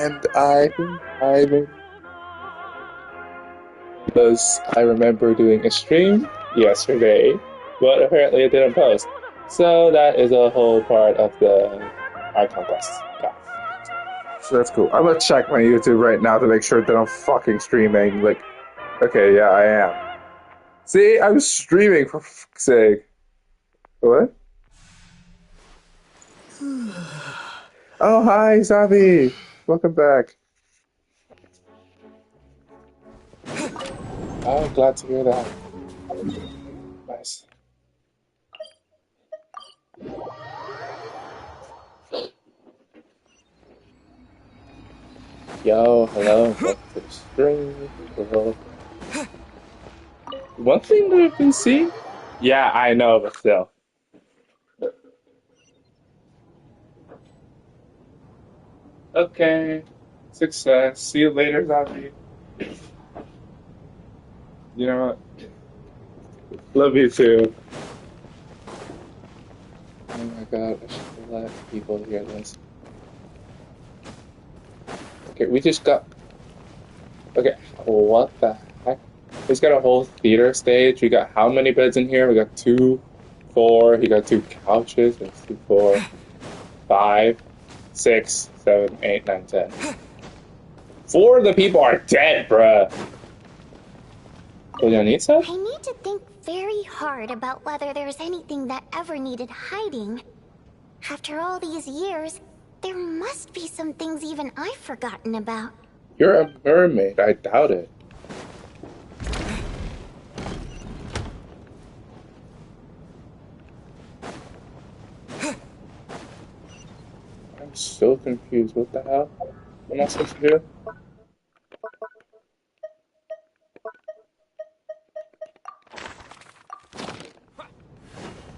And I think because I remember doing a stream yesterday, but apparently it didn't post. So that is a whole part of the icon quest. Yeah. So that's cool. I'm gonna check my YouTube right now to make sure that I'm fucking streaming. Like, okay, yeah, I am. See, I was streaming for fuck's sake. What? Oh, hi, Zabi. Welcome back. Oh, glad to hear that. Nice. Yo, hello, welcome to the stream. Hello. One thing that I've been seeing? Yeah, I know, but still. Okay. Success. See you later, Zabi. You know what? Love you too. Oh my god, I should let people hear this. Okay, we just got. Okay, what the heck? We just got a whole theater stage. We got how many beds in here? We got 2, 4. You got 2 couches. That's 2, 4, 5, 6, 7, 8, 9, 10. 4 of the people are dead, bruh. Do you need some? I need to think very hard about whether there's anything that ever needed hiding. After all these years, there must be some things even I've forgotten about. You're a mermaid. I doubt it. I'm so confused. What the hell? What am I supposed to do?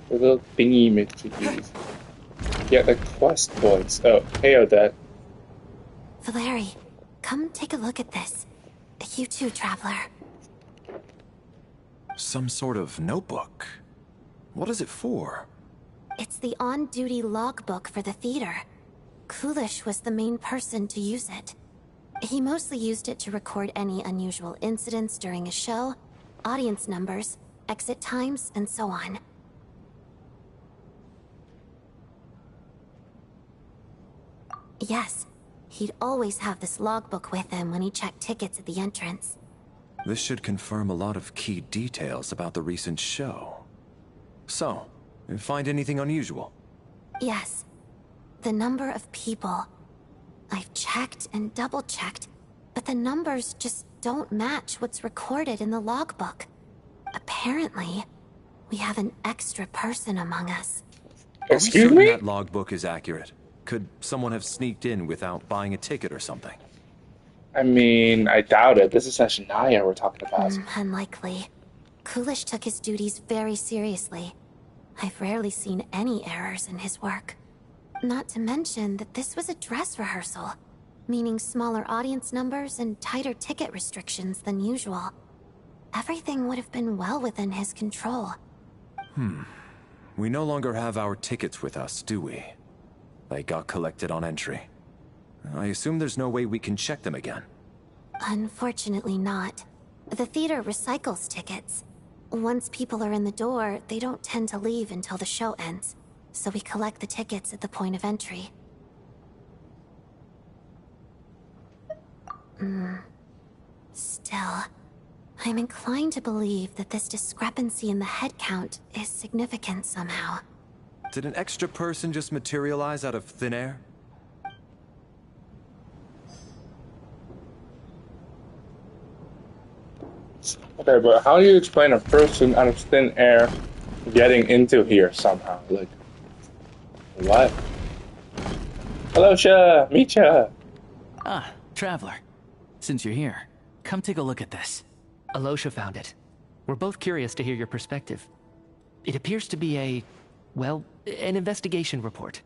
The little thingy majiggies. Get the quest points. Oh, hey, Odette. Valeri, come take a look at this. You too, Traveler. Some sort of notebook. What is it for? It's the on-duty logbook for the theater. Kulish was the main person to use it. He mostly used it to record any unusual incidents during a show, audience numbers, exit times, and so on. Yes, he'd always have this logbook with him when he checked tickets at the entrance. This should confirm a lot of key details about the recent show. So, you find anything unusual? Yes. The number of people. I've checked and double-checked, but the numbers just don't match what's recorded in the logbook. Apparently, we have an extra person among us. Excuse Are we certain me? that logbook is accurate? Could someone have sneaked in without buying a ticket or something? I mean, I doubt it. This is SNEZHNAYAAA we're talking about. Unlikely. Kulish took his duties very seriously. I've rarely seen any errors in his work. Not to mention that this was a dress rehearsal, meaning smaller audience numbers and tighter ticket restrictions than usual. Everything would have been well within his control. We no longer have our tickets with us, do we? They got collected on entry. I assume there's no way we can check them again. Unfortunately not. The theater recycles tickets. Once people are in the door, they don't tend to leave until the show ends. So we collect the tickets at the point of entry. Still, I'm inclined to believe that this discrepancy in the head count is significant somehow. Did an extra person just materialize out of thin air? Okay, but how do you explain a person out of thin air getting into here somehow? Like, what? Hello, Sha! Meet-cha! Ah, Traveler. Since you're here, come take a look at this. Alosha found it. We're both curious to hear your perspective. It appears to be well, an investigation report.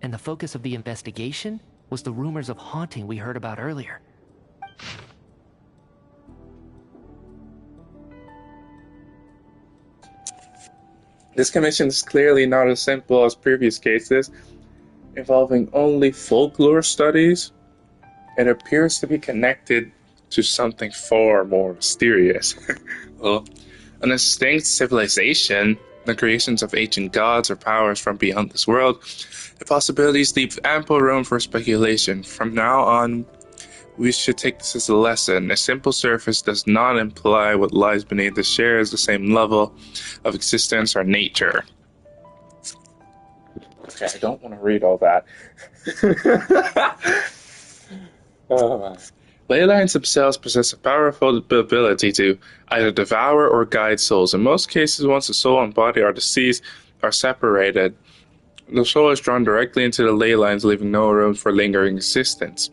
And the focus of the investigation was the rumors of haunting we heard about earlier. This commission is clearly not as simple as previous cases, involving only folklore studies. It appears to be connected to something far more mysterious. Well, an extinct civilization, the creations of ancient gods or powers from beyond this world. The possibilities leave ample room for speculation. From now on, we should take this as a lesson. A simple surface does not imply what lies beneath. It shares the same level of existence or nature. Okay, I don't want to read all that. Oh my. Ley lines themselves possess a powerful ability to either devour or guide souls. In most cases, once the soul and body are deceased or separated, the soul is drawn directly into the ley lines, leaving no room for lingering existence.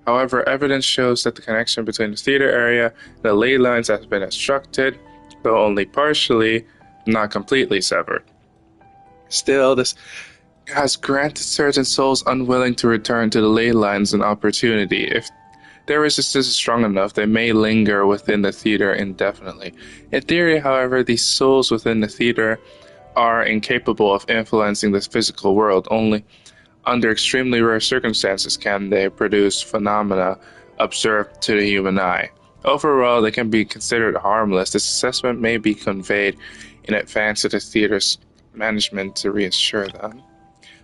However, evidence shows that the connection between the theater area and the ley lines has been obstructed, though only partially, not completely severed. Still, this has granted certain souls unwilling to return to the ley lines an opportunity. If their resistance is strong enough, they may linger within the theater indefinitely. In theory, however, these souls within the theater are incapable of influencing the physical world. Only under extremely rare circumstances can they produce phenomena observed to the human eye. Overall, they can be considered harmless. This assessment may be conveyed in advance to the theater's management to reassure them.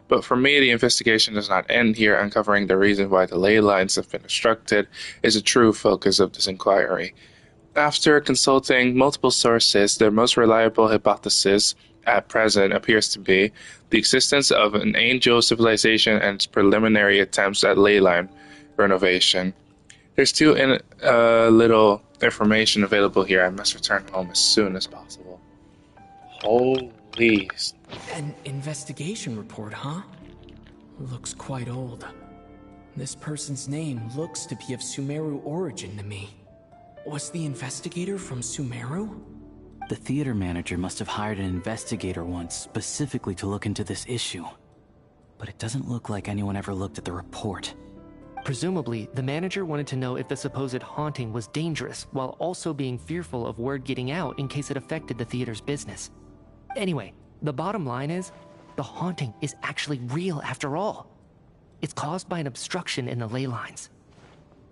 But for me, the investigation does not end here. Uncovering the reason why the ley lines have been obstructed is a true focus of this inquiry. After consulting multiple sources, the most reliable hypothesis at present appears to be the existence of an angel civilization and its preliminary attempts at ley line renovation. There's too little information available here. I must return home as soon as possible. Holy... An investigation report, huh? Looks quite old. This person's name looks to be of Sumeru origin to me. Was the investigator from Sumeru? The theater manager must have hired an investigator once specifically to look into this issue. But it doesn't look like anyone ever looked at the report. Presumably, the manager wanted to know if the supposed haunting was dangerous, while also being fearful of word getting out in case it affected the theater's business. Anyway, the bottom line is, the haunting is actually real after all. It's caused by an obstruction in the ley lines.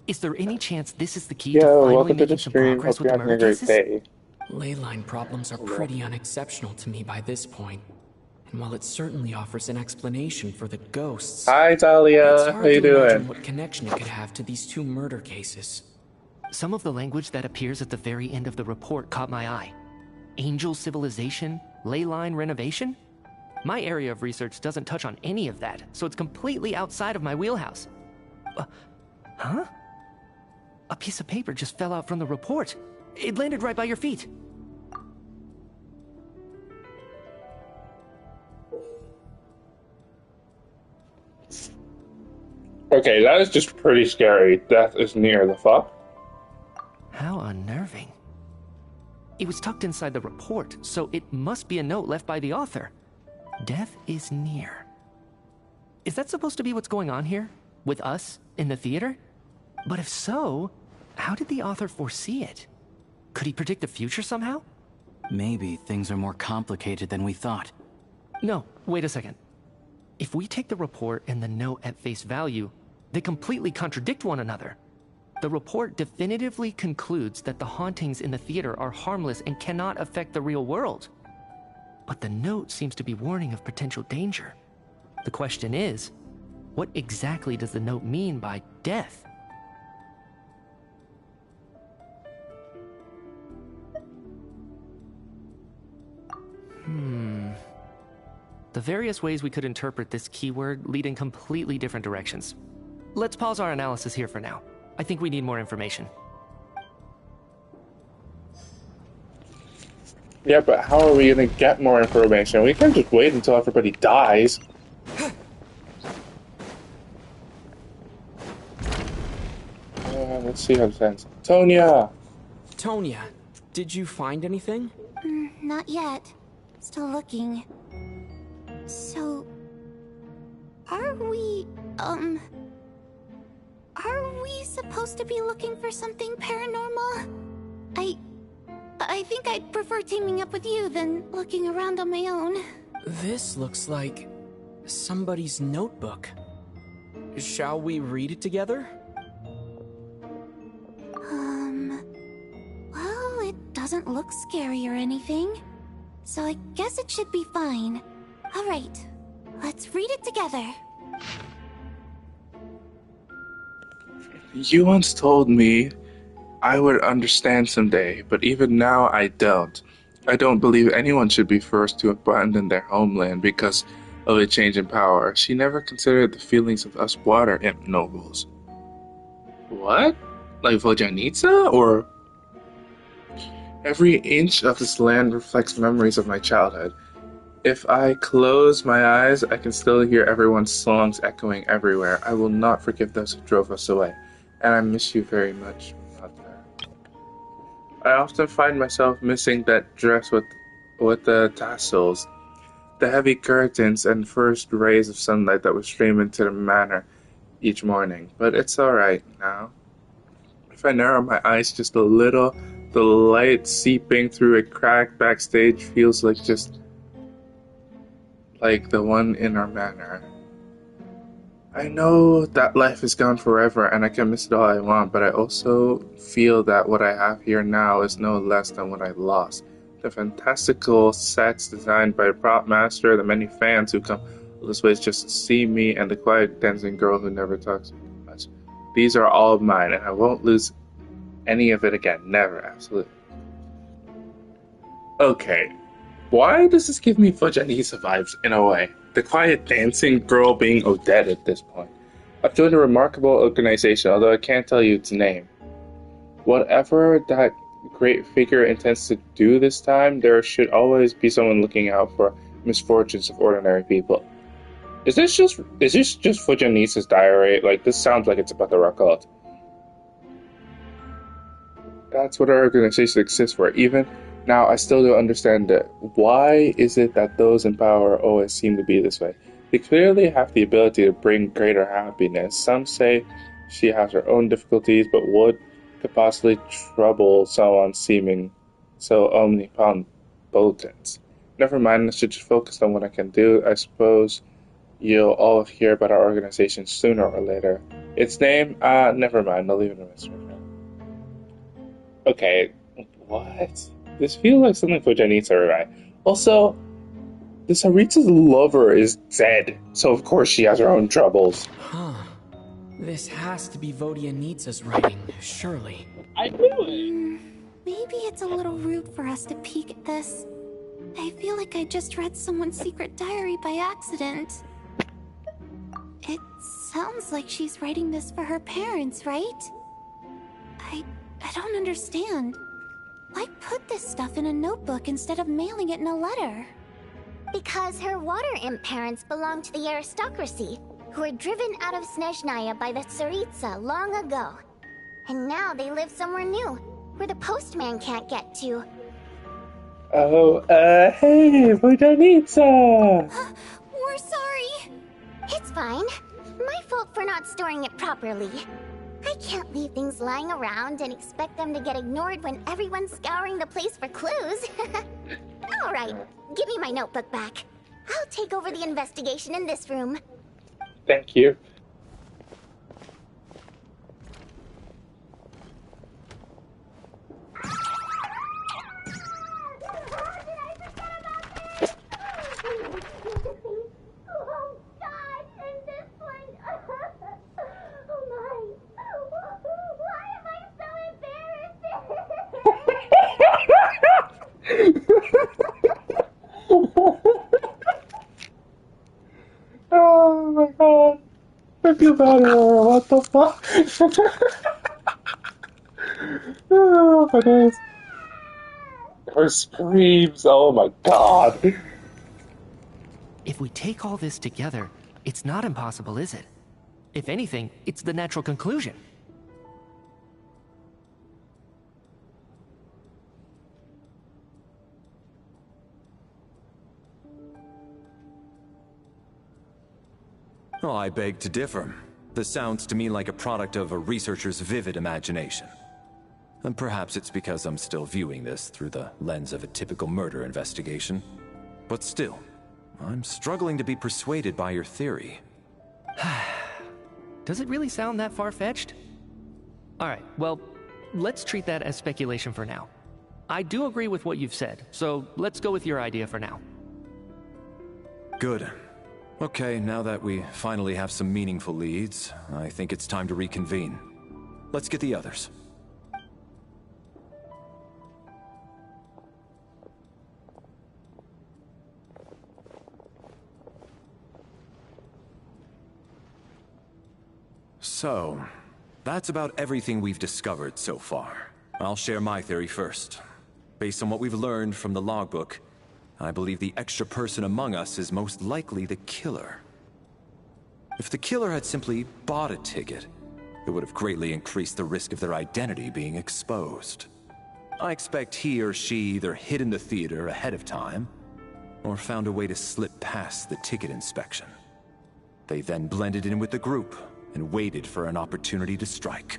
Is there any chance this is the key to finally welcome to making the some stream. progress Hope with you're the having a murder great cases? day. Ley line problems are pretty unexceptional to me by this point. And while it certainly offers an explanation for the ghosts, Hi, it's Talia. hard How you to imagine doing? what connection it could have to these two murder cases. Some of the language that appears at the very end of the report caught my eye. Angel civilization, ley line renovation? My area of research doesn't touch on any of that, so it's completely outside of my wheelhouse. Huh? A piece of paper just fell out from the report. It landed right by your feet. Okay, that is just pretty scary. Death is near. The fuck? How unnerving. It was tucked inside the report, so it must be a note left by the author. Death is near. Is that supposed to be what's going on here? With us, in the theater? But if so, how did the author foresee it? Could he predict the future somehow? Maybe things are more complicated than we thought. No, wait a second. If we take the report and the note at face value, they completely contradict one another. The report definitively concludes that the hauntings in the theater are harmless and cannot affect the real world. But the note seems to be warning of potential danger. The question is, what exactly does the note mean by death? The various ways we could interpret this keyword lead in completely different directions. Let's pause our analysis here for now. I think we need more information. Yeah, but how are we gonna get more information? We can't just wait until everybody dies. Let's see how it ends. Tonya! Tonya, did you find anything? Not yet. Still looking. So... Are we supposed to be looking for something paranormal? I think I'd prefer teaming up with you than looking around on my own. This looks like somebody's notebook. Shall we read it together? doesn't look scary or anything. So I guess it should be fine. Alright, let's read it together. You once told me I would understand someday, but even now I don't. I don't believe anyone should be forced to abandon their homeland because of a change in power. She never considered the feelings of us water imp nobles. What? Like Vojanitsa? Or... Every inch of this land reflects memories of my childhood. If I close my eyes, I can still hear everyone's songs echoing everywhere. I will not forgive those who drove us away, and I miss you very much, Mother. I often find myself missing that dress with the tassels, the heavy curtains, and first rays of sunlight that would stream into the manor each morning. But it's alright now. If I narrow my eyes just a little, the light seeping through a crack backstage feels like just like the one in our manor. I know that life is gone forever and I can miss it all I want, but I also feel that what I have here now is no less than what I lost. The fantastical sets designed by the prop master, the many fans who come all this way just to see me, and the quiet dancing girl who never talks much. These are all mine, and I won't lose any of it again. Never, absolutely. Okay, why does this give me Vojanitsa vibes in a way? The quiet dancing girl being Odette at this point. I've joined a remarkable organization, although I can't tell you its name. Whatever that great figure intends to do this time, there should always be someone looking out for misfortunes of ordinary people. Is this just Vojanitsa's diary? Like, this sounds like it's about the rock cult. That's what our organization exists for. Even now, I still don't understand it. Why is it that those in power always seem to be this way? They clearly have the ability to bring greater happiness. Some say she has her own difficulties, but what could possibly trouble someone seeming so omnipotent? Never mind, I should just focus on what I can do. I suppose you'll all hear about our organization sooner or later. Its name? Never mind, I'll leave it a mystery. Okay, what? This feels like something for Janitsa, right? Also, the Saritsa's lover is dead, so of course she has her own troubles. Huh. This has to be Vojanitsa's writing, surely. I knew it! Maybe it's a little rude for us to peek at this. I feel like I just read someone's secret diary by accident. It sounds like she's writing this for her parents, right? I don't understand. Why put this stuff in a notebook instead of mailing it in a letter? Because her water imp parents belonged to the aristocracy, who were driven out of Snezhnaya by the Tsaritsa long ago. And now they live somewhere new, where the postman can't get to. Oh, hey, Vojanitsa! We're sorry! It's fine. My fault for not storing it properly. I can't leave things lying around and expect them to get ignored when everyone's scouring the place for clues. Alright, give me my notebook back. I'll take over the investigation in this room. Thank you. Oh my god. I feel bad for her. What the fuck? Oh my days. Her screams. Oh my god. If we take all this together, it's not impossible, is it? If anything, it's the natural conclusion. Oh, I beg to differ. This sounds to me like a product of a researcher's vivid imagination. And perhaps it's because I'm still viewing this through the lens of a typical murder investigation. But still, I'm struggling to be persuaded by your theory. Does it really sound that far-fetched? Alright, well, let's treat that as speculation for now. I do agree with what you've said, so let's go with your idea for now. Good. Okay, now that we finally have some meaningful leads, I think it's time to reconvene. Let's get the others. So, that's about everything we've discovered so far. I'll share my theory first. Based on what we've learned from the logbook, I believe the extra person among us is most likely the killer. If the killer had simply bought a ticket, it would have greatly increased the risk of their identity being exposed. I expect he or she either hid in the theater ahead of time, or found a way to slip past the ticket inspection. They then blended in with the group and waited for an opportunity to strike.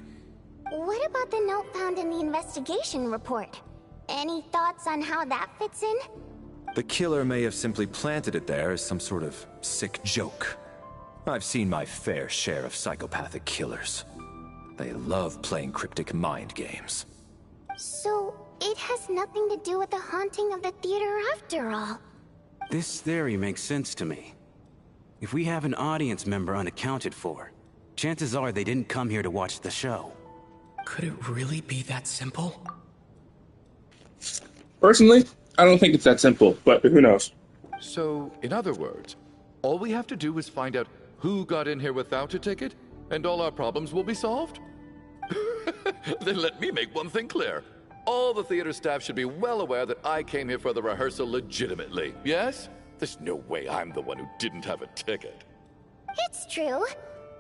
What about the note found in the investigation report? Any thoughts on how that fits in? The killer may have simply planted it there as some sort of sick joke. I've seen my fair share of psychopathic killers. They love playing cryptic mind games. So, it has nothing to do with the haunting of the theater after all. This theory makes sense to me. If we have an audience member unaccounted for, chances are they didn't come here to watch the show. Could it really be that simple? Personally, I don't think it's that simple, but who knows? So, in other words, all we have to do is find out who got in here without a ticket, and all our problems will be solved? Then let me make one thing clear. All the theater staff should be well aware that I came here for the rehearsal legitimately, yes? There's no way I'm the one who didn't have a ticket. It's true.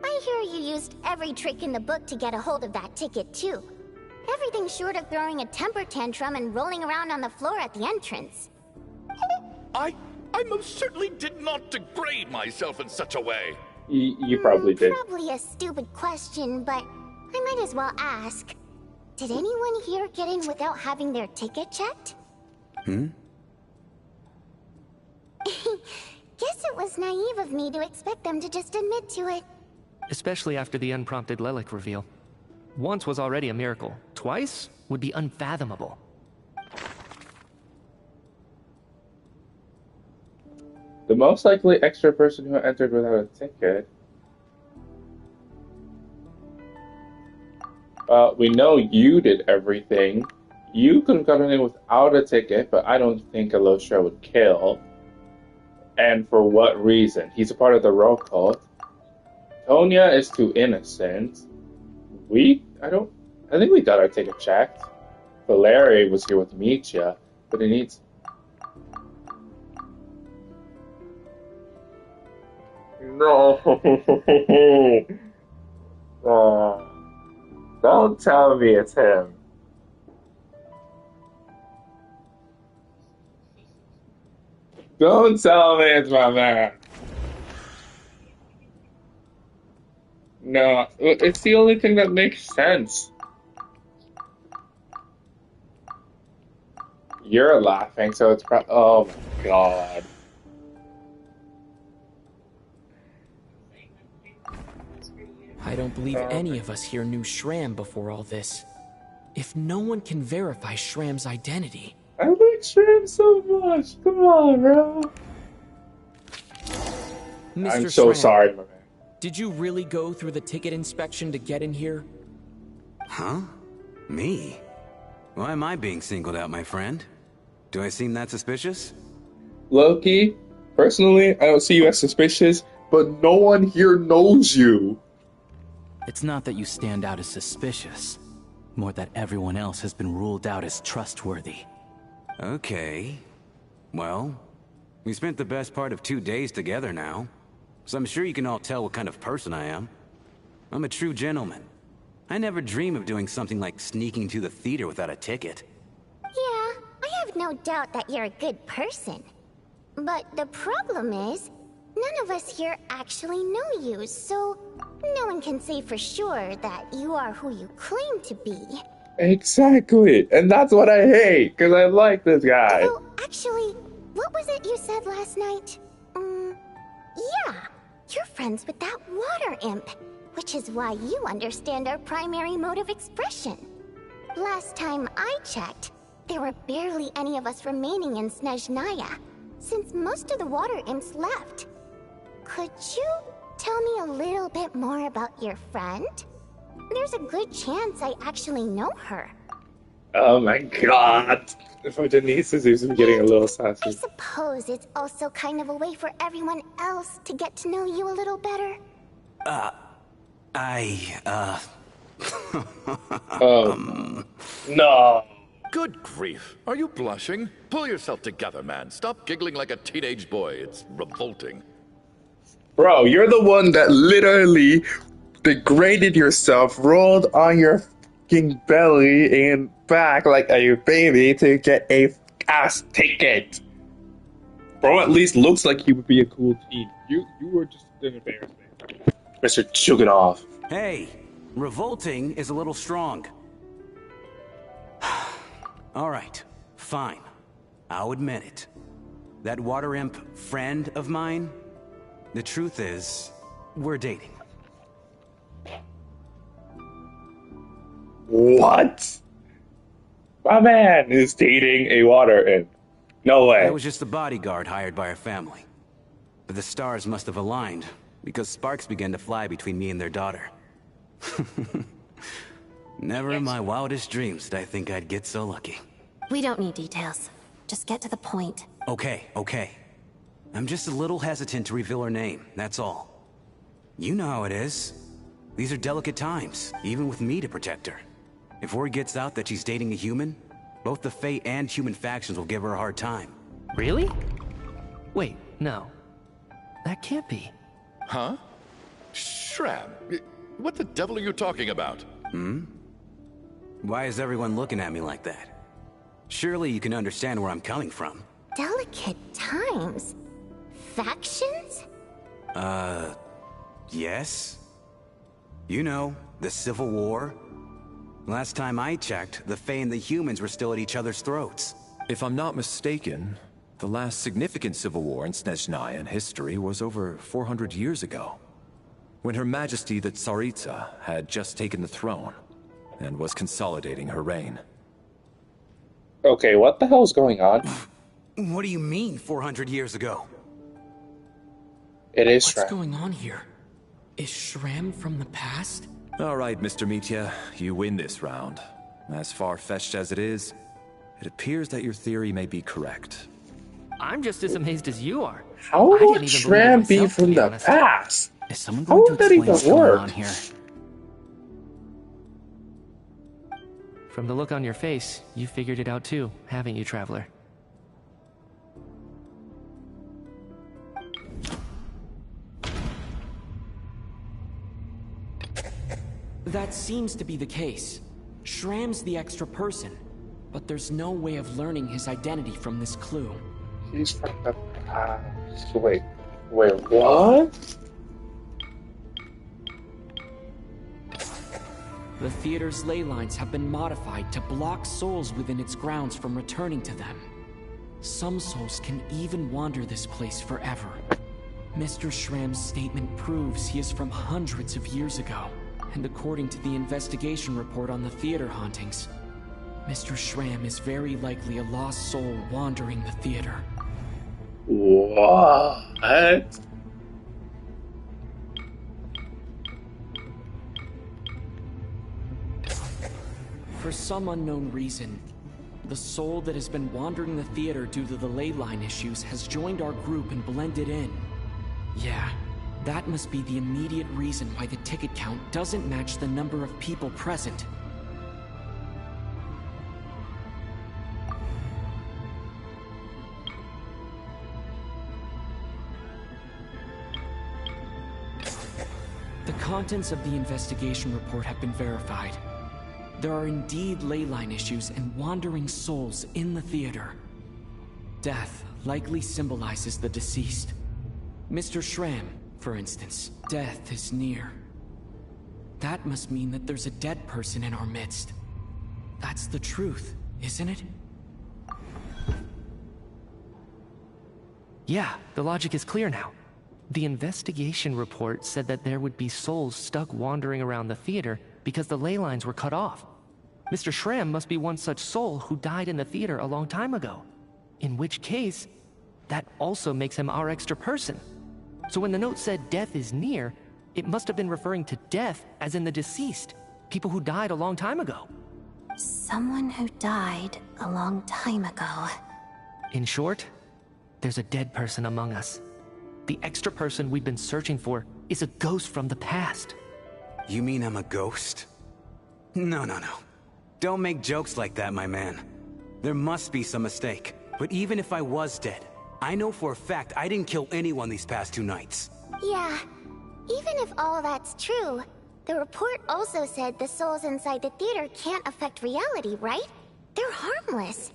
I hear you used every trick in the book to get a hold of that ticket, too. Everything short of throwing a temper tantrum and rolling around on the floor at the entrance. I most certainly did not degrade myself in such a way. You probably did. Probably a stupid question, but I might as well ask. Did anyone here get in without having their ticket checked? Hmm? Guess it was naive of me to expect them to just admit to it. Especially after the unprompted Lelik reveal. Once was already a miracle. Twice would be unfathomable. The most likely extra person who entered without a ticket. We know you did everything. You could have gotten in without a ticket, but I don't think Alosha would kill. And for what reason? He's a part of the Row cult. Tonya is too innocent. I think we got our ticket checked. Valeri was here with Micha, but he needs... No! Don't tell me it's him. Don't tell me it's my man. No, it's the only thing that makes sense. You're laughing, so it's probably... Oh my god. I don't believe any of us here knew Shram before all this. If no one can verify Shram's identity... I like Shram so much. Come on, bro. Mr. I'm so Shram, sorry, my man. did you really go through the ticket inspection to get in here? Huh? Me? Why am I being singled out, my friend? Do I seem that suspicious? Loki, personally, I don't see you as suspicious, but no one here knows you. It's not that you stand out as suspicious, more that everyone else has been ruled out as trustworthy. Okay. Well, we spent the best part of 2 days together now, so I'm sure you can all tell what kind of person I am. I'm a true gentleman. I never dream of doing something like sneaking to the theater without a ticket. Yeah, I have no doubt that you're a good person. But the problem is, none of us here actually know you, so no one can say for sure that you are who you claim to be. Exactly, and that's what I hate, because I like this guy. Although, actually, what was it you said last night? Yeah, you're friends with that water imp, which is why you understand our primary mode of expression. Last time I checked, there were barely any of us remaining in SNEZHNAYAAA, since most of the water imps left. Could you tell me a little bit more about your friend? There's a good chance I actually know her. Oh my god! For Denise seems to be getting a little I sassy. suppose it's also kind of a way for everyone else to get to know you a little better. No! Good grief. Are you blushing? Pull yourself together, man. Stop giggling like a teenage boy. It's revolting. Bro, you're the one that literally degraded yourself, rolled on your fucking belly and back like a baby to get a ass ticket. Bro at least looks like he would be a cool teen. You were just an embarrassment. Mr. Chuganov. Hey, revolting is a little strong. All right, fine. I'll admit it. That water imp friend of mine, the truth is, we're dating. What? My man is dating a water imp. No way. I was just the bodyguard hired by our family. But the stars must have aligned, because sparks began to fly between me and their daughter. Never in my wildest dreams did I think I'd get so lucky. We don't need details. Just get to the point. Okay. I'm just a little hesitant to reveal her name, that's all. You know how it is. These are delicate times, even with me to protect her. If word gets out that she's dating a human, both the Fae and human factions will give her a hard time. Really? Wait, no. That can't be. Huh? Shram, what the devil are you talking about? Why is everyone looking at me like that? Surely you can understand where I'm coming from. Delicate times? Factions? Yes? You know, the Civil War? Last time I checked, the Fae and the humans were still at each other's throats. If I'm not mistaken, the last significant civil war in SNEZHNAYAAA in history was over 400 years ago, when Her Majesty the Tsaritsa had just taken the throne and was consolidating her reign. Okay, what the hell's going on? What do you mean, 400 years ago? It is What's Shram. going on here? Is Shram from the past? All right, Mr. Mitya, you win this round. As far-fetched as it is, it appears that your theory may be correct. I'm just as amazed as you are. How I didn't would even believe it Shram be myself, to from be the honest. past? Is someone How going to would that explain even what's going work? on here? From the look on your face, you figured it out too, haven't you, Traveler? That seems to be the case. Shram's the extra person, but there's no way of learning his identity from this clue. He's from the past. Wait, what? The theater's ley lines have been modified to block souls within its grounds from returning to them. Some souls can even wander this place forever. Mr. Shram's statement proves he is from hundreds of years ago, and according to the investigation report on the theater hauntings, Mr. Shram is very likely a lost soul wandering the theater. What? For some unknown reason, the soul that has been wandering the theater due to the ley line issues has joined our group and blended in. Yeah, that must be the immediate reason why the ticket count doesn't match the number of people present. The contents of the investigation report have been verified. There are indeed ley line issues and wandering souls in the theater. Death likely symbolizes the deceased. Mr. Shram, for instance, death is near. That must mean that there's a dead person in our midst. That's the truth, isn't it? Yeah, the logic is clear now. The investigation report said that there would be souls stuck wandering around the theater because the ley lines were cut off. Mr. Shram must be one such soul who died in the theater a long time ago. In which case, that also makes him our extra person. So when the note said death is near, it must have been referring to death as in the deceased, people who died a long time ago. Someone who died a long time ago. In short, there's a dead person among us. The extra person we've been searching for is a ghost from the past. You mean I'm a ghost? No. Don't make jokes like that, my man. There must be some mistake. But even if I was dead, I know for a fact I didn't kill anyone these past 2 nights. Yeah, even if all that's true, the report also said the souls inside the theater can't affect reality, right? They're harmless.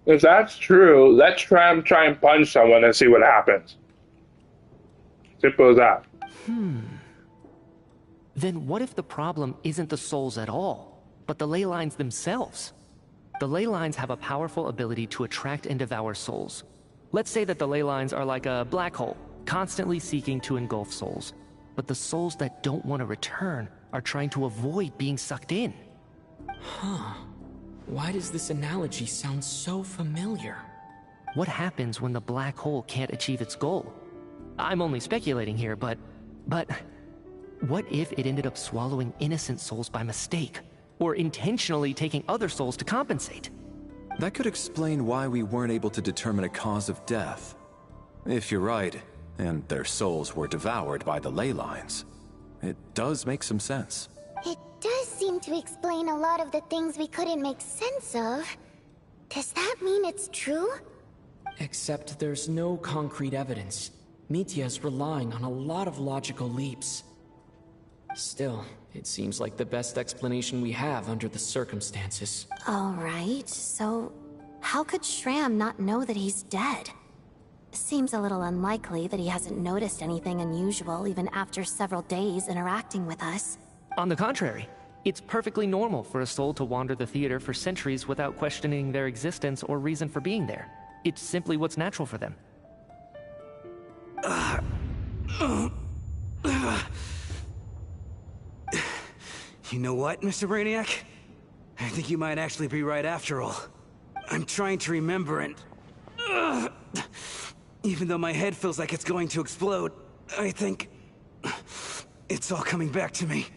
If that's true, let Shram try and punch someone and see what happens. Simple as that. Then what if the problem isn't the souls at all, but the ley lines themselves? The ley lines have a powerful ability to attract and devour souls. Let's say that the ley lines are like a black hole, constantly seeking to engulf souls. But the souls that don't want to return are trying to avoid being sucked in. Huh. Why does this analogy sound so familiar? What happens when the black hole can't achieve its goal? I'm only speculating here, but what if it ended up swallowing innocent souls by mistake? Or intentionally taking other souls to compensate? That could explain why we weren't able to determine a cause of death. If you're right, and their souls were devoured by the ley lines, it does make some sense. It does seem to explain a lot of the things we couldn't make sense of. Does that mean it's true? Except there's no concrete evidence. Mitya's relying on a lot of logical leaps. Still, it seems like the best explanation we have under the circumstances. Alright, so how could Shram not know that he's dead? Seems a little unlikely that he hasn't noticed anything unusual even after several days interacting with us. On the contrary, it's perfectly normal for a soul to wander the theater for centuries without questioning their existence or reason for being there. It's simply what's natural for them. You know what, Mr. Brainiac? I think you might actually be right after all. I'm trying to remember and... even though my head feels like it's going to explode, I think... it's all coming back to me.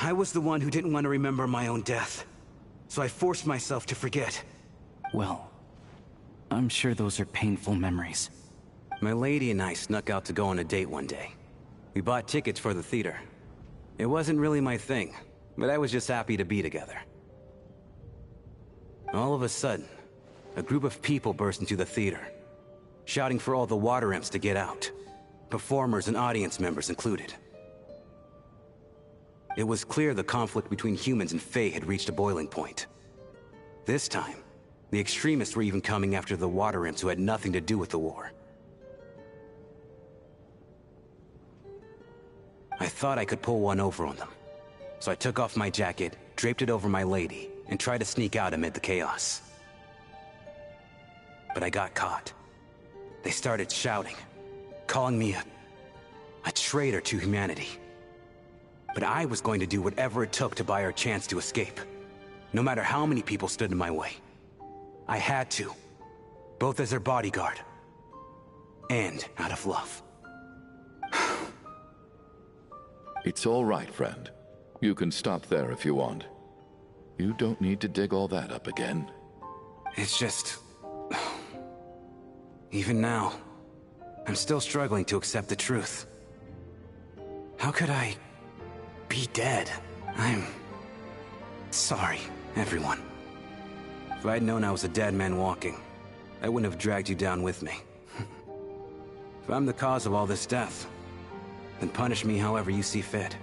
I was the one who didn't want to remember my own death, so I forced myself to forget. Well, I'm sure those are painful memories. My lady and I snuck out to go on a date one day. We bought tickets for the theater. It wasn't really my thing, but I was just happy to be together. All of a sudden, a group of people burst into the theater, shouting for all the water imps to get out, performers and audience members included. It was clear the conflict between humans and Fae had reached a boiling point. This time, the extremists were even coming after the water imps who had nothing to do with the war. I thought I could pull one over on them, so I took off my jacket, draped it over my lady, and tried to sneak out amid the chaos. But I got caught. They started shouting, calling me a traitor to humanity. But I was going to do whatever it took to buy our chance to escape, no matter how many people stood in my way. I had to, both as their bodyguard and out of love. It's all right, friend. You can stop there if you want. You don't need to dig all that up again. It's just... even now, I'm still struggling to accept the truth. How could I be dead? I'm sorry, everyone. If I'd known I was a dead man walking, I wouldn't have dragged you down with me. If I'm the cause of all this death, then punish me however you see fit.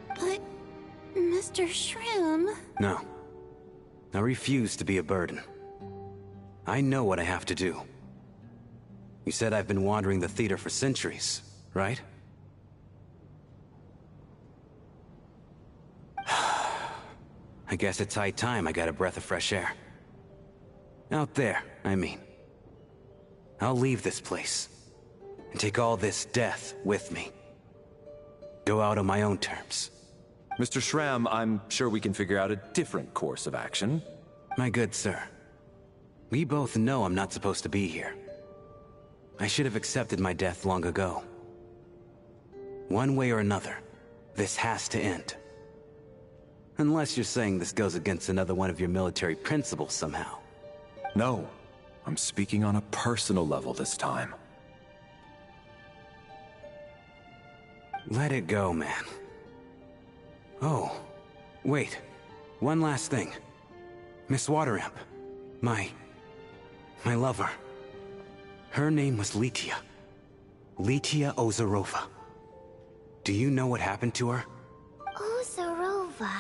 But, Mr. Shram... No. I refuse to be a burden. I know what I have to do. You said I've been wandering the theater for centuries, right? I guess it's high time I got a breath of fresh air. Out there, I mean. I'll leave this place, and take all this death with me. Go out on my own terms. Mr. Schramm, I'm sure we can figure out a different course of action. My good sir, we both know I'm not supposed to be here. I should have accepted my death long ago. One way or another, this has to end. Unless you're saying this goes against another one of your military principles somehow. No, I'm speaking on a personal level this time. Let it go, man. Oh, wait. One last thing. Miss Wateramp. My lover. Her name was Litia. Litia Ozarova. Do you know what happened to her? Ozarova.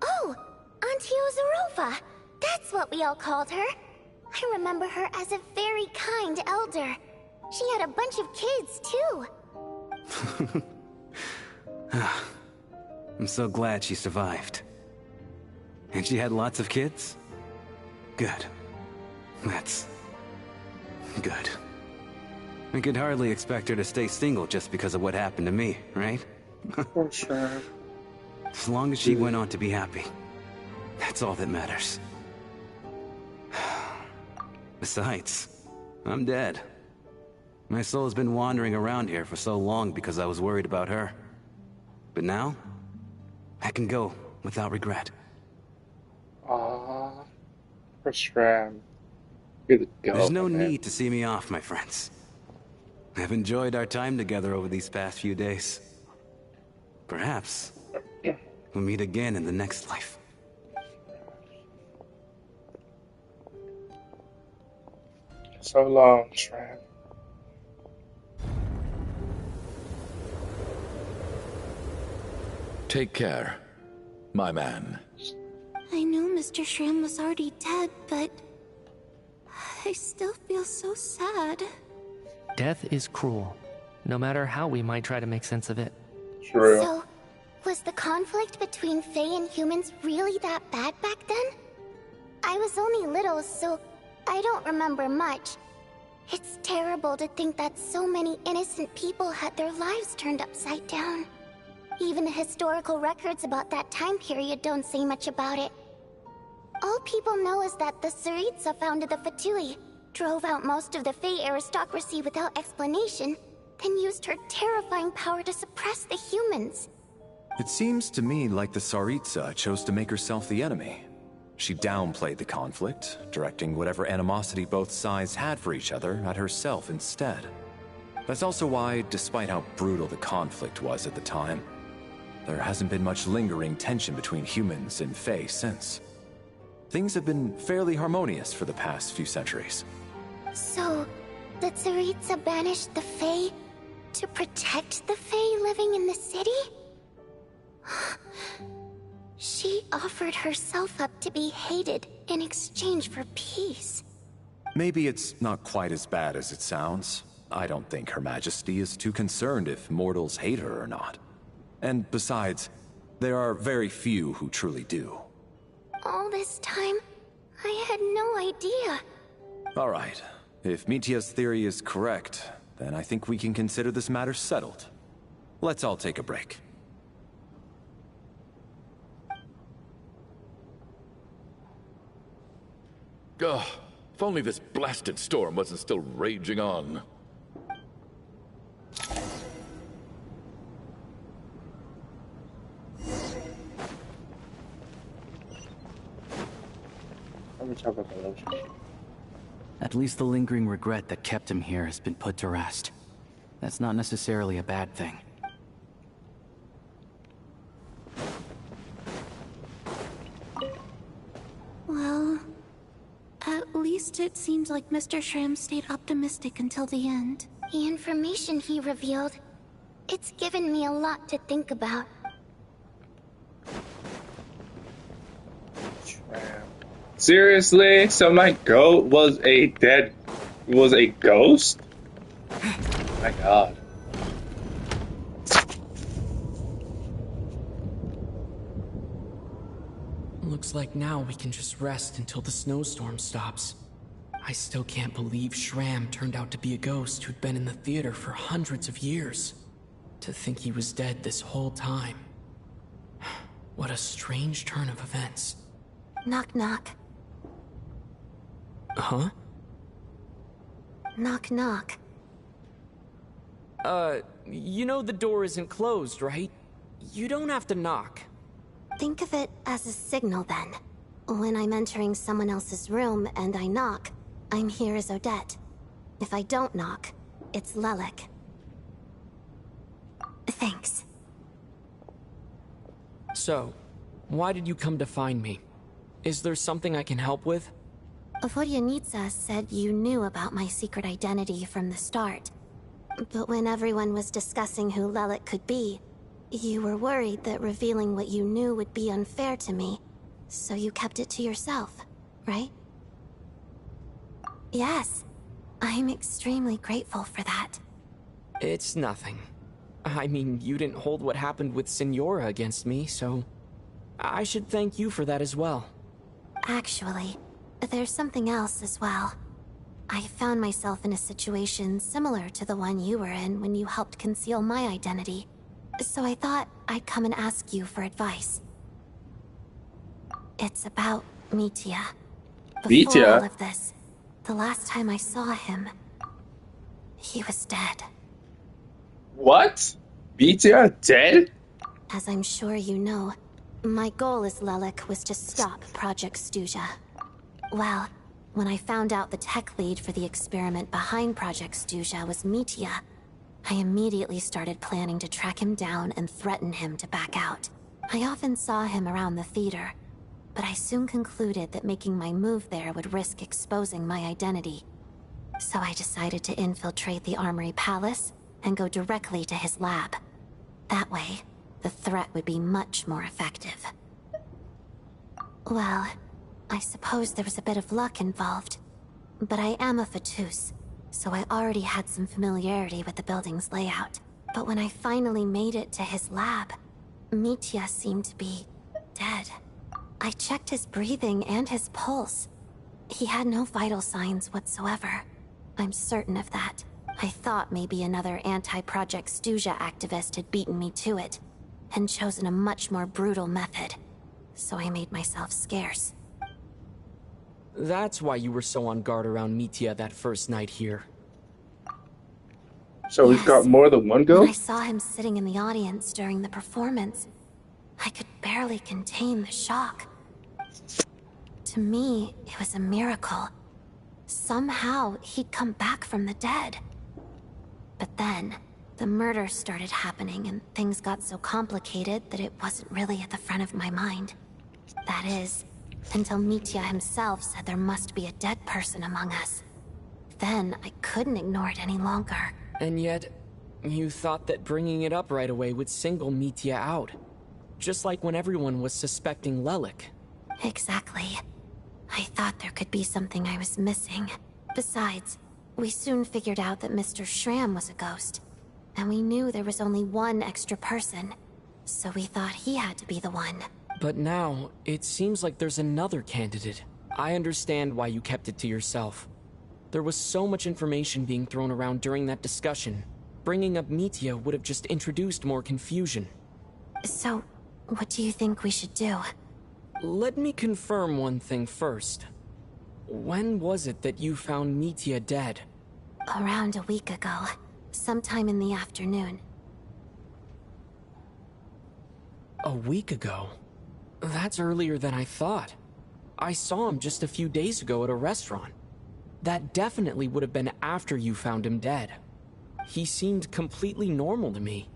Oh, Auntie Ozarova. That's what we all called her. I remember her as a very kind elder. She had a bunch of kids, too. I'm so glad she survived. And she had lots of kids? Good. That's... good. I could hardly expect her to stay single just because of what happened to me, right? For sure. As long as she went on to be happy. That's all that matters. Besides, I'm dead. My soul's been wandering around here for so long because I was worried about her. But now, I can go without regret. Ah, for Shram. Good to go. There's no man. need to see me off, my friends. I've enjoyed our time together over these past few days. Perhaps we'll meet again in the next life. So long, Shram. Take care, my man. I knew Mr. Schramm was already dead, but I still feel so sad. Death is cruel, no matter how we might try to make sense of it. True. So, was the conflict between Fae and humans really that bad back then? I was only little, so I don't remember much. It's terrible to think that so many innocent people had their lives turned upside down. Even the historical records about that time period don't say much about it. All people know is that the Tsaritsa founded the Fatui, drove out most of the Fae aristocracy without explanation, then used her terrifying power to suppress the humans. It seems to me like the Tsaritsa chose to make herself the enemy. She downplayed the conflict, directing whatever animosity both sides had for each other at herself instead. That's also why, despite how brutal the conflict was at the time, there hasn't been much lingering tension between humans and Fae since. Things have been fairly harmonious for the past few centuries. So, the Tsaritsa banished the Fae to protect the Fae living in the city? She offered herself up to be hated in exchange for peace. Maybe it's not quite as bad as it sounds. I don't think Her Majesty is too concerned if mortals hate her or not. And besides, there are very few who truly do. All this time, I had no idea. All right. If Mitia's theory is correct, then I think we can consider this matter settled. Let's all take a break. Ugh, if only this blasted storm wasn't still raging on. Let me talk about the lotion. At least the lingering regret that kept him here has been put to rest. That's not necessarily a bad thing. Well, at least it seems like Mr. Schramm stayed optimistic until the end. The information he revealed, it's given me a lot to think about. Shram. Seriously? So my goat was a ghost? My god. Looks like now we can just rest until the snowstorm stops. I still can't believe Schramm turned out to be a ghost who'd been in the theater for hundreds of years. To think he was dead this whole time. What a strange turn of events. Knock knock. Huh? Knock knock. You know the door isn't closed, right? You don't have to knock. Think of it as a signal then. When I'm entering someone else's room and I knock, I'm here as Odette. If I don't knock, it's Lelik. Thanks. So, why did you come to find me? Is there something I can help with? Vodyanitsa said you knew about my secret identity from the start. But when everyone was discussing who Lelik could be, you were worried that revealing what you knew would be unfair to me, so you kept it to yourself, right? Yes. I'm extremely grateful for that. It's nothing. I mean, you didn't hold what happened with Signora against me, so I should thank you for that as well. Actually, there's something else as well. I found myself in a situation similar to the one you were in when you helped conceal my identity. So I thought I'd come and ask you for advice. It's about Mitya. Before Mitya? all of this, the last time I saw him, he was dead. What? Mitya dead? As I'm sure you know, my goal as Lelik was to stop Project Stuja. Well, when I found out the tech lead for the experiment behind Project Stuja was Mitya, I immediately started planning to track him down and threaten him to back out. I often saw him around the theater, but I soon concluded that making my move there would risk exposing my identity. So I decided to infiltrate the Armory Palace and go directly to his lab. That way, the threat would be much more effective. Well, I suppose there was a bit of luck involved, but I am a Fatus, so I already had some familiarity with the building's layout. But when I finally made it to his lab, Mitya seemed to be dead. I checked his breathing and his pulse. He had no vital signs whatsoever. I'm certain of that. I thought maybe another anti-Project Stuja activist had beaten me to it, and chosen a much more brutal method. So I made myself scarce. That's why you were so on guard around Mitya that first night here. So we've got Yes. more than one When go? I saw him sitting in the audience during the performance, I could barely contain the shock. To me, it was a miracle. Somehow, he'd come back from the dead. But then, the murders started happening and things got so complicated that it wasn't really at the front of my mind. That is, until Mitya himself said there must be a dead person among us. Then, I couldn't ignore it any longer. And yet, you thought that bringing it up right away would single Mitya out. Just like when everyone was suspecting Lelik. Exactly. I thought there could be something I was missing. Besides, we soon figured out that Mr. Schramm was a ghost. And we knew there was only one extra person. So we thought he had to be the one. But now, it seems like there's another candidate. I understand why you kept it to yourself. There was so much information being thrown around during that discussion. Bringing up Mitya would have just introduced more confusion. So, what do you think we should do? Let me confirm one thing first. When was it that you found Mitya dead? Around a week ago. Sometime in the afternoon. A week ago? That's earlier than I thought. I saw him just a few days ago at a restaurant. That definitely would have been after you found him dead. He seemed completely normal to me.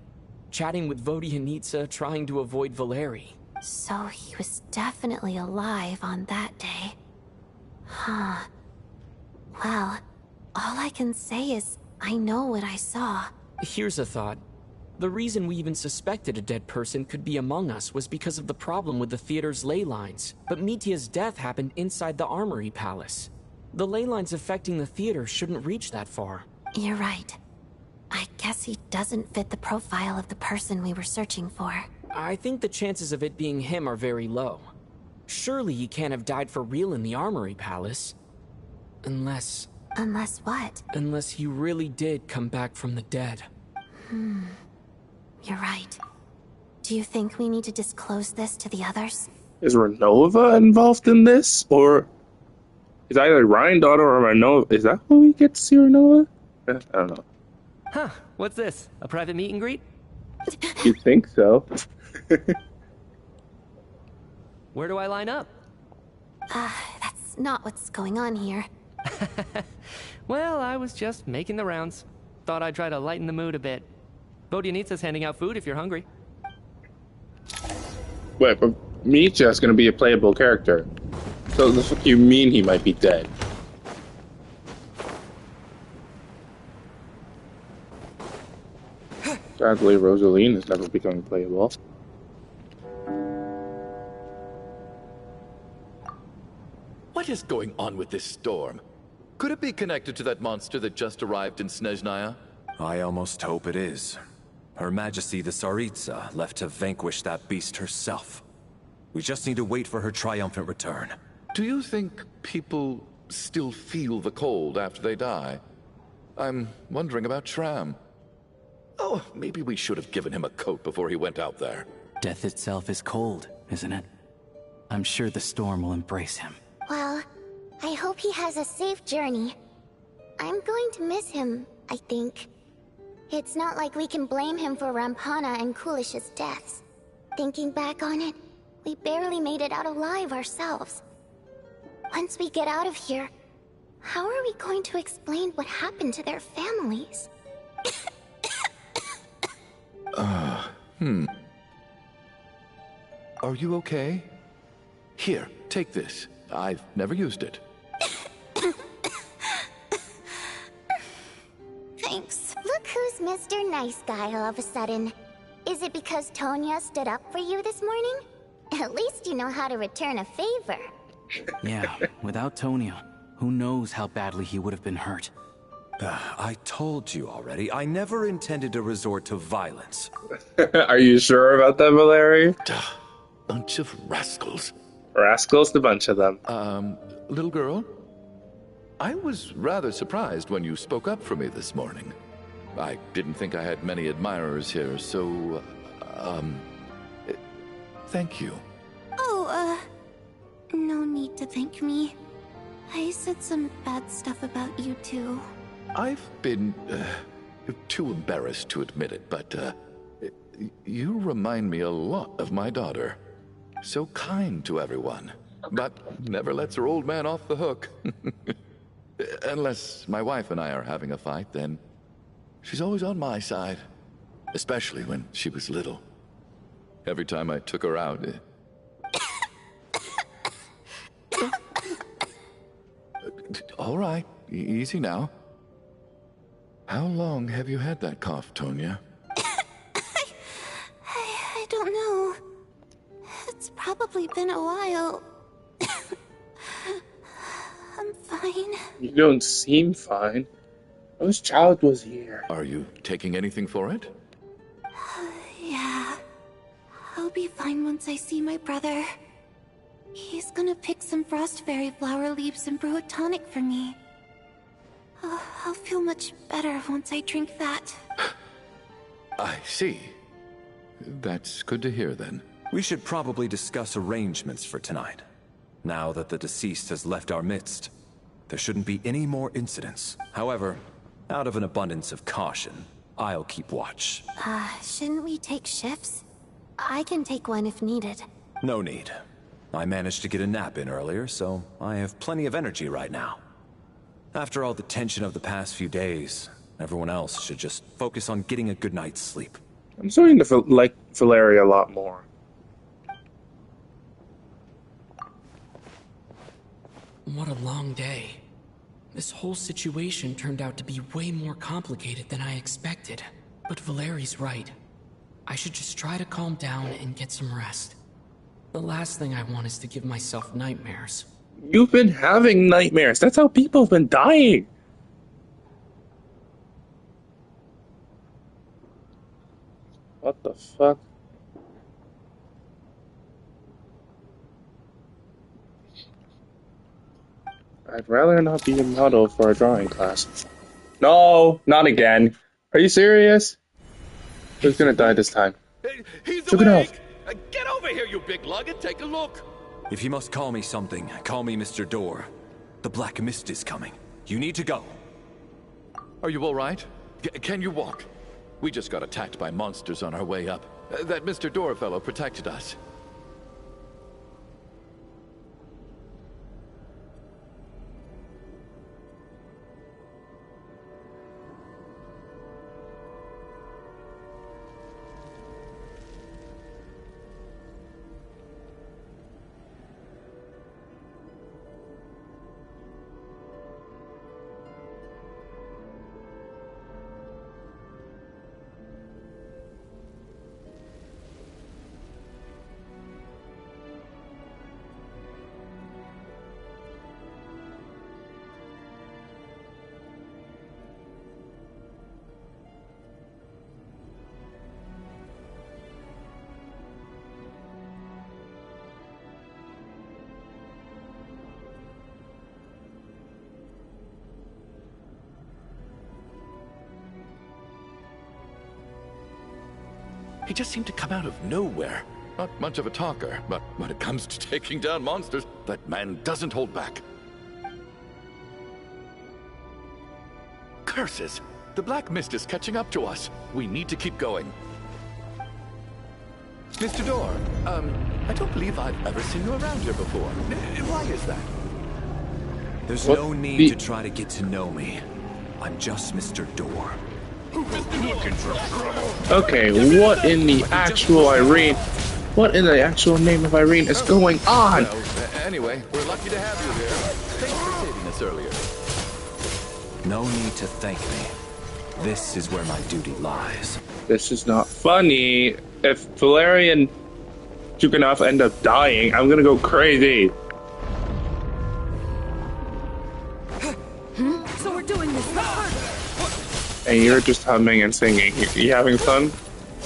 Chatting with Vodyanitsa, trying to avoid Valeri. So he was definitely alive on that day. Huh. Well, all I can say is I know what I saw. Here's a thought. The reason we even suspected a dead person could be among us was because of the problem with the theater's ley lines. But Mitya's death happened inside the Armory Palace. The ley lines affecting the theater shouldn't reach that far. You're right. I guess he doesn't fit the profile of the person we were searching for. I think the chances of it being him are very low. Surely he can't have died for real in the Armory Palace. Unless what? Unless he really did come back from the dead. You're right. Do you think we need to disclose this to the others? Is Renova involved in this? Or is either Ryan daughter or Renova? Is that how we get to see Renova? I don't know. Huh, what's this? A private meet and greet? You'd think so. Where do I line up? That's not what's going on here. Well, I was just making the rounds. Thought I'd try to lighten the mood a bit. Bodianitsa's handing out food if you're hungry. Wait, but Micha's gonna be a playable character. So the fuck you mean he might be dead? Sadly, Rosaline is never becoming playable. What is going on with this storm? Could it be connected to that monster that just arrived in Snezhnaya? I almost hope it is. Her Majesty the Tsaritsa left to vanquish that beast herself. We just need to wait for her triumphant return. Do you think people still feel the cold after they die? I'm wondering about Shram. Oh, maybe we should have given him a coat before he went out there. Death itself is cold, isn't it? I'm sure the storm will embrace him. Well, I hope he has a safe journey. I'm going to miss him, I think. It's not like we can blame him for Rampana and Kulish's deaths. Thinking back on it, we barely made it out alive ourselves. Once we get out of here, how are we going to explain what happened to their families? Are you okay? Here, take this. I've never used it. Thanks. Look who's Mr. Nice Guy all of a sudden. Is it because Tonya stood up for you this morning? At least you know how to return a favor. Yeah, without Tonya, who knows how badly he would have been hurt. I told you already, I never intended to resort to violence. Are you sure about that, Valeri? Bunch of rascals. Rascals, the bunch of them. Little girl? I was rather surprised when you spoke up for me this morning. I didn't think I had many admirers here, so, thank you. Oh, no need to thank me. I said some bad stuff about you too. I've been, too embarrassed to admit it, but, you remind me a lot of my daughter. So kind to everyone, but never lets her old man off the hook. Unless my wife and I are having a fight, then she's always on my side. Especially when she was little. Every time I took her out... All right, easy now. How long have you had that cough, Tonya? I don't know. It's probably been a while. I'm fine. You don't seem fine. I wish Child was here. Are you taking anything for it? Yeah. I'll be fine once I see my brother. He's gonna pick some frost fairy flower leaves and brew a tonic for me. I'll feel much better once I drink that. I see. That's good to hear, then. We should probably discuss arrangements for tonight. Now that the deceased has left our midst, there shouldn't be any more incidents. However, out of an abundance of caution, I'll keep watch. Shouldn't we take shifts? I can take one if needed. No need. I managed to get a nap in earlier, so I have plenty of energy right now. After all the tension of the past few days, everyone else should just focus on getting a good night's sleep. I'm starting to like Valeria a lot more. What a long day. This whole situation turned out to be way more complicated than I expected. But Valeri's right. I should just try to calm down and get some rest. The last thing I want is to give myself nightmares. You've been having nightmares. That's how people have been dying. What the fuck? I'd rather not be a model for a drawing class. No, not again. Are you serious? Who's gonna die this time? He's Took it off. awake! Get over here, you big lug, and take a look! If you must call me something, call me Mr. Door. The Black Mist is coming. You need to go. Are you all right? Can you walk? We just got attacked by monsters on our way up. That Mr. Door fellow protected us. He just seemed to come out of nowhere. Not much of a talker, but when it comes to taking down monsters, that man doesn't hold back. Curses! The Black Mist is catching up to us. We need to keep going. Mr. Door, I don't believe I've ever seen you around here before. Why is that? There's no need to try to get to know me. I'm just Mr. Door. Okay, what in the actual Irene? What in the actual name of Irene is going on? Well, anyway, we're lucky to have you here. Thanks for saving us earlier. No need to thank me. This is where my duty lies. This is not funny. If Valerian Juganov end up dying, I'm gonna go crazy. So we're doing this. And you're just humming and singing. You having fun,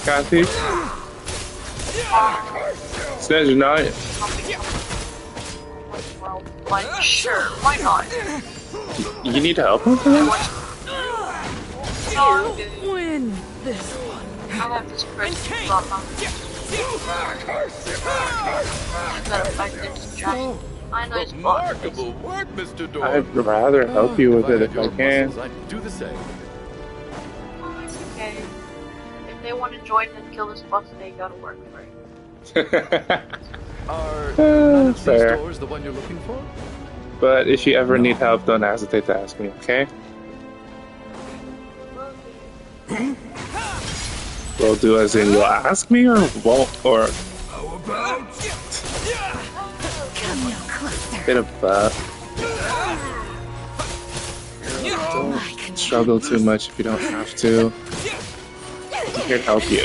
Kathy? SNEZHNAYAAA. Well, like, sure, why not? You need help with that? No, I'm good. Win this one. I have this person brought on. That affected giant. I know it's Remarkable work, Mr. Door. I'd rather help you with it if I can. Muscles, I'd do the same. Oh, it's okay. If they want to join and kill this boss, they gotta work for it. Are none of these fair. doors the one you're looking for? But if you ever need help, don't hesitate to ask me, okay? Will do as in you'll ask me or won't, or... Come no closer. Bit of don't struggle too much if you don't have to. I'm here to help you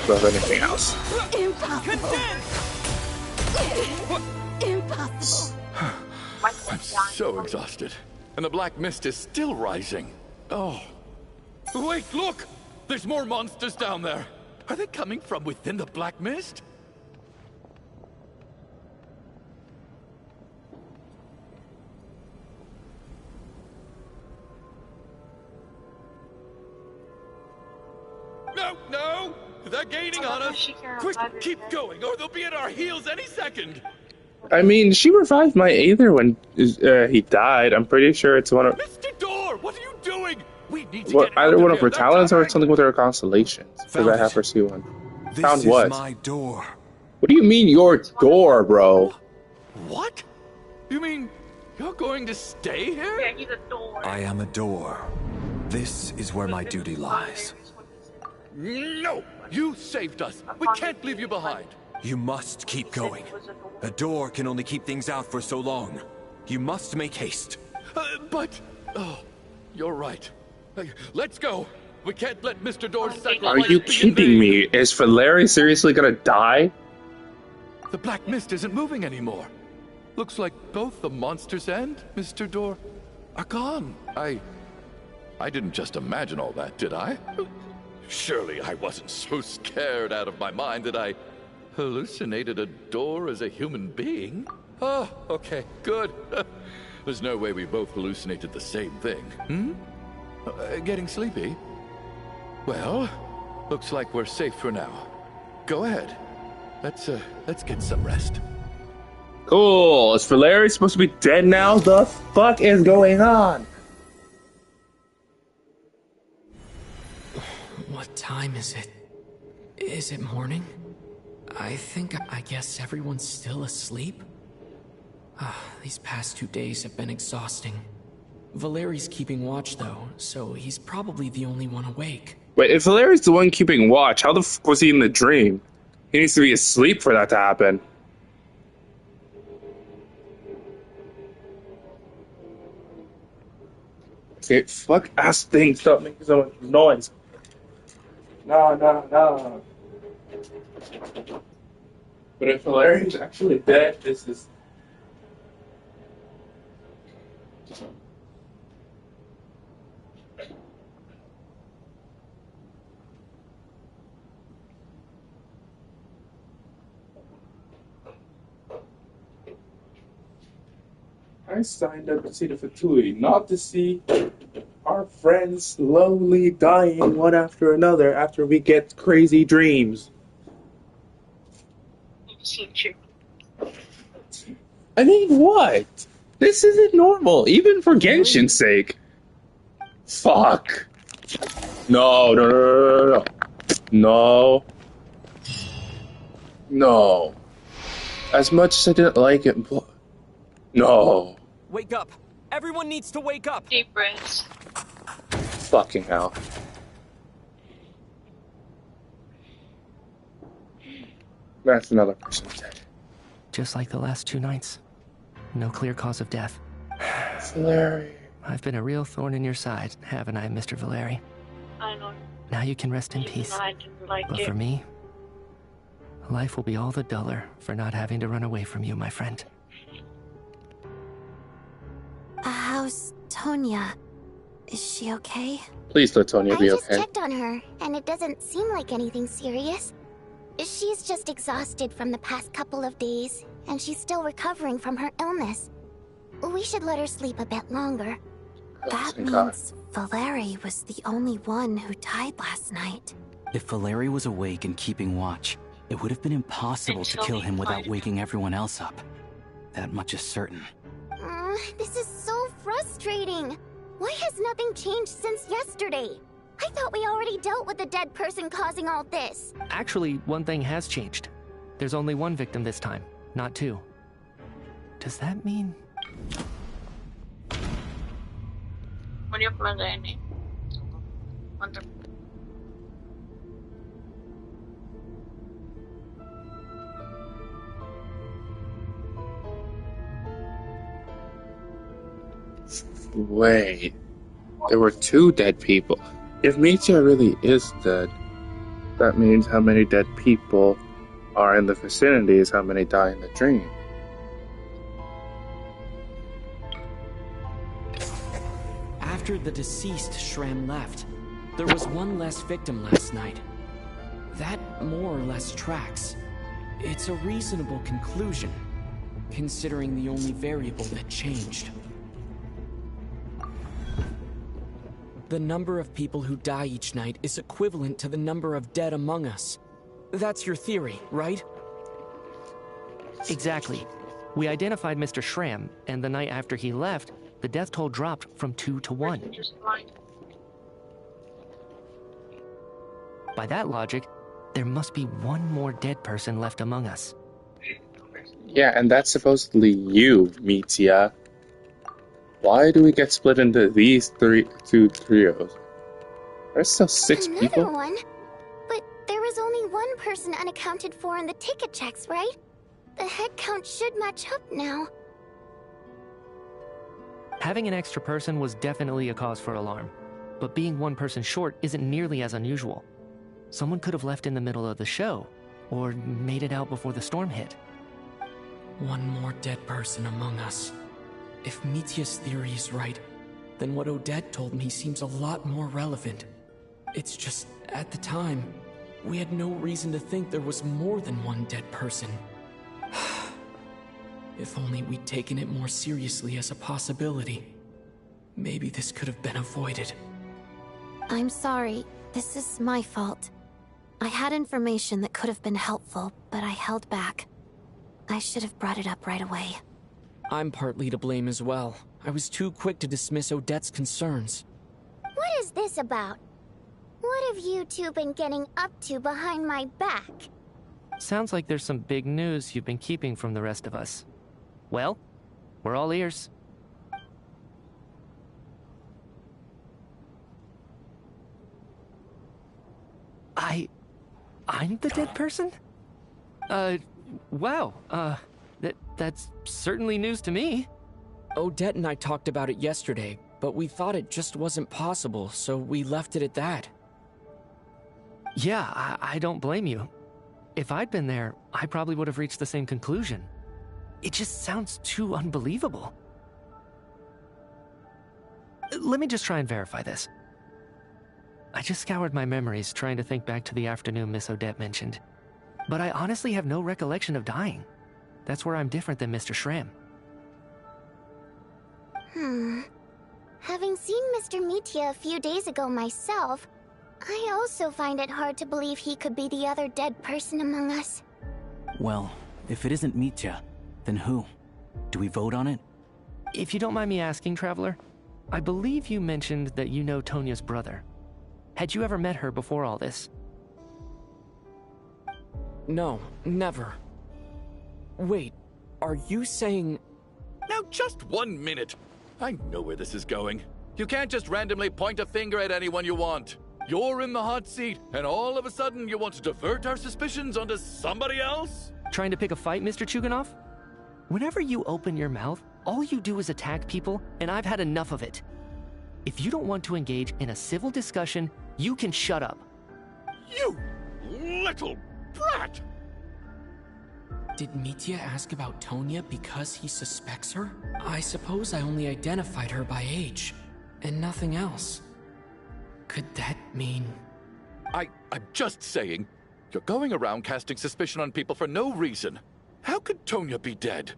above anything else. Impossible. Impossible. I'm so exhausted. And the Black Mist is still rising. Oh. Wait, look! There's more monsters down there. Are they coming from within the Black Mist? No, no! They're gaining on us! Quick, keep going, or they'll be at our heels any second! I mean, she revived my Aether when he died. I'm pretty sure it's one of... Mr. Door, what are you doing? We need to What, get out either of one of here. her talents or something with her constellations. Because Found I have it. her see one. This Found is what? my door. What do you mean your door, bro? What? You mean you're going to stay here? Yeah, he's a door. I am a door. This is where my duty lies. No! You saved us! We can't leave you behind! You must keep going. A door can only keep things out for so long. You must make haste. But... Oh, you're right. Let's go! We can't let Mr. Door's sacrifice Are you be in kidding vain. me? Is Valeri seriously gonna die? The Black Mist isn't moving anymore. Looks like both the monsters and Mr. Door are gone. I didn't just imagine all that, did I? Surely I wasn't so scared out of my mind that I hallucinated a door as a human being? Oh, okay, good. There's no way we both hallucinated the same thing, hmm? Getting sleepy? Well, looks like we're safe for now. Go ahead. Let's get some rest. Cool. Is Valeri supposed to be dead now? The fuck is going on? What time is it? Is it morning? I guess everyone's still asleep? These past 2 days have been exhausting. Valeri's keeping watch though, so he's probably the only one awake. Wait, if Valeri's the one keeping watch, how the fuck was he in the dream? He needs to be asleep for that to happen. Okay, fuck ass thing, stop making so much noise. No. But if Valeri's actually dead, this is... I signed up to see the Fatui, not to see our friends slowly dying one after another after we get crazy dreams. I mean, what? This isn't normal, even for Genshin's sake. Fuck. No. No. As much as I didn't like it, but... No. Wake up! Everyone needs to wake up! Deep breaths. Fucking hell. That's another person dead. Just like the last 2 nights. No clear cause of death. Valeri. I've been a real thorn in your side, haven't I, Mr. Valeri? I know. Now you can rest in Even peace. I didn't like But it. for me, life will be all the duller for not having to run away from you, my friend. How's Tonya? Is she okay? Please let Tonya I be just okay. checked on her, and it doesn't seem like anything serious. She's just exhausted from the past couple of days, and she's still recovering from her illness. We should let her sleep a bit longer. That Thank God. means Valeri was the only one who died last night. If Valeri was awake and keeping watch, it would have been impossible to kill him without waking everyone else up. That much is certain. This is so frustrating. Why has nothing changed since yesterday? I thought we already dealt with the dead person causing all this. Actually, one thing has changed. There's only 1 victim this time, not 2. Does that mean... Murió por ADN. Wonderful. Wait. There were 2 dead people. If Mitya really is dead, that means how many dead people are in the vicinity is how many die in the dream. After the deceased Shram left, there was 1 less victim last night. That more or less tracks. It's a reasonable conclusion, considering the only variable that changed. The number of people who die each night is equivalent to the number of dead among us. That's your theory, right? Exactly. We identified Mr. Shram, and the night after he left, the death toll dropped from 2 to 1. Just fine. By that logic, there must be 1 more dead person left among us. Yeah, and that's supposedly you, Mitya. Why do we get split into these 2 trios? There's still 6 Another people? one? But there was only 1 person unaccounted for in the ticket checks, right? The head count should match up now. Having an extra person was definitely a cause for alarm, but being 1 person short isn't nearly as unusual. Someone could have left in the middle of the show, or made it out before the storm hit. 1 more dead person among us. If Mitya's theory is right, then what Odette told me seems a lot more relevant. It's just, at the time, we had no reason to think there was more than 1 dead person. If only we'd taken it more seriously as a possibility. Maybe this could have been avoided. I'm sorry. This is my fault. I had information that could have been helpful, but I held back. I should have brought it up right away. I'm partly to blame as well. I was too quick to dismiss Odette's concerns. What is this about? What have you two been getting up to behind my back? Sounds like there's some big news you've been keeping from the rest of us. Well, we're all ears. I'm the dead person? Wow, that's certainly news to me. Odette and I talked about it yesterday, but we thought it just wasn't possible, so we left it at that. Yeah, I don't blame you. If I'd been there, I probably would have reached the same conclusion. It just sounds too unbelievable. Let me just try and verify this. I just scoured my memories trying to think back to the afternoon Miss Odette mentioned. But I honestly have no recollection of dying. That's where I'm different than Mr. Shram. Having seen Mr. Mitya a few days ago myself, I also find it hard to believe he could be the other dead person among us. Well, if it isn't Mitya, then who? Do we vote on it? If you don't mind me asking, Traveler, I believe you mentioned that you know Tonya's brother. Had you ever met her before all this? No, never. Wait, are you saying... Now just 1 minute. I know where this is going. You can't just randomly point a finger at anyone you want. You're in the hot seat, and all of a sudden you want to divert our suspicions onto somebody else? Trying to pick a fight, Mr. Chuganov? Whenever you open your mouth, all you do is attack people, and I've had enough of it. If you don't want to engage in a civil discussion, you can shut up. You little brat! Did Mitya ask about Tonya because he suspects her? I suppose I only identified her by age, and nothing else. Could that mean... I'm just saying, you're going around casting suspicion on people for no reason. How could Tonya be dead?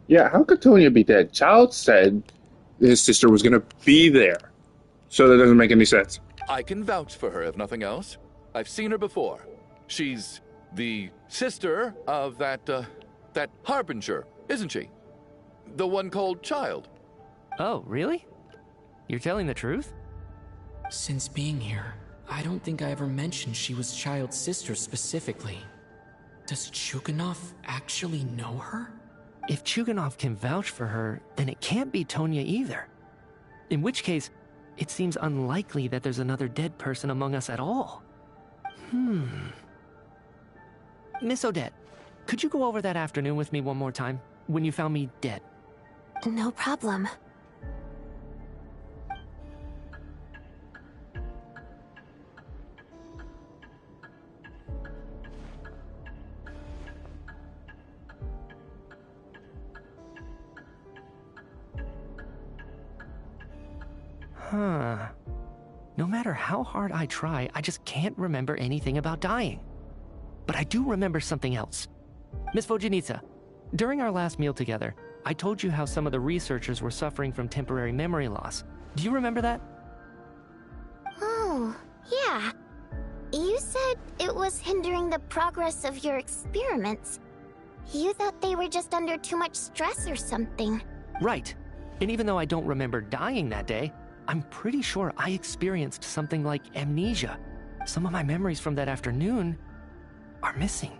Yeah, how could Tonya be dead? Child said his sister was gonna be there. So that doesn't make any sense. I can vouch for her, if nothing else. I've seen her before. She's the sister of that Harbinger, isn't she? The one called Child. Oh, really? You're telling the truth? Since being here, I don't think I ever mentioned she was Child's sister specifically. Does Chuganov actually know her? If Chuganov can vouch for her, then it can't be Tonya either. In which case, it seems unlikely that there's another dead person among us at all. Miss Odette, could you go over that afternoon with me one more time, when you found me dead? No problem. No matter how hard I try, I just can't remember anything about dying. But I do remember something else. Miss Vojanitsa, during our last meal together, I told you how some of the researchers were suffering from temporary memory loss. Do you remember that? Oh, yeah. You said it was hindering the progress of your experiments. You thought they were just under too much stress or something. Right. And even though I don't remember dying that day, I'm pretty sure I experienced something like amnesia. Some of my memories from that afternoon are missing.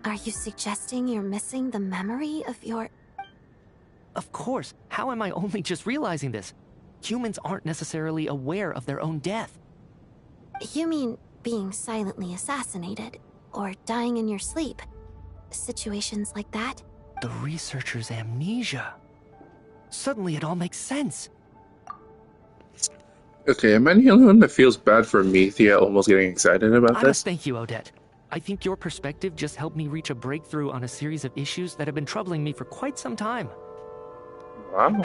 Are you suggesting you're missing the memory of your... Of course. How am I only just realizing this? Humans aren't necessarily aware of their own death. You mean being silently assassinated, or dying in your sleep? Situations like that? The researcher's amnesia. Suddenly it all makes sense. Okay, am I the only one that feels bad for Mithia almost getting excited about I this? must thank you, Odette. I think your perspective just helped me reach a breakthrough on a series of issues that have been troubling me for quite some time. Wow.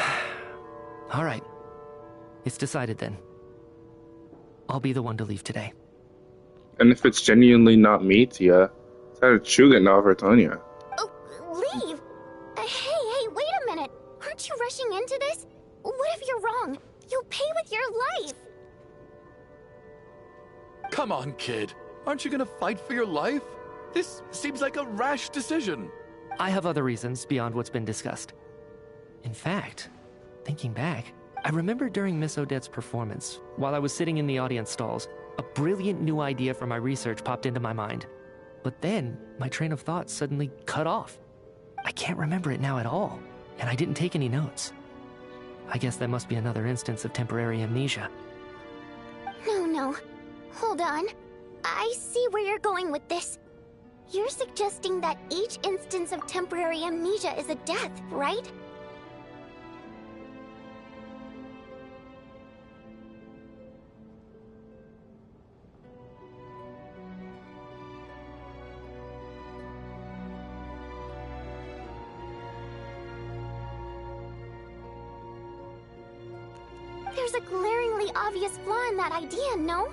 All right. It's decided then. I'll be the one to leave today. And if it's genuinely not Mithia, it's either Chuganov or Tonya. Oh, leave? Hey, wait a minute. Aren't you rushing into this? What if you're wrong? You'll pay with your life. Come on, kid. Aren't you gonna fight for your life? This seems like a rash decision. I have other reasons beyond what's been discussed. In fact, thinking back, I remember during Miss Odette's performance, while I was sitting in the audience stalls, a brilliant new idea for my research popped into my mind. But then, my train of thought suddenly cut off. I can't remember it now at all, and I didn't take any notes. I guess that must be another instance of temporary amnesia. No. Hold on. I see where you're going with this. You're suggesting that each instance of temporary amnesia is a death, right? There's a glaringly obvious flaw in that idea, no?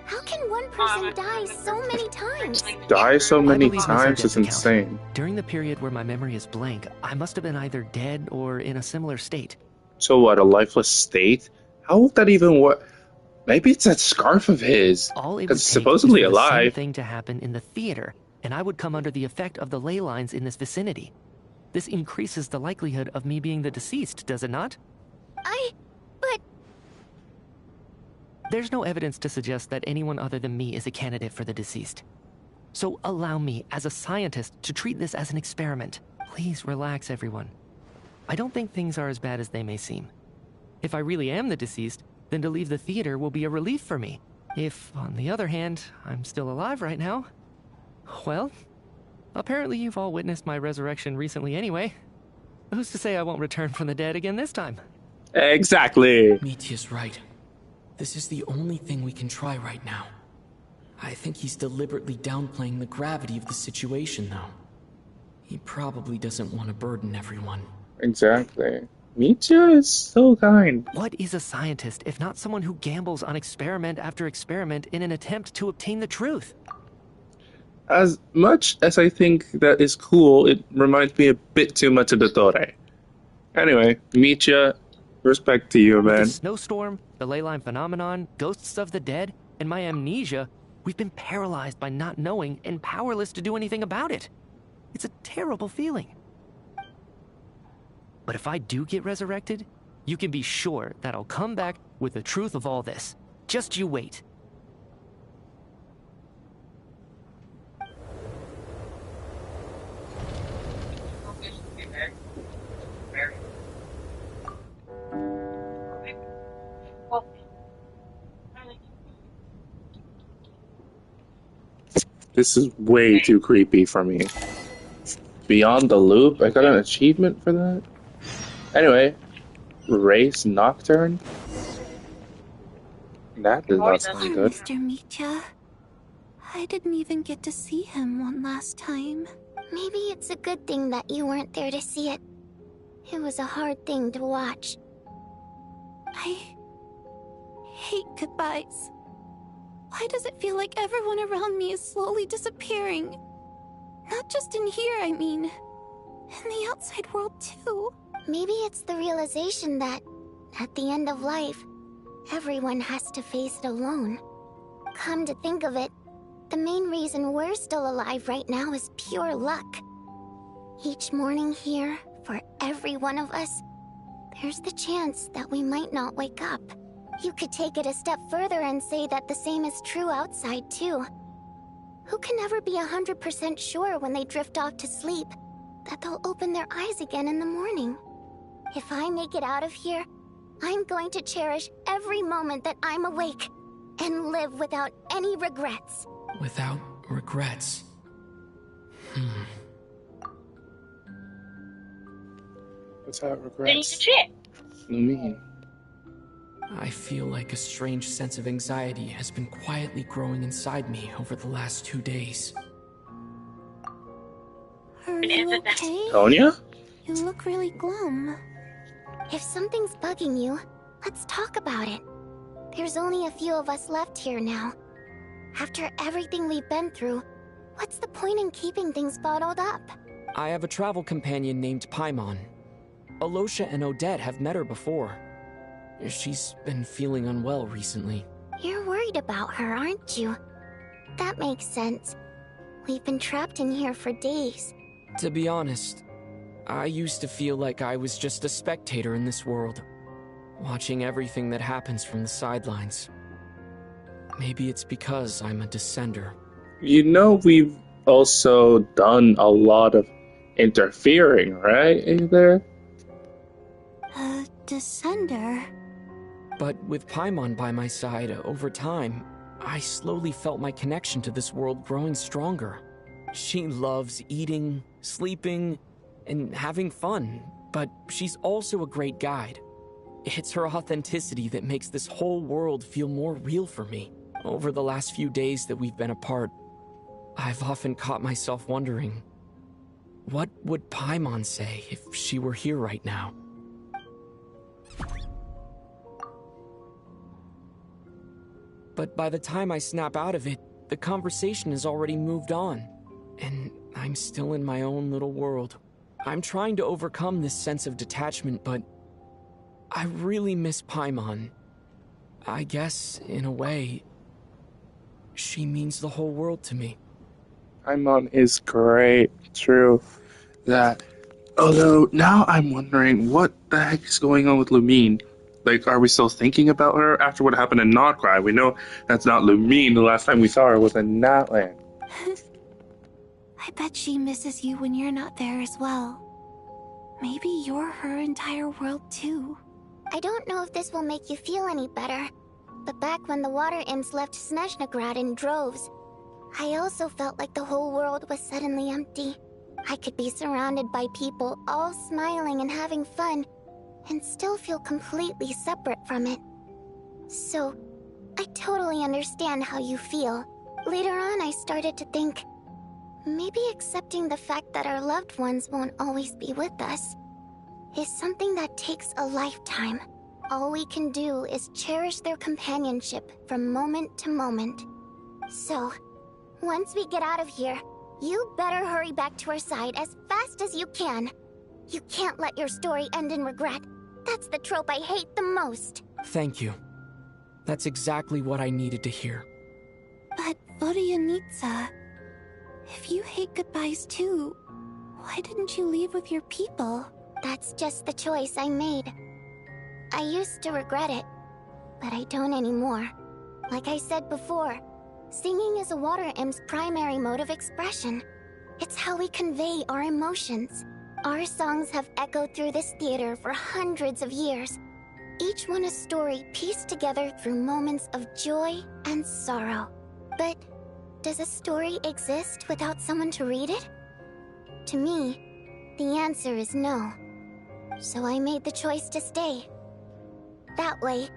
How can one person die so many times? Die so many I believe Miss times Odette's is account. insane. During the period where my memory is blank, I must have been either dead or in a similar state. So what, a lifeless state? How would that even work? Maybe it's that scarf of his. All it would Because take supposedly is for the same alive. thing to happen in the theater, and I would come under the effect of the ley lines in this vicinity. This increases the likelihood of me being the deceased, does it not? But... There's no evidence to suggest that anyone other than me is a candidate for the deceased. So allow me, as a scientist, to treat this as an experiment. Please relax, everyone. I don't think things are as bad as they may seem. If I really am the deceased, then to leave the theater will be a relief for me. If, on the other hand, I'm still alive right now, well, apparently you've all witnessed my resurrection recently anyway. Who's to say I won't return from the dead again this time? Exactly. Mitya's right. This is the only thing we can try right now. I think he's deliberately downplaying the gravity of the situation, though. He probably doesn't want to burden everyone. Exactly. Mitya is so kind. What is a scientist if not someone who gambles on experiment after experiment in an attempt to obtain the truth? As much as I think that is cool, it reminds me a bit too much of the Tore. Anyway, Mitya, respect to you, With man. the snowstorm, the ley line phenomenon, ghosts of the dead, and my amnesia, we've been paralyzed by not knowing and powerless to do anything about it. It's a terrible feeling. But if I do get resurrected, you can be sure that I'll come back with the truth of all this. Just you wait. This is way too creepy for me. Beyond the loop? I got an achievement for that? Anyway, Race Nocturne? That does not sound Poor good. Mr. Mitya. I didn't even get to see him one last time. Maybe it's a good thing that you weren't there to see it. It was a hard thing to watch. I hate goodbyes. Why does it feel like everyone around me is slowly disappearing? Not just in here, I mean. In the outside world, too. Maybe it's the realization that, at the end of life, everyone has to face it alone. Come to think of it, the main reason we're still alive right now is pure luck. Each morning here, for every one of us, there's the chance that we might not wake up. You could take it a step further and say that the same is true outside, too. Who can ever be 100% sure when they drift off to sleep that they'll open their eyes again in the morning? If I make it out of here, I'm going to cherish every moment that I'm awake and live without any regrets. Without regrets. Without Then you regrets. should shit. No mean. I feel like a strange sense of anxiety has been quietly growing inside me over the last 2 days. Are Is you it that- okay? Tonya? You look really glum. If something's bugging you, let's talk about it. There's only a few of us left here now. After everything we've been through, what's the point in keeping things bottled up? I have a travel companion named Paimon. Alosha and Odette have met her before. She's been feeling unwell recently. You're worried about her, aren't you? That makes sense. We've been trapped in here for days. To be honest, I used to feel like I was just a spectator in this world, watching everything that happens from the sidelines. Maybe it's because I'm a descender. You know, we've also done a lot of interfering, right, Either? A descender? But with Paimon by my side, over time, I slowly felt my connection to this world growing stronger. She loves eating, sleeping, and having fun, but she's also a great guide. It's her authenticity that makes this whole world feel more real for me. Over the last few days that we've been apart, I've often caught myself wondering, what would Paimon say if she were here right now? But by the time I snap out of it, the conversation has already moved on, and I'm still in my own little world. I'm trying to overcome this sense of detachment, but I really miss Paimon. I guess, in a way, she means the whole world to me. Paimon is great. True. That. Although, now I'm wondering what the heck is going on with Lumine. Like, are we still thinking about her after what happened in Notcry? We know that's not Lumine. The last time we saw her was in Natland. I bet she misses you when you're not there as well. Maybe you're her entire world too. I don't know if this will make you feel any better, but back when the water imps left Snezhnayaaaaa in droves, I also felt like the whole world was suddenly empty. I could be surrounded by people all smiling and having fun, and still feel completely separate from it. So, I totally understand how you feel. Later on, I started to think, maybe accepting the fact that our loved ones won't always be with us is something that takes a lifetime. All we can do is cherish their companionship from moment to moment. So, once we get out of here, you better hurry back to our side as fast as you can. You can't let your story end in regret. That's the trope I hate the most. Thank you. That's exactly what I needed to hear. But Vodianitsa, if you hate goodbyes too, why didn't you leave with your people? That's just the choice I made. I used to regret it, but I don't anymore. Like I said before, singing is a water imp's primary mode of expression. It's how we convey our emotions. Our songs have echoed through this theater for hundreds of years. Each one a story pieced together through moments of joy and sorrow. But does a story exist without someone to read it? To me, the answer is no. So I made the choice to stay. That way,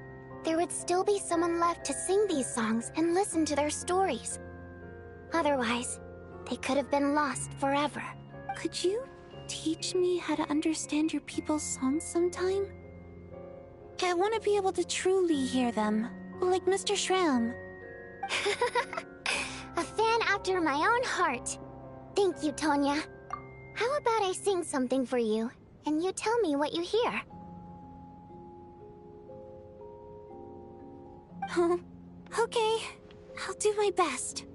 there would still be someone left to sing these songs and listen to their stories. Otherwise, they could have been lost forever. Could you teach me how to understand your people's songs sometime? I want to be able to truly hear them, like Mr. Shram. A fan after my own heart. Thank you, Tonya. How about I sing something for you, and you tell me what you hear? Okay, I'll do my best.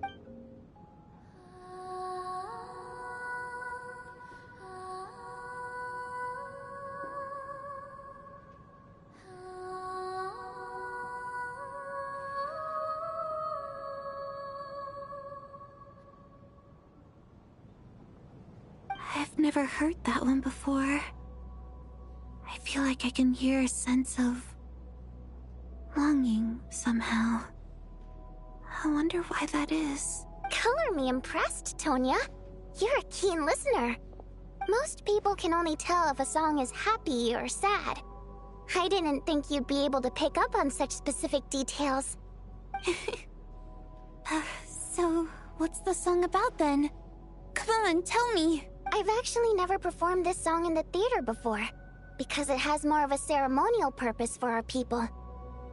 I've never heard that one before. I feel like I can hear a sense of longing somehow. I wonder why that is. Color me impressed, Tonya. You're a keen listener. Most people can only tell if a song is happy or sad. I didn't think you'd be able to pick up on such specific details. So, what's the song about then? Come on, tell me. I've actually never performed this song in the theater before, because it has more of a ceremonial purpose for our people.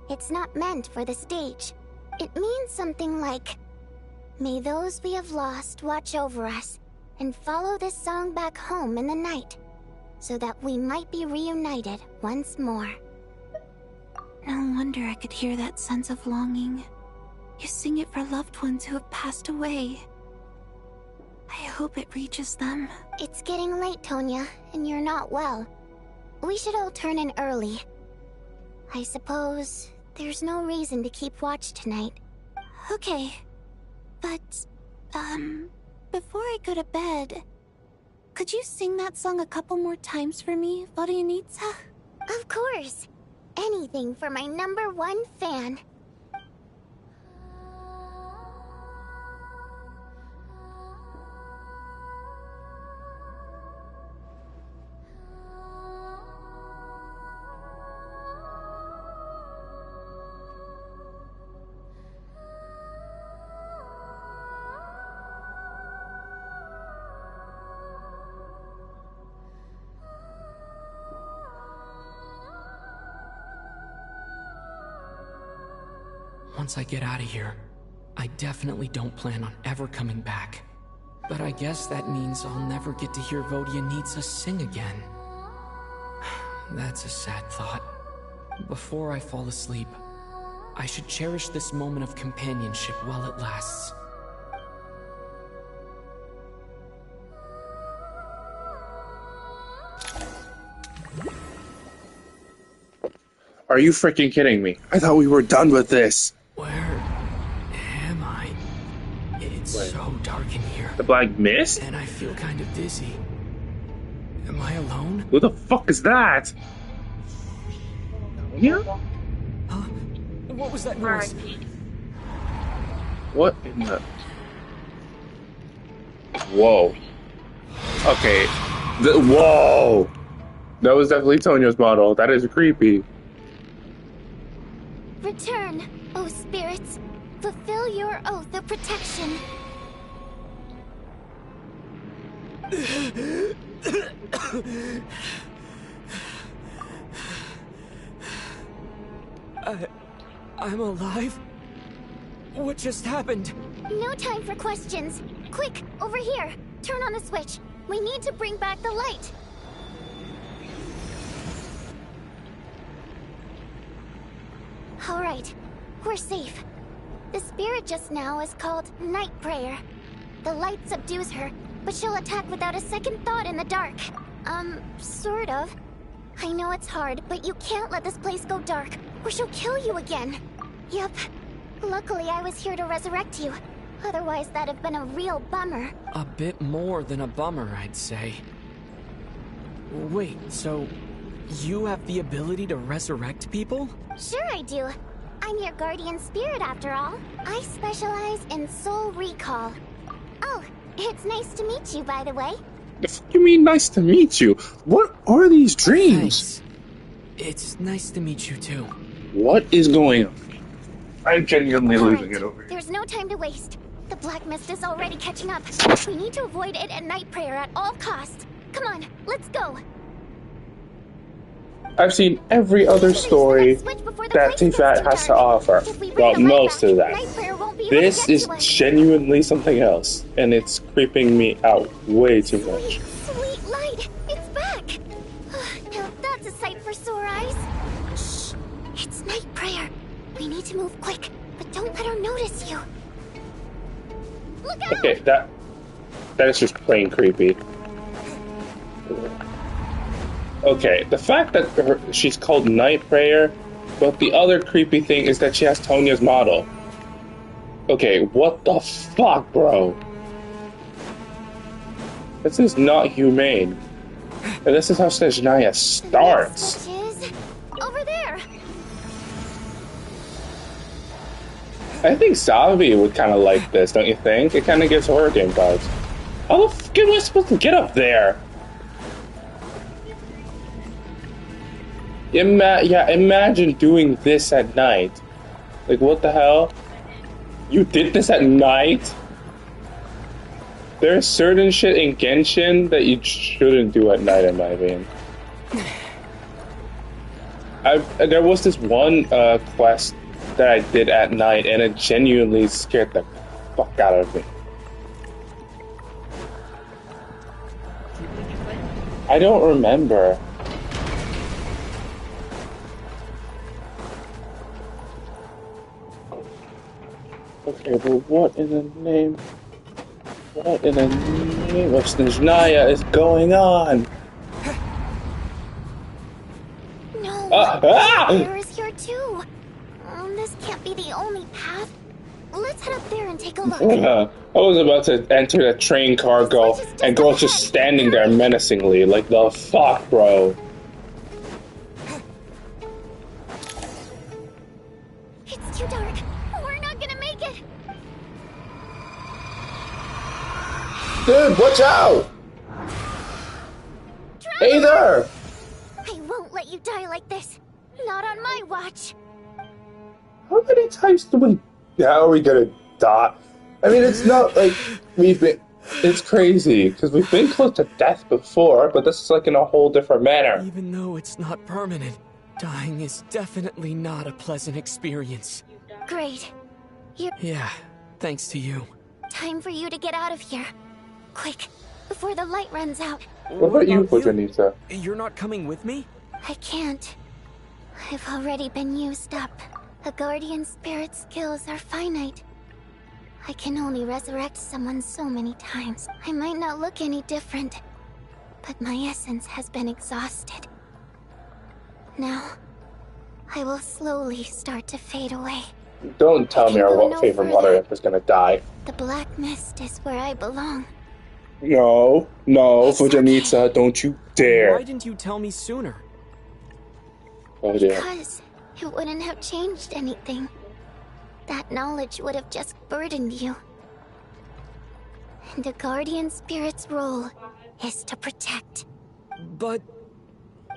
It's not meant for the stage. It means something like, may those we have lost watch over us, and follow this song back home in the night, so that we might be reunited once more. No wonder I could hear that sense of longing. You sing it for loved ones who have passed away. I hope it reaches them. It's getting late, Tonya, and you're not well. We should all turn in early. I suppose there's no reason to keep watch tonight. Okay. But, before I go to bed, could you sing that song a couple more times for me, Vodyanitsa? Of course. Anything for my #1 fan. Once I get out of here, I definitely don't plan on ever coming back. But I guess that means I'll never get to hear Vodyanitsa sing again. That's a sad thought. Before I fall asleep, I should cherish this moment of companionship while it lasts. Are you freaking kidding me? I thought we were done with this. Where am I? It's so dark in here. The black mist? And I feel kind of dizzy. Am I alone? Who the fuck is that? Here? Huh? What was that noise? What in the... Whoa. Okay. Whoa! That was definitely Tonya's model. That is creepy. Return, O spirits. Fulfill your oath of protection. I'm alive? What just happened? No time for questions. Quick, over here. Turn on the switch. We need to bring back the light. All right, we're safe. The spirit just now is called Night Prayer. The light subdues her, but she'll attack without a second thought in the dark. Sort of. I know it's hard, but you can't let this place go dark, or she'll kill you again. Yep. Luckily, I was here to resurrect you. Otherwise, that'd have been a real bummer. A bit more than a bummer, I'd say. Wait, so you have the ability to resurrect people? Sure I do. I'm your guardian spirit after all. I specialize in soul recall. Oh, it's nice to meet you, by the way. The fuck you mean nice to meet you? What are these dreams? Thanks. It's nice to meet you too. What is going on? I'm genuinely All losing right, it over here. There's no time to waste. The black mist is already catching up. We need to avoid it and Night Prayer at all costs. Come on, let's go. I've seen every other story that Tifat has to offer. Well, most of that. This is genuinely something else, and it's creeping me out way too much. Sweet light, it's back. Now that's a sight for sore eyes. Shh, it's Night Prayer. We need to move quick, but don't let her notice you. Look out! Okay, that is just plain creepy. Okay, the fact that she's called Night Prayer, but the other creepy thing is that she has Tonya's model. Okay, what the fuck, bro? This is not humane. And this is how SNEZHNAYAAA starts. Which is over there. I think Savi would kind of like this, don't you think? It kind of gives horror game vibes. How the fuck am I supposed to get up there? Imagine doing this at night. Like, what the hell? You did this at night? There's certain shit in Genshin that you shouldn't do at night, in my opinion. There was this one quest that I did at night, and it genuinely scared the fuck out of me. I don't remember. Okay, but what in the name of Snezhnaya is going on? No, Ah! there is here too. This can't be the only path. Let's head up there and take a look. I was about to enter the train cargo, and girl's just standing there menacingly. Like, the fuck, bro? It's too dark. We're not gonna make it. Dude, watch out! Hey there! I won't let you die like this. Not on my watch. How many times how are we gonna die? I mean, it's not like it's crazy, because we've been close to death before, but this is like in a whole different manner. Even though it's not permanent, dying is definitely not a pleasant experience. Great. Yeah, thanks to you. Time for you to get out of here. Quick, before the light runs out. What about you, Janita? You're not coming with me? I can't. I've already been used up. A guardian spirit's skills are finite. I can only resurrect someone so many times. I might not look any different, but my essence has been exhausted. Now, I will slowly start to fade away. Don't tell me our favorite water imp is gonna die. The black mist is where I belong. No, Fujanitsa, don't you dare. Why didn't you tell me sooner? Oh dear. Because it wouldn't have changed anything. That knowledge would have just burdened you. And a guardian spirit's role is to protect. But...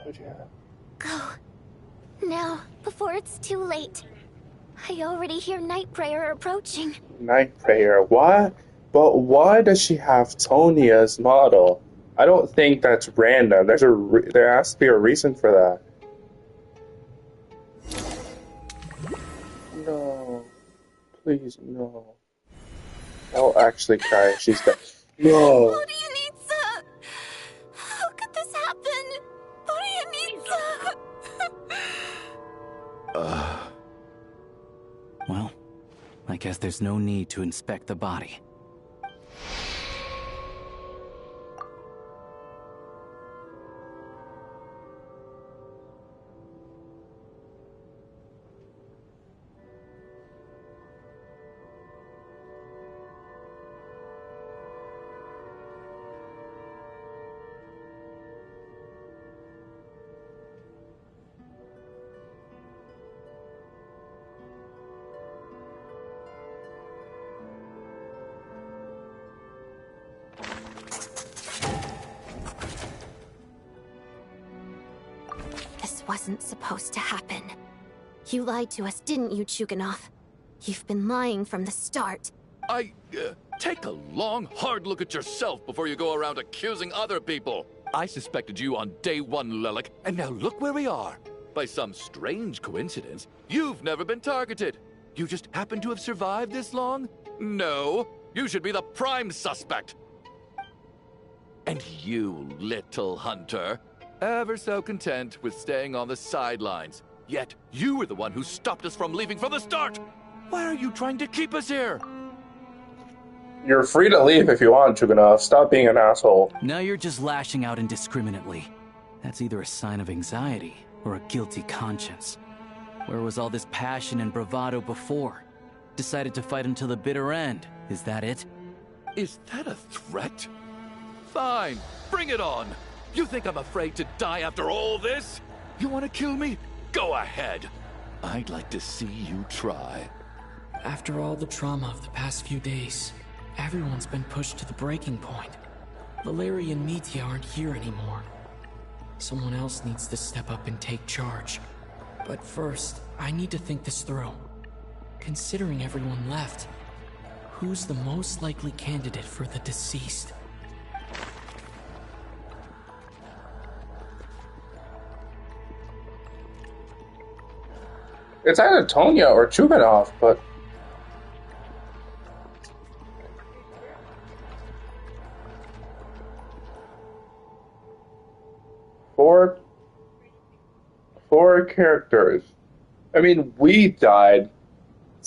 Oh dear. Go. Now, before it's too late. I already hear Night Prayer approaching. Night Prayer, why? But why does she have Tonia's model? I don't think that's random. There has to be a reason for that. No. Please, no. I'll actually cry if she's dead. No. Odianitsa! How could this happen? Odianitsa! Well, I guess there's no need to inspect the body. Wasn't supposed to happen. You lied to us, didn't you, Chuganov? You've been lying from the start. Take a long, hard look at yourself before you go around accusing other people. I suspected you on day one, Lilac, and now look where we are. By some strange coincidence, you've never been targeted. You just happen to have survived this long? No, you should be the prime suspect. And you, little hunter, ever so content with staying on the sidelines. Yet, you were the one who stopped us from leaving from the start! Why are you trying to keep us here? You're free to leave if you want, Chuganov. Stop being an asshole. Now you're just lashing out indiscriminately. That's either a sign of anxiety or a guilty conscience. Where was all this passion and bravado before? Decided to fight until the bitter end. Is that it? Is that a threat? Fine, bring it on! You think I'm afraid to die after all this? You want to kill me? Go ahead. I'd like to see you try. After all the trauma of the past few days, everyone's been pushed to the breaking point. Valeria and Mitya aren't here anymore. Someone else needs to step up and take charge. But first, I need to think this through. Considering everyone left, who's the most likely candidate for the deceased? It's either Tonya or Chuganov, but... Four characters. I mean, we died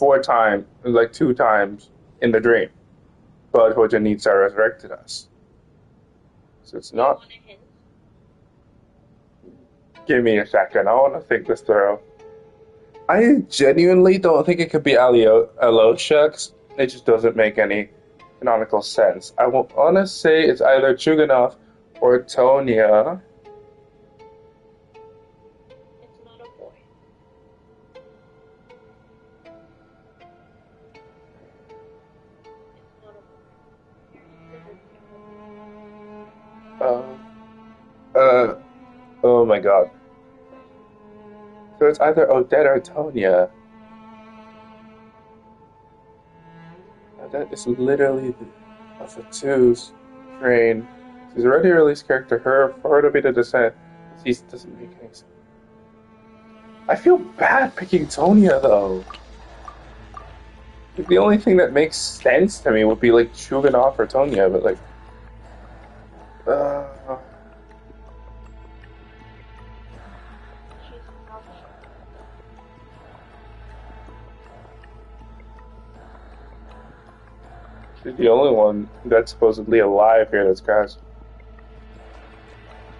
like 2 times in the dream. But Hojanitsa resurrected us. So it's not. Give me a second. I want to think this through. I genuinely don't think it could be Alosha. It just doesn't make any canonical sense. I want to say it's either Chuganov or Tonya. It's not a boy. It's not a boy. Oh my god. So it's either Odette or Tonya. Odette is literally of the two train. She's already a released character. For her to be the descendant, she doesn't make any sense. I feel bad picking Tonya though. The only thing that makes sense to me would be like Chuganov or Tonya, but like, she's the only one that's supposedly alive here that's crashed.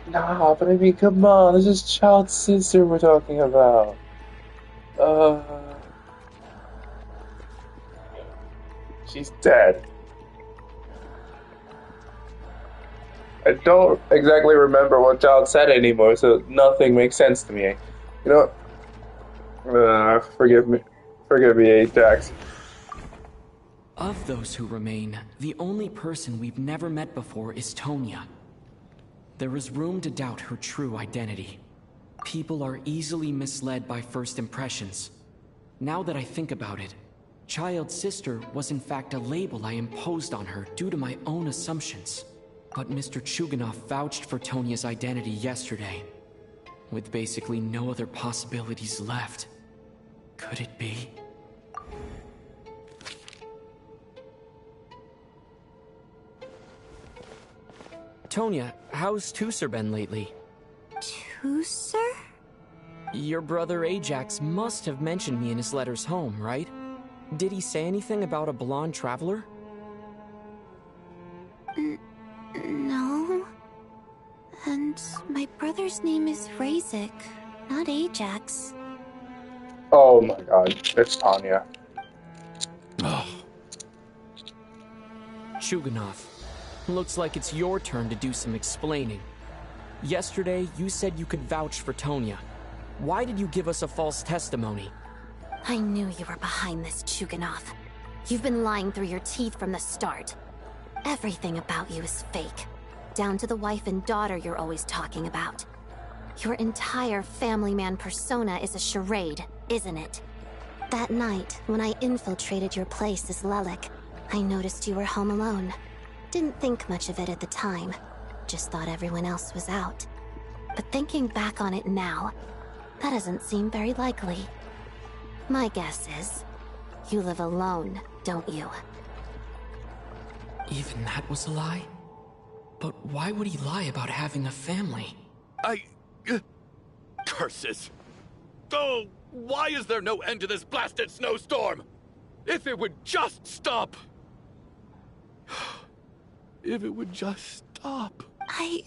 Nah, but I mean, come on, this is Child's sister we're talking about. She's dead. I don't exactly remember what Child said anymore, so nothing makes sense to me. You know, forgive me, Ajax. Of those who remain, the only person we've never met before is Tonya. There is room to doubt her true identity. People are easily misled by first impressions. Now that I think about it, Child's sister was in fact a label I imposed on her due to my own assumptions. But Mr. Chuganov vouched for Tonya's identity yesterday, with basically no other possibilities left. Could it be? Tonya, how's Tusser been lately? Tusser? Your brother Ajax must have mentioned me in his letters home, right? Did he say anything about a blonde traveler? No. And my brother's name is Razik, not Ajax. Oh my god, it's Tonya. Chuganov, looks like it's your turn to do some explaining. Yesterday, you said you could vouch for Tonya. Why did you give us a false testimony? I knew you were behind this, Chuganov. You've been lying through your teeth from the start. Everything about you is fake. Down to the wife and daughter you're always talking about. Your entire family man persona is a charade, isn't it? That night, when I infiltrated your place as Lelik, I noticed you were home alone. Didn't think much of it at the time. Just thought everyone else was out. But thinking back on it now, that doesn't seem very likely. My guess is, you live alone, don't you? Even that was a lie? But why would he lie about having a family? Curses! Oh, why is there no end to this blasted snowstorm? If it would just stop! If it would just stop. I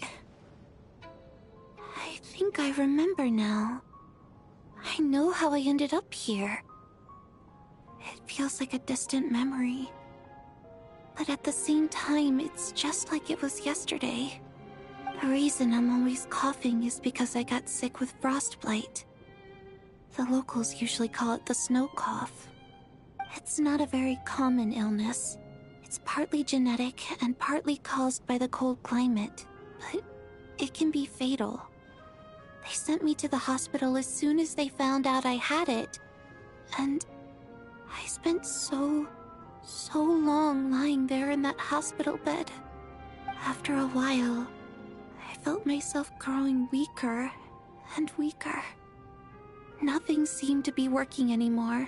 think I remember now. I know how I ended up here. It feels like a distant memory. But at the same time, it's just like it was yesterday. The reason I'm always coughing is because I got sick with frostbite. The locals usually call it the snow cough. It's not a very common illness. It's partly genetic and partly caused by the cold climate, but it can be fatal. They sent me to the hospital as soon as they found out I had it. And I spent so long lying there in that hospital bed. After a while, I felt myself growing weaker and weaker. Nothing seemed to be working anymore.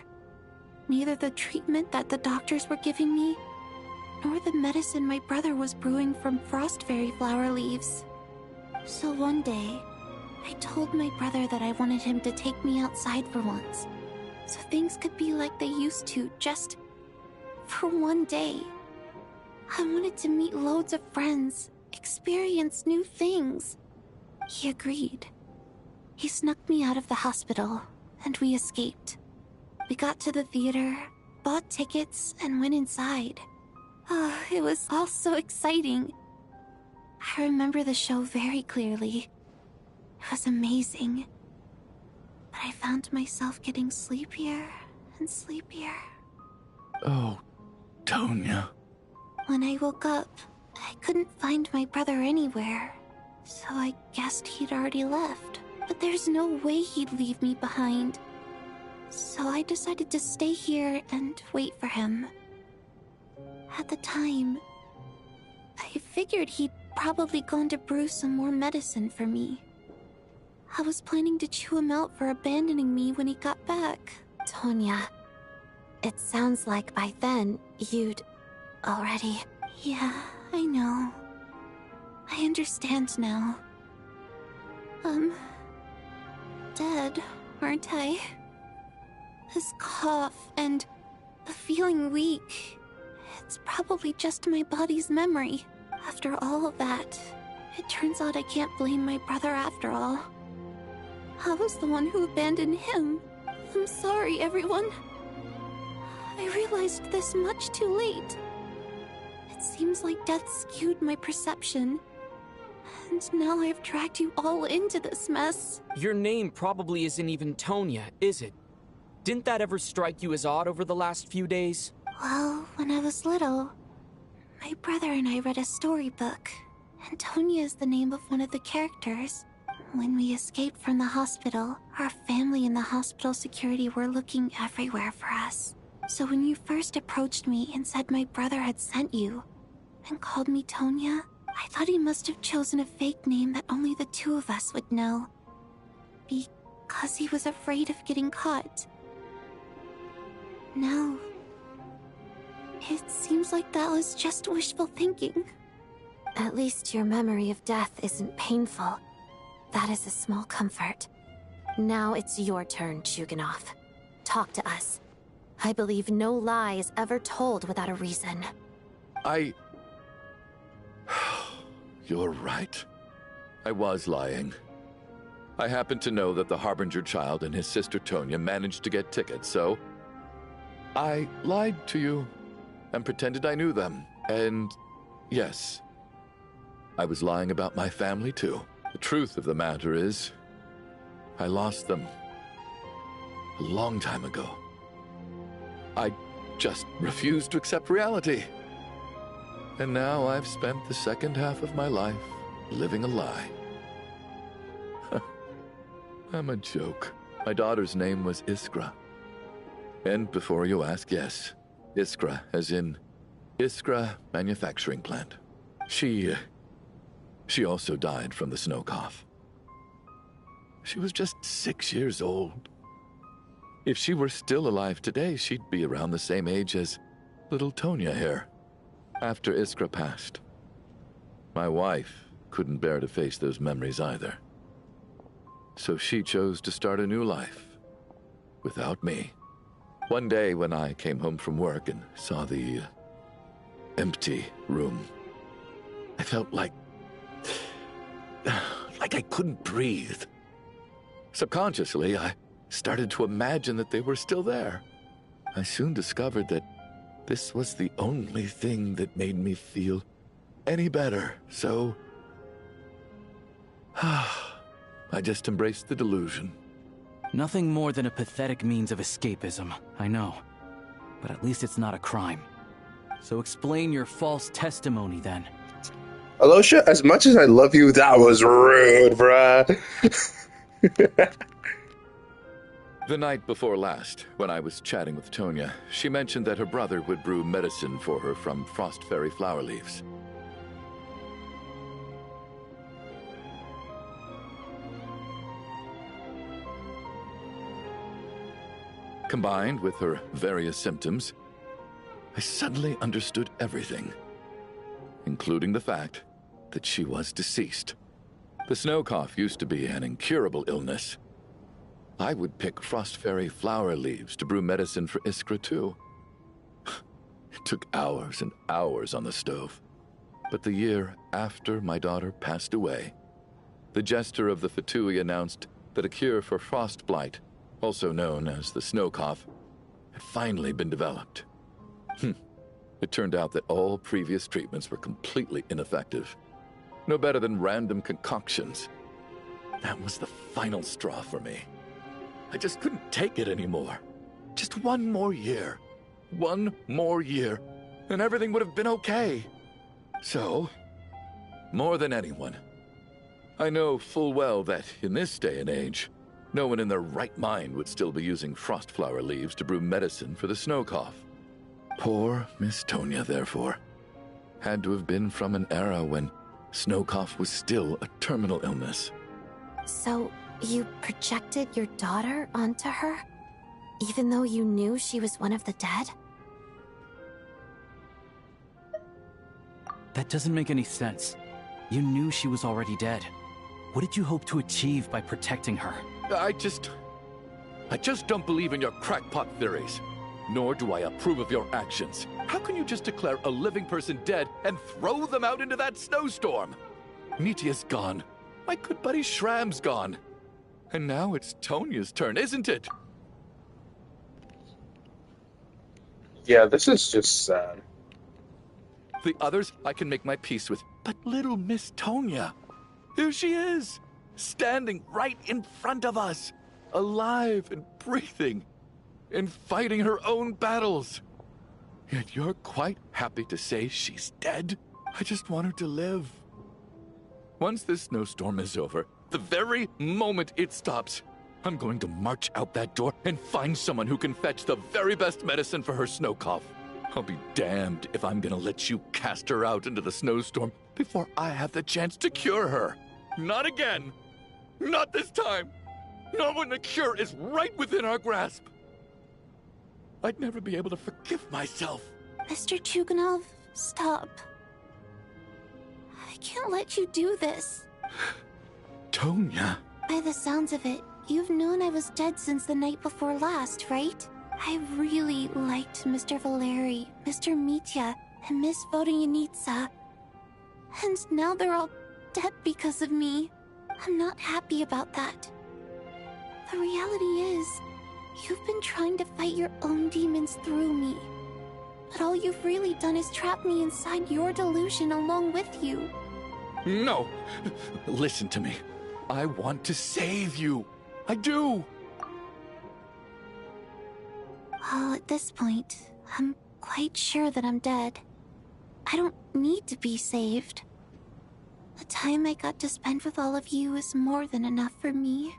Neither the treatment that the doctors were giving me, nor the medicine my brother was brewing from frost fairy flower leaves. So one day, I told my brother that I wanted him to take me outside for once. so things could be like they used to, just for one day. I wanted to meet loads of friends, experience new things. He agreed. He snuck me out of the hospital, and we escaped. We got to the theater, bought tickets, and went inside. Oh, it was all so exciting. I remember the show very clearly. It was amazing. But I found myself getting sleepier and sleepier. Oh, Tonya. When I woke up, I couldn't find my brother anywhere. So I guessed he'd already left. But there's no way he'd leave me behind. So I decided to stay here and wait for him. At the time, I figured he'd probably gone to brew some more medicine for me. I was planning to chew him out for abandoning me when he got back. Tonya, it sounds like by then you'd already... Yeah, I know. I understand now. Dead, aren't I? This cough and the feeling weak, it's probably just my body's memory. After all of that, it turns out I can't blame my brother after all. I was the one who abandoned him. I'm sorry, everyone. I realized this much too late. It seems like death skewed my perception. And now I've dragged you all into this mess. Your name probably isn't even Tonya, is it? Didn't that ever strike you as odd over the last few days? Well, when I was little, my brother and I read a storybook, and Tonya is the name of one of the characters. When we escaped from the hospital, our family and the hospital security were looking everywhere for us. So when you first approached me and said my brother had sent you, and called me Tonya, I thought he must have chosen a fake name that only the two of us would know. Because he was afraid of getting caught. Now, it seems like that was just wishful thinking. At least your memory of death isn't painful. That is a small comfort. Now it's your turn, Chuganov. Talk to us. I believe no lie is ever told without a reason. You're right. I was lying. I happened to know that the Harbinger child and his sister Tonya managed to get tickets, so I lied to you and pretended I knew them. And yes, I was lying about my family too. The truth of the matter is, I lost them a long time ago. I just refused to accept reality. And now I've spent the second half of my life living a lie. I'm a joke. My daughter's name was Iskra. And before you ask, yes, Iskra, as in Iskra Manufacturing Plant. She also died from the snow cough. She was just 6 years old. If she were still alive today, she'd be around the same age as little Tonya here. After Iskra passed, my wife couldn't bear to face those memories either. So she chose to start a new life without me. One day when I came home from work and saw the empty room, I felt like I couldn't breathe. Subconsciously, I started to imagine that they were still there. I soon discovered that this was the only thing that made me feel any better, so I just embraced the delusion. Nothing more than a pathetic means of escapism, I know. But at least it's not a crime. So explain your false testimony then. Alosha, as much as I love you, that was rude, bruh. The night before last, when I was chatting with Tonya, she mentioned that her brother would brew medicine for her from frost fairy flower leaves. Combined with her various symptoms, I suddenly understood everything, including the fact that she was deceased. The snow cough used to be an incurable illness, I would pick frost fairy flower leaves to brew medicine for Iskra too. It took hours and hours on the stove. But the year after my daughter passed away, the jester of the Fatui announced that a cure for frostblight, also known as the snow cough, had finally been developed. It turned out that all previous treatments were completely ineffective. No better than random concoctions. That was the final straw for me. I just couldn't take it anymore. Just one more year. One more year, and everything would have been okay. So, more than anyone, I know full well that in this day and age, no one in their right mind would still be using frost flower leaves to brew medicine for the snow cough. Poor Miss Tonya, therefore, had to have been from an era when snow cough was still a terminal illness. So, you projected your daughter onto her? Even though you knew she was one of the dead? That doesn't make any sense. You knew she was already dead. What did you hope to achieve by protecting her? I just don't believe in your crackpot theories. Nor do I approve of your actions. How can you just declare a living person dead and throw them out into that snowstorm? Nitia's gone. My good buddy Shram's gone. And now it's Tonya's turn, isn't it? Yeah, this is just sad. The others I can make my peace with, but little Miss Tonya, here she is, standing right in front of us, alive and breathing, and fighting her own battles. Yet you're quite happy to say she's dead? I just want her to live. Once this snowstorm is over, the very moment it stops, I'm going to march out that door and find someone who can fetch the very best medicine for her snow cough. I'll be damned if I'm gonna let you cast her out into the snowstorm before I have the chance to cure her. Not again. Not this time. Not when the cure is right within our grasp. I'd never be able to forgive myself. Mr. Chuganov, stop. I can't let you do this. Tonya. By the sounds of it, you've known I was dead since the night before last, right? I really liked Mr. Valeri, Mr. Mitya, and Miss Vodyanitsa. And now they're all dead because of me. I'm not happy about that. The reality is, you've been trying to fight your own demons through me. But all you've really done is trap me inside your delusion along with you. No! Listen to me. I want to save you. I do! Well, at this point, I'm quite sure that I'm dead. I don't need to be saved. The time I got to spend with all of you is more than enough for me.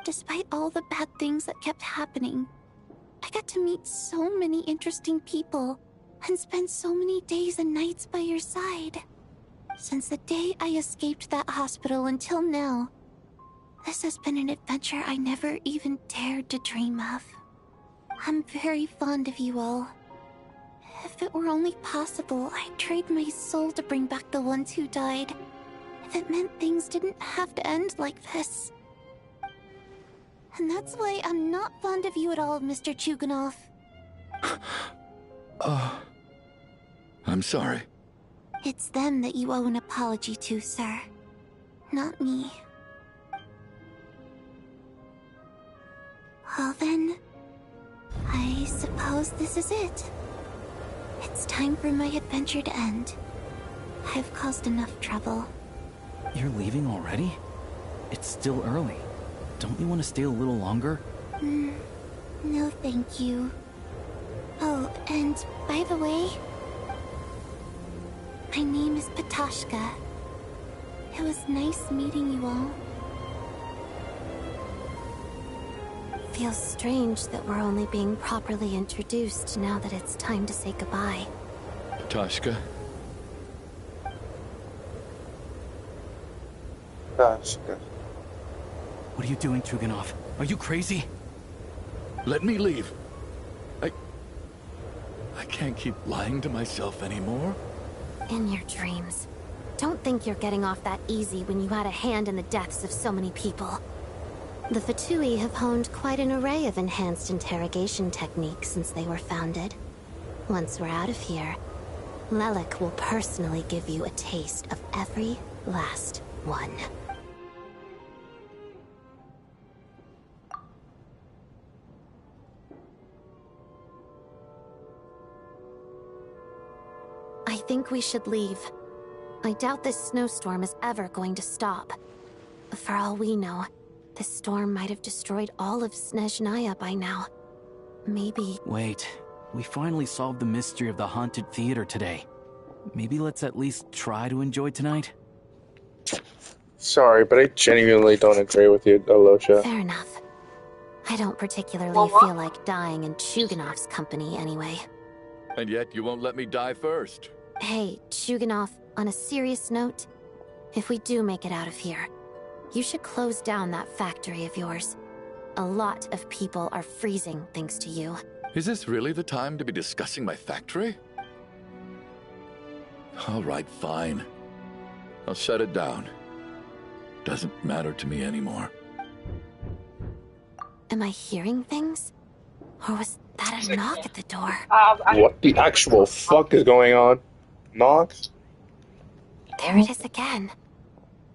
Despite all the bad things that kept happening, I got to meet so many interesting people and spend so many days and nights by your side. Since the day I escaped that hospital until now, this has been an adventure I never even dared to dream of. I'm very fond of you all. If it were only possible, I'd trade my soul to bring back the ones who died. If it meant things didn't have to end like this. And that's why I'm not fond of you at all, Mr. Chuganov. I'm sorry. It's them that you owe an apology to, sir. Not me. Well then, I suppose this is it. It's time for my adventure to end. I've caused enough trouble. You're leaving already? It's still early. Don't you want to stay a little longer? No thank you. Oh, and by the way, my name is Patashka. It was nice meeting you all. Feels strange that we're only being properly introduced now that it's time to say goodbye. Tashka. Tashka. What are you doing, Chuganov? Are you crazy? Let me leave. I can't keep lying to myself anymore. In your dreams. Don't think you're getting off that easy when you had a hand in the deaths of so many people. The Fatui have honed quite an array of enhanced interrogation techniques since they were founded. Once we're out of here, Lelik will personally give you a taste of every last one. I think we should leave. I doubt this snowstorm is ever going to stop. For all we know, this storm might have destroyed all of SNEZHNAYAAA by now. Maybe... Wait, we finally solved the mystery of the haunted theater today. Maybe let's at least try to enjoy tonight? Sorry, but I genuinely don't agree with you, Alosha. Fair enough. I don't particularly feel like dying in Chuganov's company anyway. And yet you won't let me die first. Hey, Chuganov, on a serious note, if we do make it out of here, you should close down that factory of yours. A lot of people are freezing thanks to you. Is this really the time to be discussing my factory? All right, fine. I'll shut it down. Doesn't matter to me anymore. Am I hearing things? Or was that a knock at the door? What the actual fuck is going on? Knock? There it is again.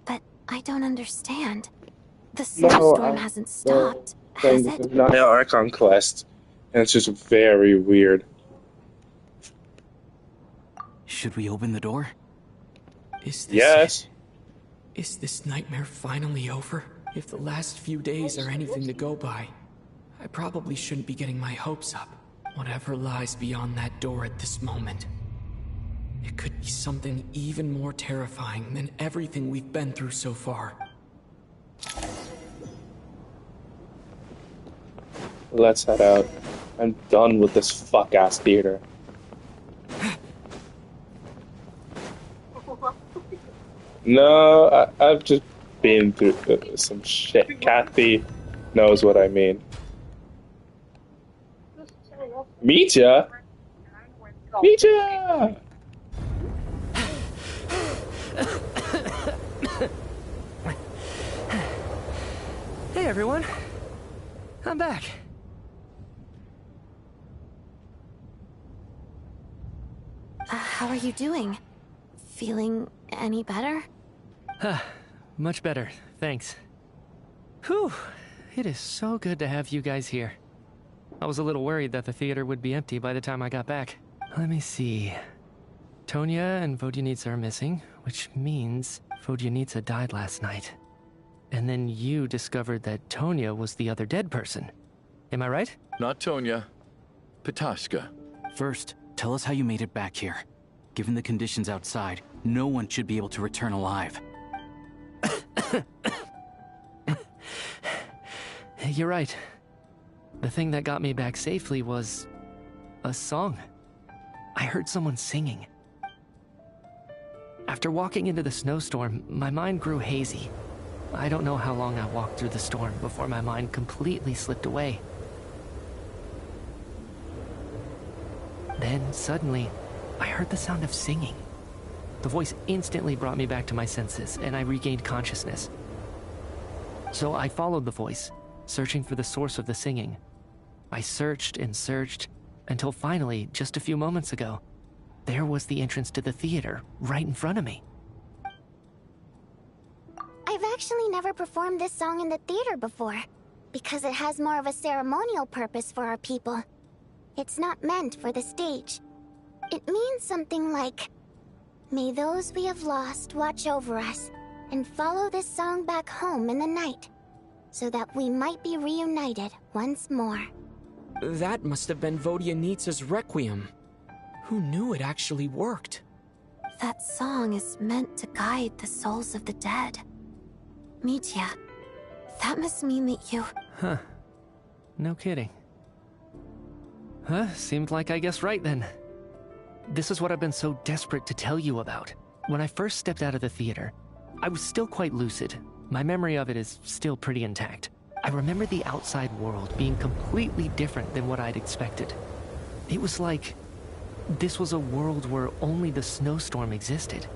But I don't understand. The snowstorm hasn't stopped, has it? This is not an Archon quest, and it's just very weird. Should we open the door? Is this Yes. it? Is this nightmare finally over? If the last few days are anything to go by, I probably shouldn't be getting my hopes up. Whatever lies beyond that door at this moment. It could be something even more terrifying than everything we've been through so far. Let's head out. I'm done with this fuck-ass theater. No, I've just been through some shit. Kathy knows what I mean. Meet-ya? Meet-ya! Hey everyone, I'm back. How are you doing? Feeling any better? Much better, thanks. Whew, it is so good to have you guys here. I was a little worried that the theater would be empty by the time I got back. Let me see. Tonya and Vodyanitsa are missing, which means Vodyanitsa died last night. And then you discovered that Tonya was the other dead person. Am I right? Not Tonya. Petashka. First, tell us how you made it back here. Given the conditions outside, no one should be able to return alive. You're right. The thing that got me back safely was a song. I heard someone singing. After walking into the snowstorm, my mind grew hazy. I don't know how long I walked through the storm before my mind completely slipped away. Then, suddenly, I heard the sound of singing. The voice instantly brought me back to my senses, and I regained consciousness. So I followed the voice, searching for the source of the singing. I searched and searched, until finally, just a few moments ago, there was the entrance to the theater, right in front of me. I've actually never performed this song in the theater before, because it has more of a ceremonial purpose for our people. It's not meant for the stage. It means something like, "May those we have lost watch over us, and follow this song back home in the night, so that we might be reunited once more." That must have been Vodyanitsa's Requiem. Who knew it actually worked? That song is meant to guide the souls of the dead. Mitya, that must mean that you... Huh. No kidding. Huh, seemed like I guessed right then. This is what I've been so desperate to tell you about. When I first stepped out of the theater, I was still quite lucid. My memory of it is still pretty intact. I remember the outside world being completely different than what I'd expected. It was like this was a world where only the snowstorm existed.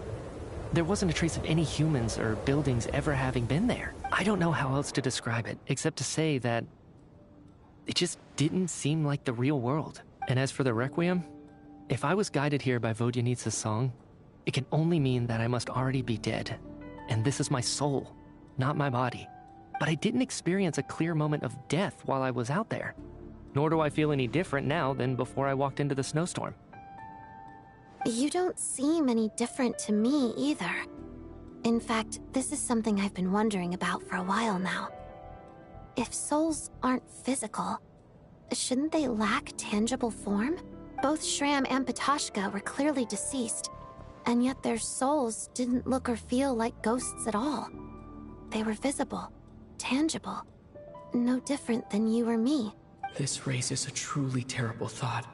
There wasn't a trace of any humans or buildings ever having been there. I don't know how else to describe it, except to say that it just didn't seem like the real world. And as for the Requiem, if I was guided here by Vodyanitsa's song, it can only mean that I must already be dead. And this is my soul, not my body. But I didn't experience a clear moment of death while I was out there. Nor do I feel any different now than before I walked into the snowstorm. You don't seem any different to me either. In fact, this is something I've been wondering about for a while now. If souls aren't physical, shouldn't they lack tangible form? Both Shram and Patashka were clearly deceased, and yet their souls didn't look or feel like ghosts at all. They were visible, tangible, no different than you or me. This raises a truly terrible thought.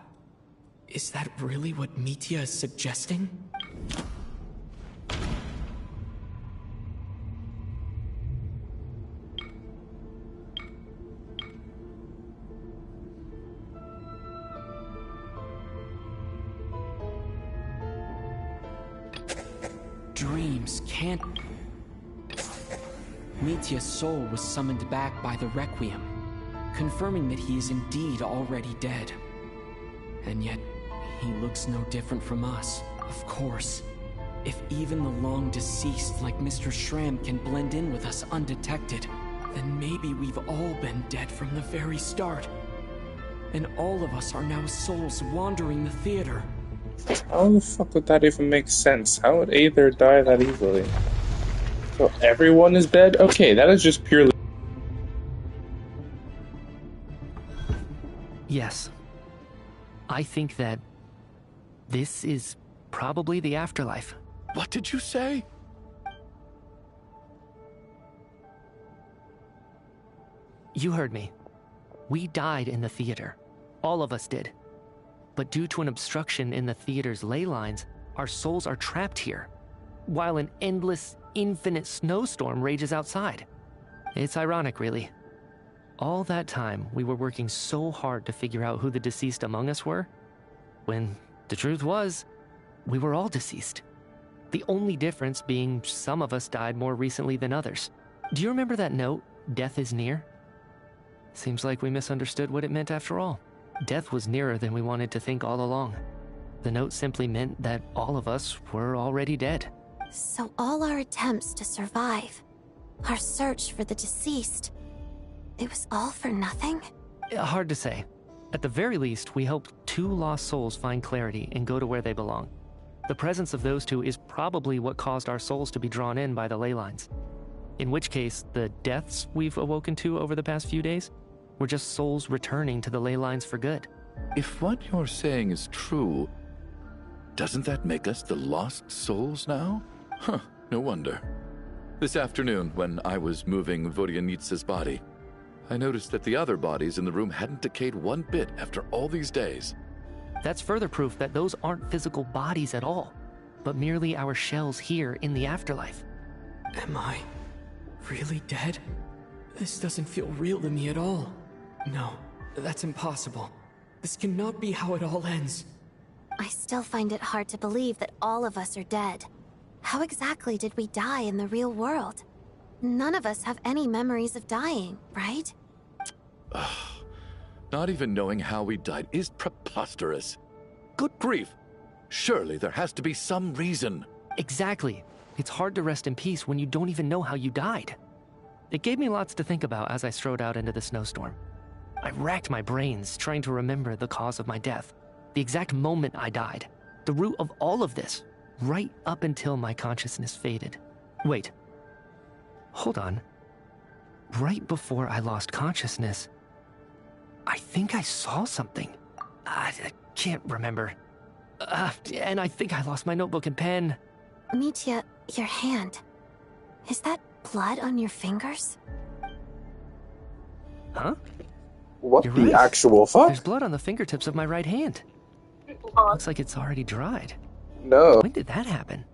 Is that really what Mitya is suggesting? Dreams can't... Mitya's soul was summoned back by the Requiem, confirming that he is indeed already dead. And yet, he looks no different from us. Of course. If even the long deceased like Mr. Shram can blend in with us undetected, then maybe we've all been dead from the very start. And all of us are now souls wandering the theater. How the fuck would that even make sense? How would Aether die that easily? So everyone is dead? Okay, that is just purely... Yes. I think that this is probably the afterlife. What did you say? You heard me. We died in the theater. All of us did. But due to an obstruction in the theater's ley lines, our souls are trapped here, while an endless, infinite snowstorm rages outside. It's ironic, really. All that time, we were working so hard to figure out who the deceased among us were, when the truth was, we were all deceased. The only difference being some of us died more recently than others. Do you remember that note, "Death is near"? Seems like we misunderstood what it meant after all. Death was nearer than we wanted to think all along. The note simply meant that all of us were already dead. So all our attempts to survive, our search for the deceased, it was all for nothing? Hard to say. At the very least, we helped 2 lost souls find clarity and go to where they belong. The presence of those 2 is probably what caused our souls to be drawn in by the ley lines. In which case, the deaths we've awoken to over the past few days were just souls returning to the ley lines for good. If what you're saying is true, doesn't that make us the lost souls now? Huh, no wonder. This afternoon, when I was moving Vodyanitsa's body, I noticed that the other bodies in the room hadn't decayed one bit after all these days. That's further proof that those aren't physical bodies at all, but merely our shells here in the afterlife. Am I really dead? This doesn't feel real to me at all. No, that's impossible. This cannot be how it all ends. I still find it hard to believe that all of us are dead. How exactly did we die in the real world? None of us have any memories of dying, right? Not even knowing how we died is preposterous. Good grief. Surely there has to be some reason. Exactly. It's hard to rest in peace when you don't even know how you died. It gave me lots to think about as I strode out into the snowstorm. I racked my brains trying to remember the cause of my death, the exact moment I died, the root of all of this, right up until my consciousness faded. Wait. Hold on. Right before I lost consciousness, I think I saw something. I can't remember. And I think I lost my notebook and pen. Mitya, your hand. Is that blood on your fingers? Huh? What You're the right. actual fuck? There's blood on the fingertips of my right hand. Blood. Looks like it's already dried. No. When did that happen?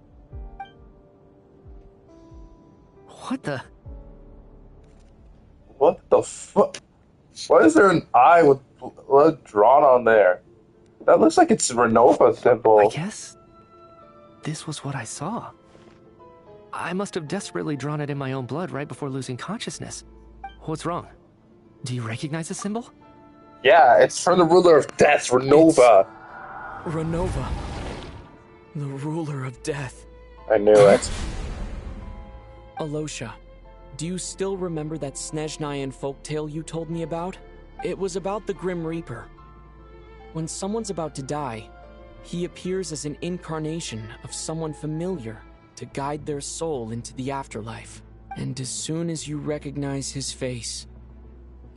What the? What the fuck? Why is there an eye with blood drawn on there? That looks like it's Renova symbol. I guess this was what I saw. I must have desperately drawn it in my own blood right before losing consciousness. What's wrong? Do you recognize the symbol? Yeah, it's from the ruler of death, Renova. Renova. The ruler of death. I knew it. Alosha, do you still remember that SNEZHNAYAAA folktale you told me about? It was about the Grim Reaper. When someone's about to die, he appears as an incarnation of someone familiar to guide their soul into the afterlife. And as soon as you recognize his face,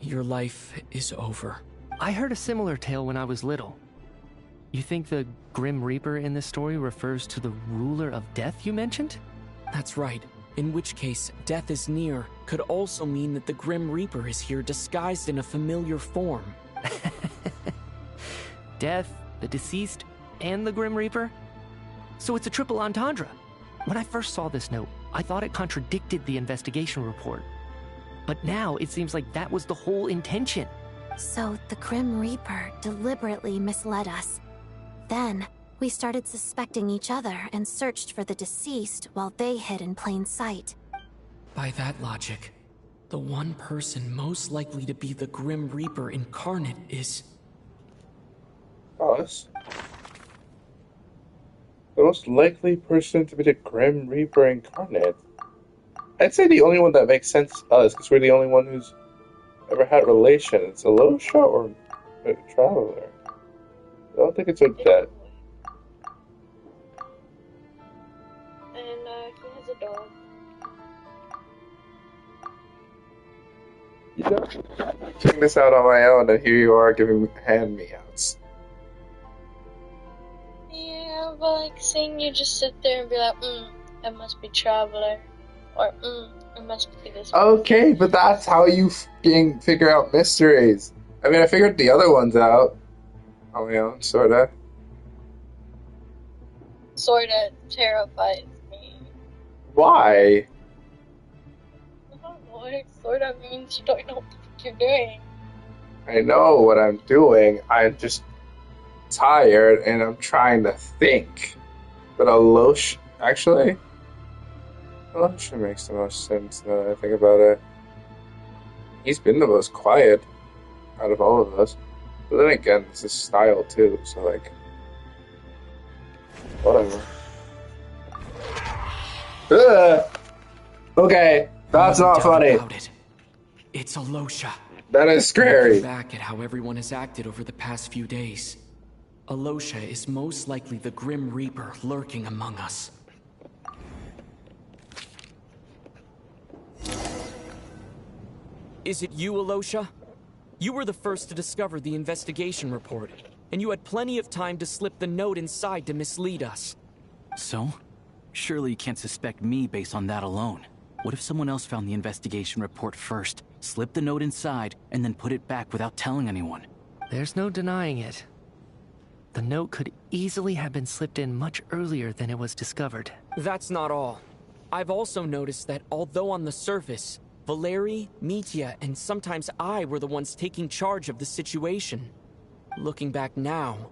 your life is over. I heard a similar tale when I was little. You think the Grim Reaper in this story refers to the ruler of death you mentioned? That's right. In which case, death is near could also mean that the Grim Reaper is here disguised in a familiar form. Death, the deceased, and the Grim Reaper? So it's a triple entendre. When I first saw this note, I thought it contradicted the investigation report. But now it seems like that was the whole intention. So the Grim Reaper deliberately misled us. Then, we started suspecting each other and searched for the deceased while they hid in plain sight. By that logic, the one person most likely to be the Grim Reaper incarnate is... Us? The most likely person to be the Grim Reaper incarnate? I'd say the only one that makes sense to us, because we're the only one who's ever had relations. Alosha or a Traveler? I don't think it's with that. And he has a dog. You know, check this out on my own, and here you are giving hand me outs. Yeah, but like seeing you just sit there and be like, it must be Traveler. Or, it must be this one. Okay, but that's how you figure out mysteries. I mean, I figured the other ones out on my own, sorta. Sorta terrifies me. Why? I don't know, it sorta means you don't know what you're doing. I know what I'm doing. I'm just tired and I'm trying to think. But Alosha, actually, Alosha makes the most sense now that I think about it. He's been the most quiet out of all of us. But then again, it's his style too, so like, whatever. Ugh. Okay, that's No not doubt funny. about it. It's Alosha. That is scary. Looking back at how everyone has acted over the past few days, Alosha is most likely the Grim Reaper lurking among us. Is it you, Alosha? You were the first to discover the investigation report, and you had plenty of time to slip the note inside to mislead us. So? Surely you can't suspect me based on that alone. What if someone else found the investigation report first, slipped the note inside, and then put it back without telling anyone? There's no denying it. The note could easily have been slipped in much earlier than it was discovered. That's not all. I've also noticed that although on the surface, Valeri, Mitya, and sometimes I were the ones taking charge of the situation. Looking back now,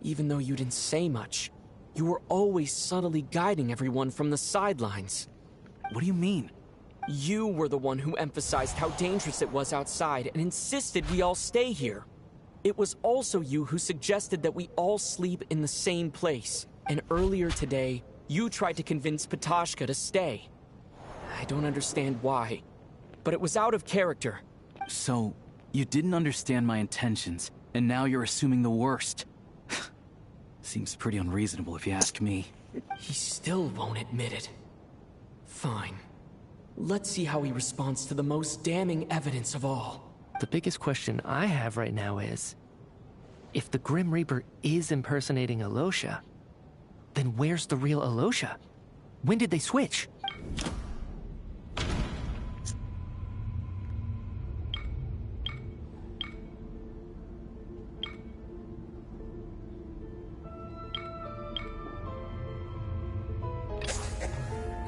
even though you didn't say much, you were always subtly guiding everyone from the sidelines. What do you mean? You were the one who emphasized how dangerous it was outside and insisted we all stay here. It was also you who suggested that we all sleep in the same place. And earlier today, you tried to convince Patashka to stay. I don't understand why, but it was out of character. So, you didn't understand my intentions, and now you're assuming the worst. Seems pretty unreasonable if you ask me. He still won't admit it. Fine. Let's see how he responds to the most damning evidence of all. The biggest question I have right now is, if the Grim Reaper is impersonating Alosha, then where's the real Alosha? When did they switch?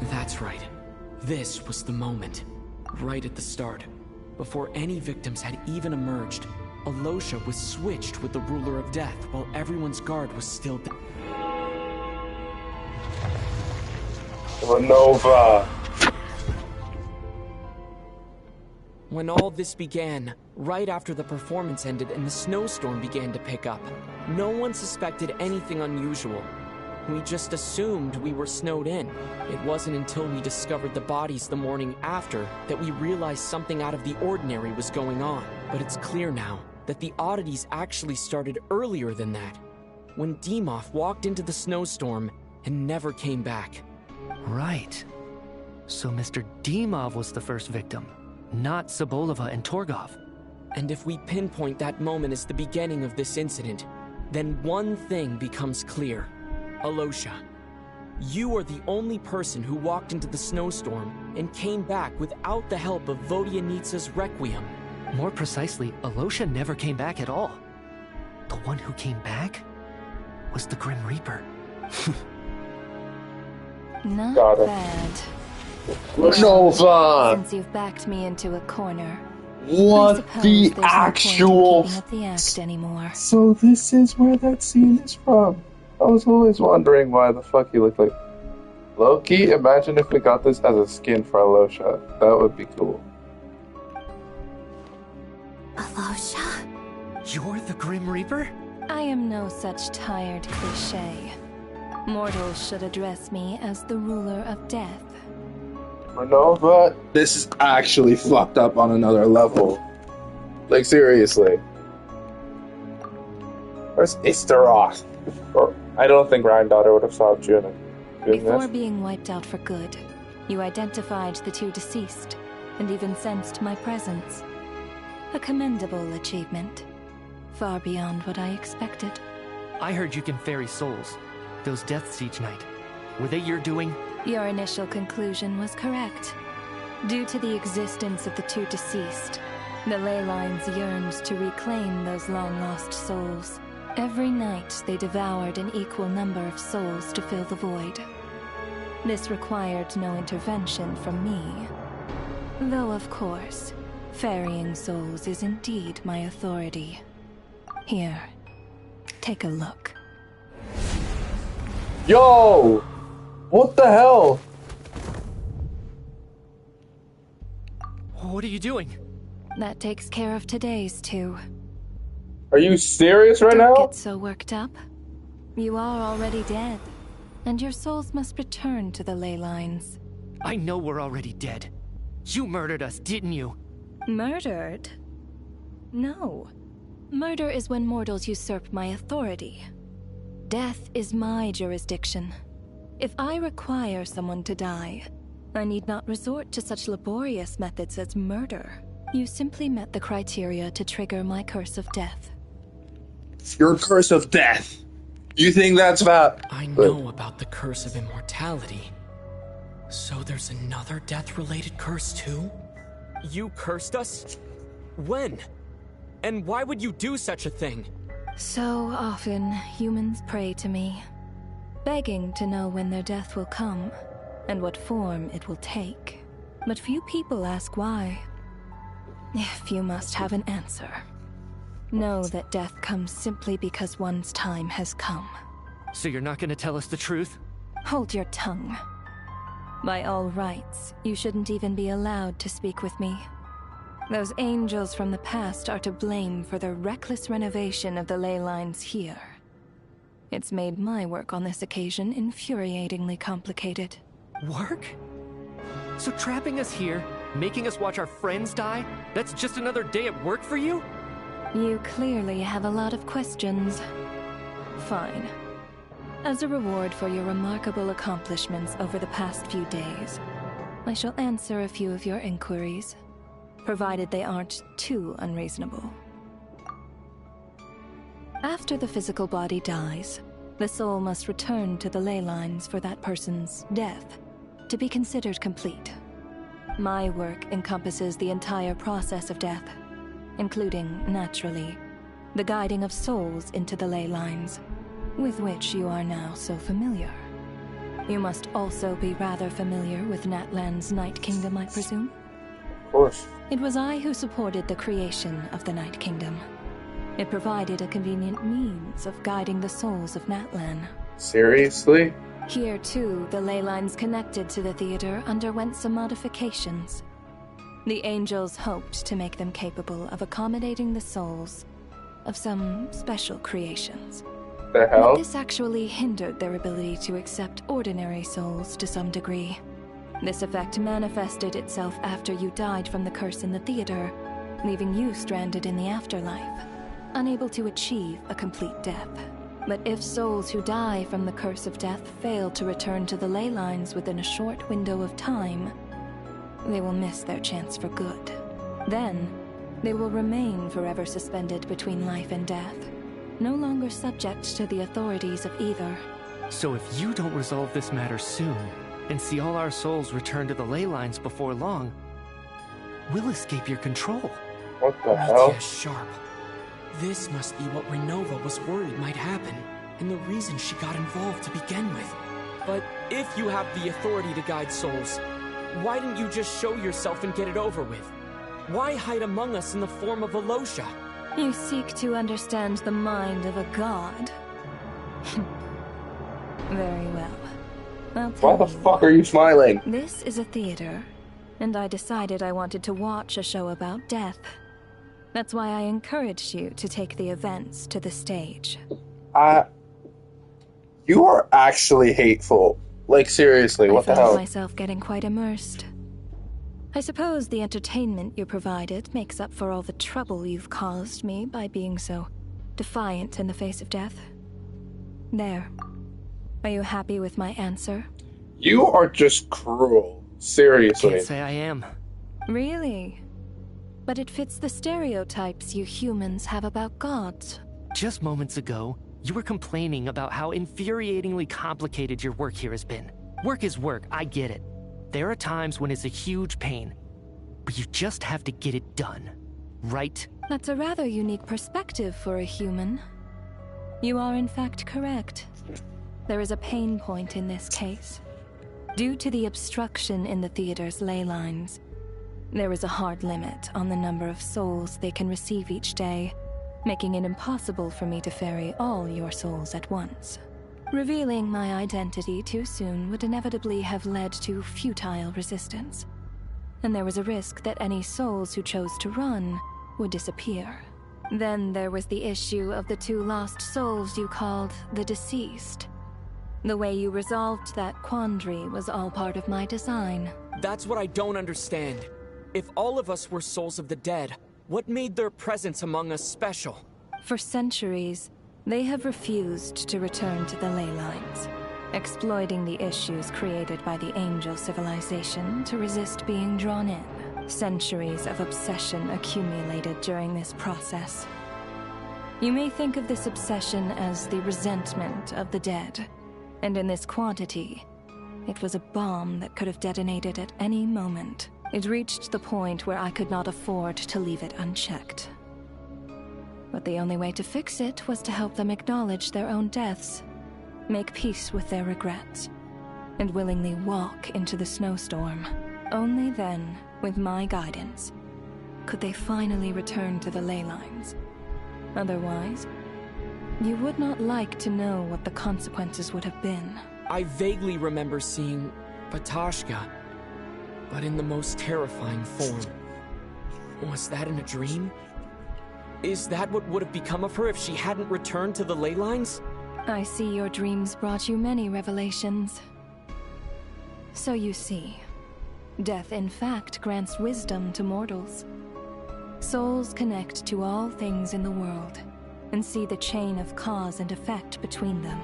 That's right. This was the moment. Right at the start. Before any victims had even emerged, Alosha was switched with the Ruler of Death while everyone's guard was still down. Renova. When all this began, right after the performance ended and the snowstorm began to pick up, no one suspected anything unusual. We just assumed we were snowed in. It wasn't until we discovered the bodies the morning after that we realized something out of the ordinary was going on. But it's clear now that the oddities actually started earlier than that, when Dimov walked into the snowstorm and never came back. Right. So Mr. Dimov was the first victim, not Sobolova and Torgov. And if we pinpoint that moment as the beginning of this incident, then one thing becomes clear. Alosha, you are the only person who walked into the snowstorm and came back without the help of Vodyanitsa's Requiem. More precisely, Alosha never came back at all. The one who came back was the Grim Reaper. Not Got it. bad. Renova! Since you've backed me into a corner, What I suppose the there's no point in actual... keeping up the act anymore. So this is where that scene is from. I was always wondering why the fuck he looked like... Loki, imagine if we got this as a skin for Alosha. That would be cool. Alosha? You're the Grim Reaper? I am no such tired cliché. Mortals should address me as the ruler of death. Renova, this is actually fucked up on another level. Like, seriously. Where's Istaroth? Or, I don't think Granddaughter would have stopped Juno doing Before this. being wiped out for good, you identified the two deceased, and even sensed my presence. A commendable achievement. Far beyond what I expected. I heard you can ferry souls. Those deaths each night. Were they your doing? Your initial conclusion was correct. Due to the existence of the two deceased, the ley lines yearned to reclaim those long-lost souls. Every night they devoured an equal number of souls to fill the void. This required no intervention from me. Though, of course, ferrying souls is indeed my authority. Here, take a look. Yo! What the hell? What are you doing? That takes care of today's two. Are you serious right Don't now? get so worked up. You are already dead, and your souls must return to the ley lines. I know we're already dead. You murdered us, didn't you? Murdered? No. Murder is when mortals usurp my authority. Death is my jurisdiction. If I require someone to die, I need not resort to such laborious methods as murder. You simply met the criteria to trigger my curse of death. Your curse of death. You think that's valid? I know about the curse of immortality. So there's another death-related curse too? You cursed us? When? And why would you do such a thing? So often, humans pray to me, begging to know when their death will come, and what form it will take. But few people ask why. If you must have an answer, know that death comes simply because one's time has come. So you're not gonna tell us the truth? Hold your tongue. By all rights, you shouldn't even be allowed to speak with me. Those angels from the past are to blame for the reckless renovation of the ley lines here. It's made my work on this occasion infuriatingly complicated. Work? So trapping us here, making us watch our friends die, that's just another day at work for you? You clearly have a lot of questions. Fine. As a reward for your remarkable accomplishments over the past few days, I shall answer a few of your inquiries, provided they aren't too unreasonable. After the physical body dies, the soul must return to the ley lines for that person's death to be considered complete. My work encompasses the entire process of death, including, naturally, the guiding of souls into the ley lines, with which you are now so familiar. You must also be rather familiar with Natlan's Night Kingdom, I presume? Of course. It was I who supported the creation of the Night Kingdom. It provided a convenient means of guiding the souls of Natlan. Seriously? Here, too, the ley lines connected to the theater underwent some modifications. The angels hoped to make them capable of accommodating the souls of some special creations. The hell? But this actually hindered their ability to accept ordinary souls to some degree. This effect manifested itself after you died from the curse in the theater, leaving you stranded in the afterlife, unable to achieve a complete death. But if souls who die from the curse of death fail to return to the ley lines within a short window of time, they will miss their chance for good. Then, they will remain forever suspended between life and death, no longer subject to the authorities of either. So if you don't resolve this matter soon, and see all our souls return to the ley lines before long, we'll escape your control. What the hell? Meteor Sharp. This must be what Renova was worried might happen, and the reason she got involved to begin with. But if you have the authority to guide souls, why didn't you just show yourself and get it over with? Why hide among us in the form of Alosha? You seek to understand the mind of a god. Very well. I'll tell Why the you. fuck are you smiling? This is a theater, and I decided I wanted to watch a show about death. That's why I encouraged you to take the events to the stage. You are actually hateful. Like, seriously, what the I found hell? myself getting quite immersed. I suppose the entertainment you provided makes up for all the trouble you've caused me by being so defiant in the face of death. There. Are you happy with my answer? You are just cruel. Seriously. Can't say I am. Really? But it fits the stereotypes you humans have about gods. Just moments ago, you were complaining about how infuriatingly complicated your work here has been. Work is work, I get it. There are times when it's a huge pain, but you just have to get it done, right? That's a rather unique perspective for a human. You are in fact correct. There is a pain point in this case. Due to the obstruction in the theater's ley lines, there is a hard limit on the number of souls they can receive each day, making it impossible for me to ferry all your souls at once. Revealing my identity too soon would inevitably have led to futile resistance, and there was a risk that any souls who chose to run would disappear. Then there was the issue of the 2 lost souls you called the deceased. The way you resolved that quandary was all part of my design. That's what I don't understand. If all of us were souls of the dead, what made their presence among us special? For centuries, they have refused to return to the ley lines, exploiting the issues created by the angel civilization to resist being drawn in. Centuries of obsession accumulated during this process. You may think of this obsession as the resentment of the dead, and in this quantity, it was a bomb that could have detonated at any moment. It reached the point where I could not afford to leave it unchecked. But the only way to fix it was to help them acknowledge their own deaths, make peace with their regrets, and willingly walk into the snowstorm. Only then, with my guidance, could they finally return to the ley lines. Otherwise, you would not like to know what the consequences would have been. I vaguely remember seeing Patashka, but in the most terrifying form. Was that in a dream? Is that what would have become of her if she hadn't returned to the ley lines? I see your dreams brought you many revelations. So you see, death in fact grants wisdom to mortals. Souls connect to all things in the world and see the chain of cause and effect between them.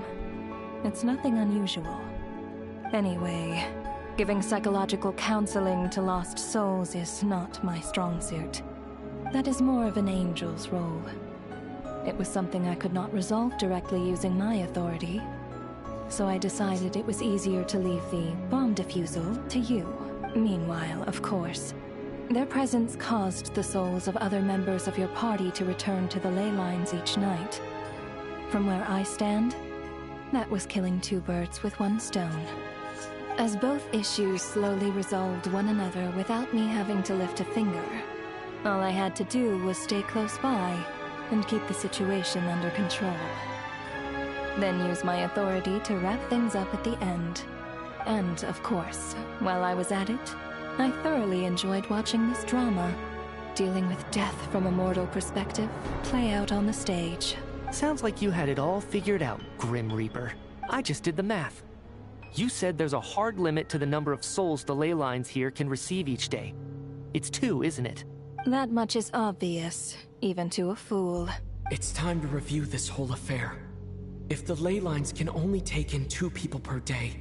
It's nothing unusual. Anyway, giving psychological counseling to lost souls is not my strong suit. That is more of an angel's role. It was something I could not resolve directly using my authority, so I decided it was easier to leave the bomb defusal to you. Meanwhile, of course, their presence caused the souls of other members of your party to return to the ley lines each night. From where I stand, that was killing 2 birds with 1 stone. As both issues slowly resolved one another without me having to lift a finger, all I had to do was stay close by and keep the situation under control. then use my authority to wrap things up at the end. And, of course, while I was at it, I thoroughly enjoyed watching this drama, dealing with death from a mortal perspective, play out on the stage. Sounds like you had it all figured out, Grim Reaper. I just did the math. You said there's a hard limit to the number of souls the ley lines here can receive each day. It's 2, isn't it? That much is obvious, even to a fool. It's time to review this whole affair. If the ley lines can only take in 2 people per day,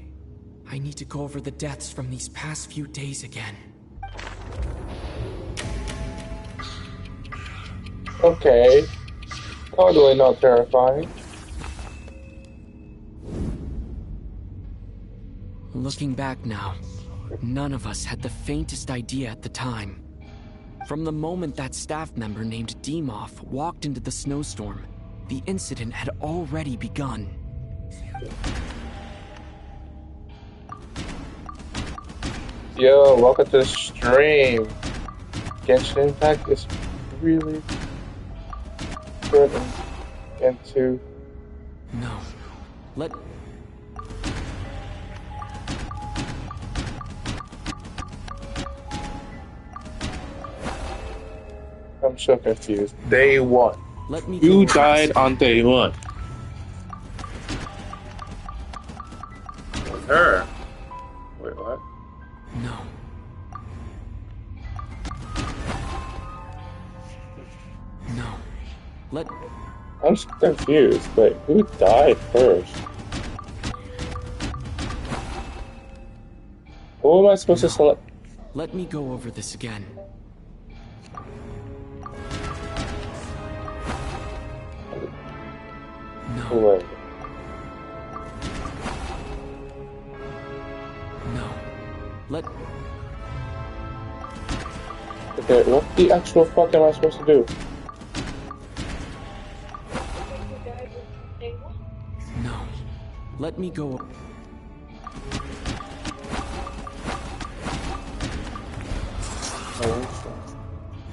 I need to go over the deaths from these past few days again. Okay. Totally not terrifying. Looking back now, none of us had the faintest idea at the time. From the moment that staff member named Demoff walked into the snowstorm, the incident had already begun. Yo, welcome to the stream. Genshin Impact is really good into. No. I'm so confused. Day 1. Let me You died on day 1. With her. Wait, what? No. No. I'm so confused. Wait, who died first? Who am I supposed to select? Let me go over this again. No. Wait. No. Okay, what the actual fuck am I supposed to do? No. Let me go.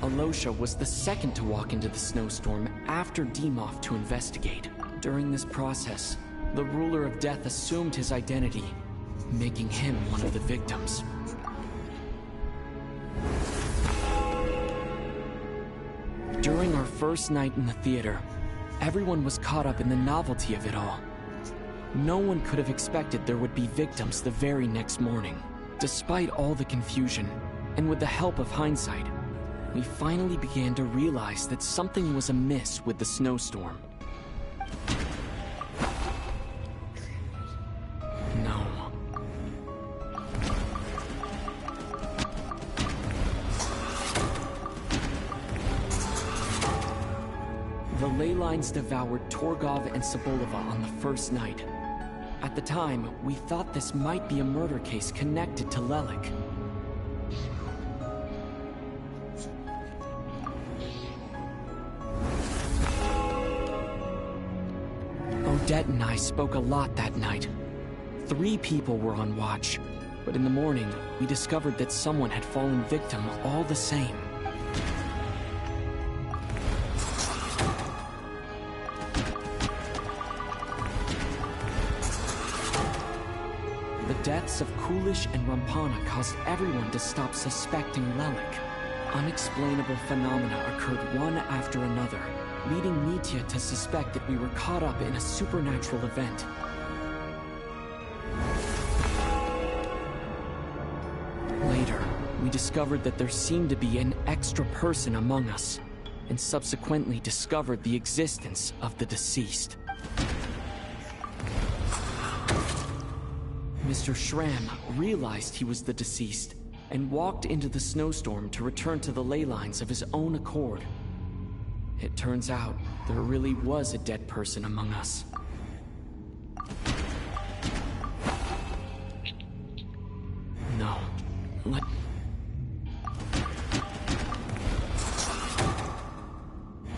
Alosha was the second to walk into the snowstorm after Demoff to investigate. During this process, the ruler of death assumed his identity, making him one of the victims. During our first night in the theater, everyone was caught up in the novelty of it all. No one could have expected there would be victims the very next morning. Despite all the confusion, and with the help of hindsight, we finally began to realize that something was amiss with the snowstorm. No. The ley lines devoured Torgov and Sobolova on the first night. At the time, we thought this might be a murder case connected to Lelik. Odette and I spoke a lot that night. 3 people were on watch, but in the morning, we discovered that someone had fallen victim all the same. The deaths of Kulish and Rampana caused everyone to stop suspecting Lelik. Unexplainable phenomena occurred one after another, leading Nitya to suspect that we were caught up in a supernatural event. Later, we discovered that there seemed to be an extra person among us, and subsequently discovered the existence of the deceased. Mr. Schramm realized he was the deceased and walked into the snowstorm to return to the ley lines of his own accord. It turns out there really was a dead person among us. No.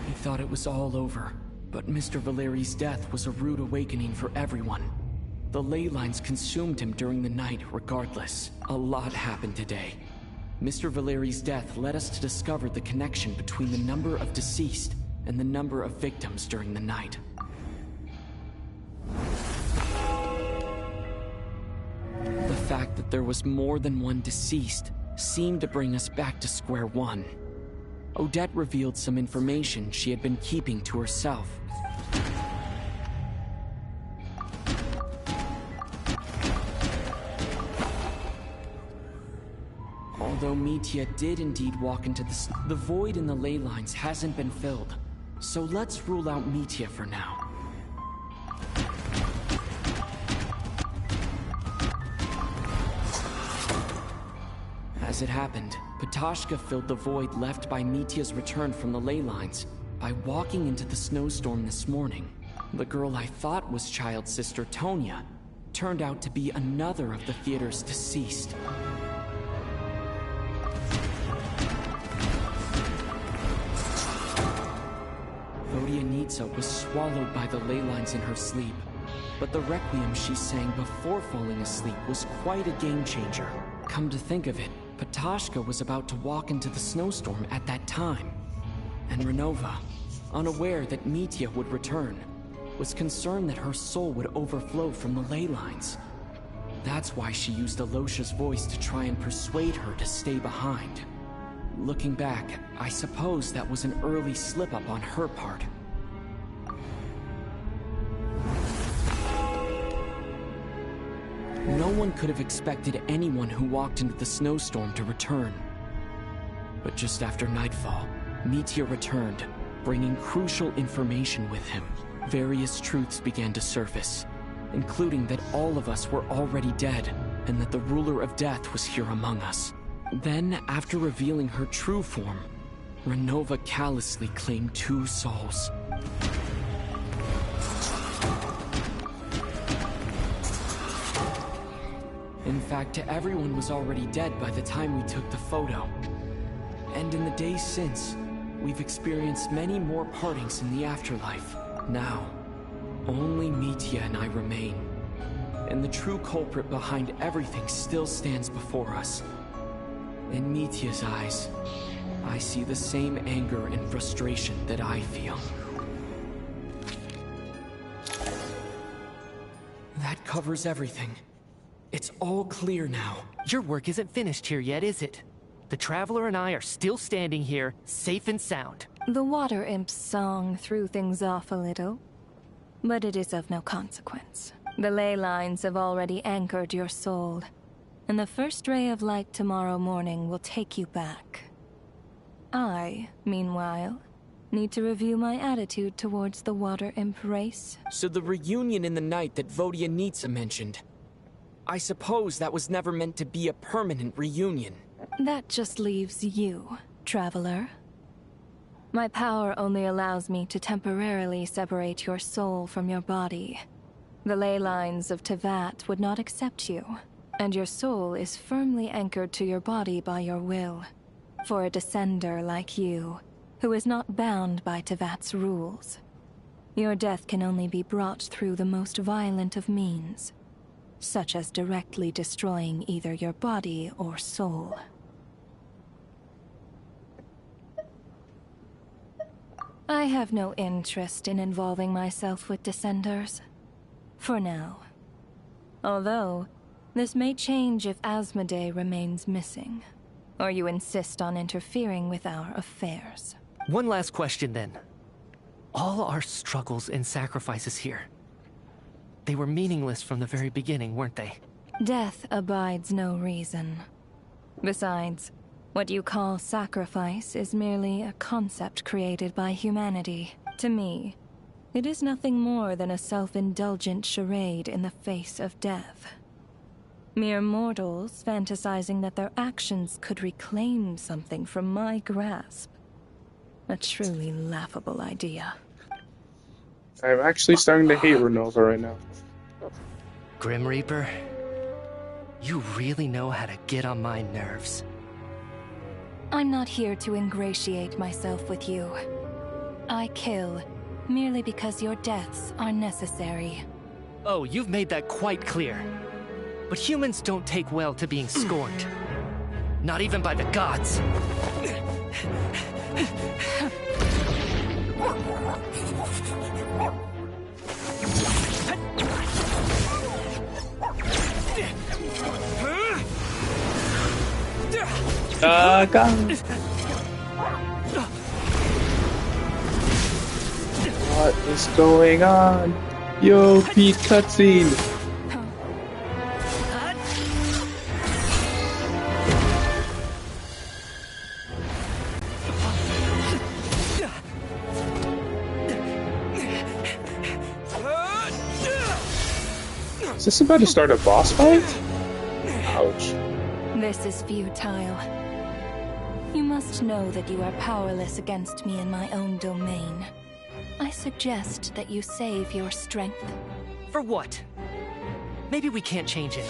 He thought it was all over, but Mr. Valeri's death was a rude awakening for everyone. The ley lines consumed him during the night regardless. A lot happened today. Mr. Valeri's death led us to discover the connection between the number of deceased and the number of victims during the night. fact that there was more than one deceased seemed to bring us back to square one. Odette revealed some information she had been keeping to herself. Although Mitya did indeed walk into the void in the ley lines hasn't been filled, so let's rule out Mitya for now. As it happened, Ptashka filled the void left by Mitya's return from the ley lines by walking into the snowstorm this morning. The girl I thought was child sister Tonya turned out to be another of the theater's deceased. Vodyanitsa was swallowed by the ley lines in her sleep, but the requiem she sang before falling asleep was quite a game changer. Come to think of it, Ptashka was about to walk into the snowstorm at that time, and Renova, unaware that Mitya would return, was concerned that her soul would overflow from the ley lines. That's why she used Alosha's voice to try and persuade her to stay behind. Looking back, I suppose that was an early slip-up on her part. No one could have expected anyone who walked into the snowstorm to return. But just after nightfall, Mitya returned, bringing crucial information with him. Various truths began to surface, including that all of us were already dead, and that the ruler of death was here among us. Then, after revealing her true form, Renova callously claimed 2 souls. In fact, everyone was already dead by the time we took the photo. And in the days since, we've experienced many more partings in the afterlife. Now, only Mitya and I remain. And the true culprit behind everything still stands before us. In Mitya's eyes, I see the same anger and frustration that I feel. That covers everything. It's all clear now. Your work isn't finished here yet, is it? The Traveler and I are still standing here, safe and sound. The Water Imp's song threw things off a little, but it is of no consequence. The ley lines have already anchored your soul, and the first ray of light tomorrow morning will take you back. I, meanwhile, need to review my attitude towards the Water Imp race. So the reunion in the night that Vodyanitsa mentioned, I suppose that was never meant to be a permanent reunion. That just leaves you, Traveler. My power only allows me to temporarily separate your soul from your body. The ley lines of Tevat would not accept you, and your soul is firmly anchored to your body by your will. For a descender like you, who is not bound by Tevat's rules, your death can only be brought through the most violent of means, such as directly destroying either your body or soul. I have no interest in involving myself with Descenders. For now. Although, this may change if Asmodee remains missing, or you insist on interfering with our affairs. One last question then. All our struggles and sacrifices here, they were meaningless from the very beginning, weren't they? Death abides no reason. Besides, what you call sacrifice is merely a concept created by humanity. To me, it is nothing more than a self-indulgent charade in the face of death. Mere mortals fantasizing that their actions could reclaim something from my grasp. A truly laughable idea. I'm actually starting to hate Renova right now. Grim Reaper, you really know how to get on my nerves. I'm not here to ingratiate myself with you. I kill merely because your deaths are necessary. Oh, you've made that quite clear. But humans don't take well to being scorned. Not even by the gods. God. What is going on? Yo, Pete, cutscene. Is this about to start a boss fight? Ouch. This is futile. You must know that you are powerless against me in my own domain. I suggest that you save your strength. For what? Maybe we can't change it.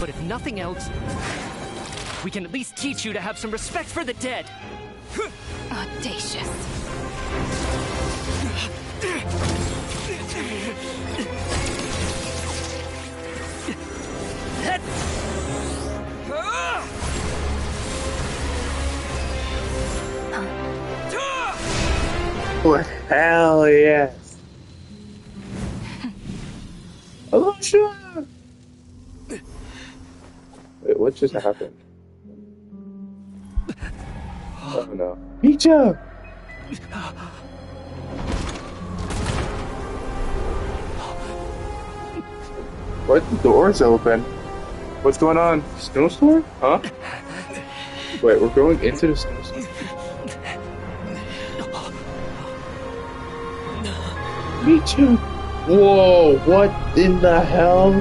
But if nothing else, we can at least teach you to have some respect for the dead. Audacious. Oh, hell yes. Alosha! Wait, what just happened? Oh no. Micha! What? The door's open. What's going on? Snowstorm? Huh? Wait, we're going into the snowstorm. Micha! Whoa, what in the hell?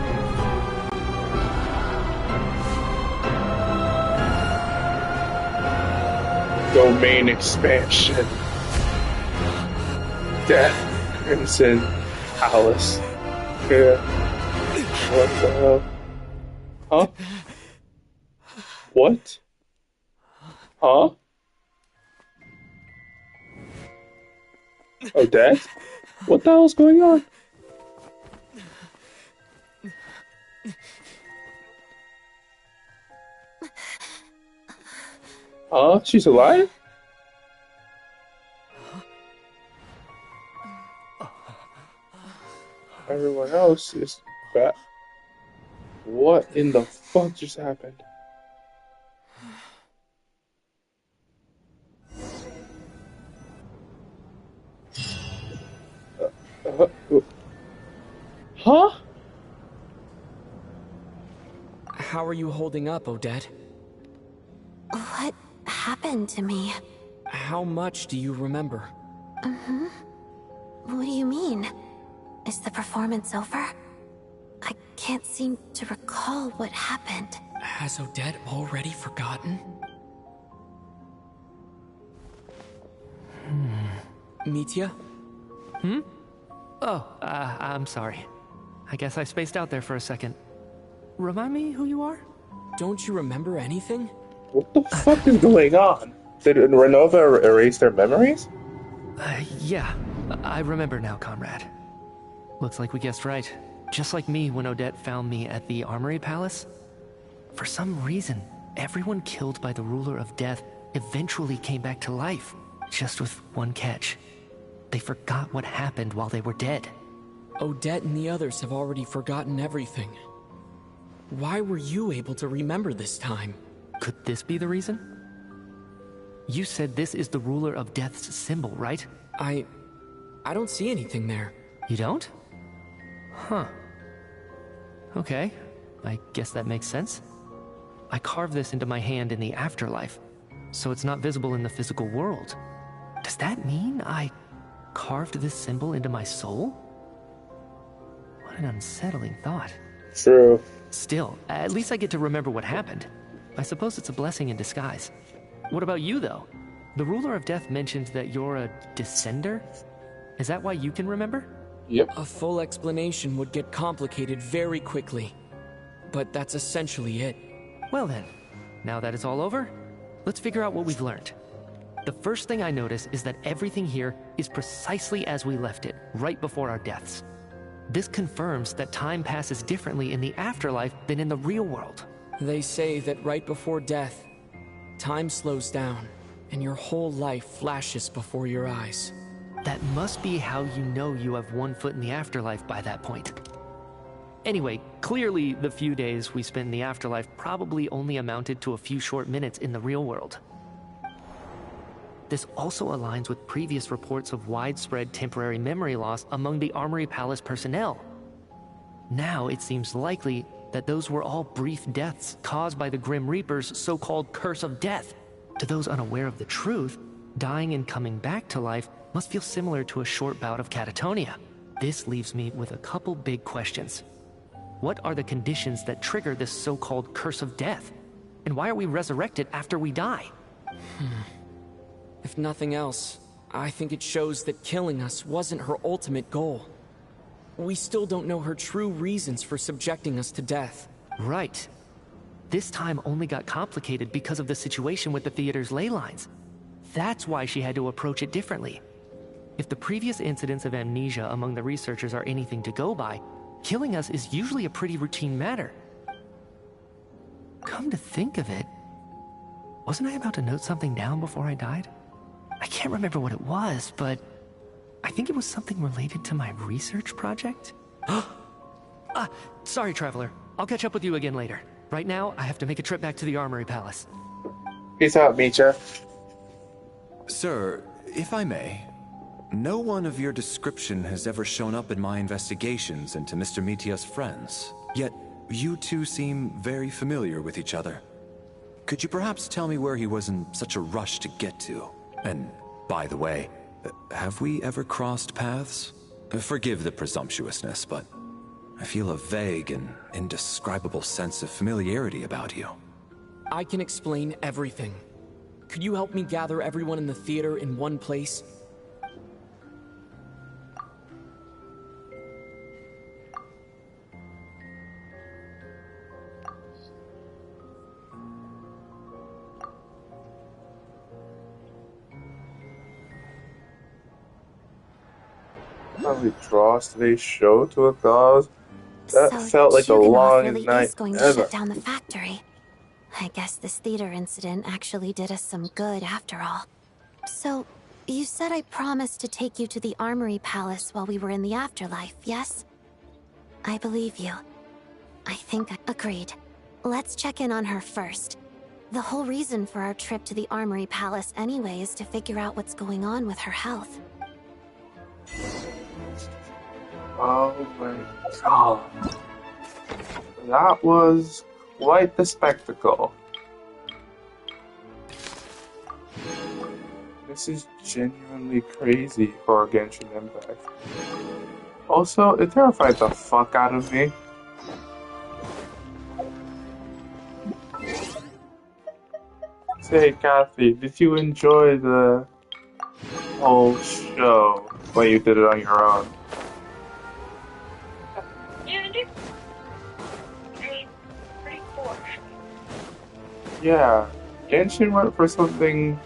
Domain expansion. Death, Crimson, Palace. Yeah. What the hell? Huh? What? Huh? Oh, Dad? What the hell's going on? Huh? She's alive? Everyone else is back. What in the fuck just happened? Huh? How are you holding up, Odette? What happened to me? How much do you remember? What do you mean? Is the performance over? I can't seem to recall what happened. Has Odette already forgotten? Mitya? Oh, I'm sorry. I guess I spaced out there for a second. Remind me who you are? Don't you remember anything? What the fuck is going on? Did Renova erase their memories? Yeah, I remember now, comrade. Looks like we guessed right. Just like me when Odette found me at the Armory Palace. For some reason, everyone killed by the Ruler of Death eventually came back to life. Just with one catch. They forgot what happened while they were dead. Odette and the others have already forgotten everything. Why were you able to remember this time? Could this be the reason? You said this is the Ruler of Death's symbol, right? I don't see anything there. You don't? Huh. Okay, I guess that makes sense. I carved this into my hand in the afterlife, so it's not visible in the physical world. Does that mean I carved this symbol into my soul? What an unsettling thought. True. Still, at least I get to remember what happened. I suppose it's a blessing in disguise. What about you, though? The Ruler of Death mentioned that you're a descender? Is that why you can remember? Yep. A full explanation would get complicated very quickly. But that's essentially it. Well then, now that it's all over, let's figure out what we've learned. The first thing I notice is that everything here is precisely as we left it, right before our deaths. This confirms that time passes differently in the afterlife than in the real world. They say that right before death, time slows down, and your whole life flashes before your eyes. That must be how you know you have one foot in the afterlife by that point. Anyway, clearly the few days we spent in the afterlife probably only amounted to a few short minutes in the real world. This also aligns with previous reports of widespread temporary memory loss among the Armory Palace personnel. Now it seems likely that those were all brief deaths caused by the Grim Reaper's so-called curse of death. To those unaware of the truth, dying and coming back to life must feel similar to a short bout of catatonia. This leaves me with a couple big questions. What are the conditions that trigger this so-called curse of death? And why are we resurrected after we die? If nothing else, I think it shows that killing us wasn't her ultimate goal. We still don't know her true reasons for subjecting us to death. Right. This time only got complicated because of the situation with the theater's ley lines. That's why she had to approach it differently. If the previous incidents of amnesia among the researchers are anything to go by, killing us is usually a pretty routine matter. Come to think of it, wasn't I about to note something down before I died? I can't remember what it was, but I think it was something related to my research project. Sorry, Traveler. I'll catch up with you again later. Right now, I have to make a trip back to the Armory Palace. Peace out, Micha. Sir, if I may, no one of your description has ever shown up in my investigations into Mr. Mitia's friends. Yet, you two seem very familiar with each other. Could you perhaps tell me where he was in such a rush to get to? And, by the way, have we ever crossed paths? Forgive the presumptuousness, but I feel a vague and indescribable sense of familiarity about you. I can explain everything. Could you help me gather everyone in the theater in one place? How we draws today's show to a close. That So felt like a Juganov long really night is going to ever. shut down the factory. I guess this theater incident actually did us some good after all. So, you said I promised to take you to the Armory Palace while we were in the afterlife, yes? I believe you. I think I agreed. Let's check in on her first. The whole reason for our trip to the Armory Palace anyway is to figure out what's going on with her health. Oh my god. That was quite the spectacle. This is genuinely crazy for Genshin Impact. Also, it terrified the fuck out of me. Say, Kathy, did you enjoy the whole show when you did it on your own? Yeah, I did. It was pretty cool, actually. Yeah, Genshin went for something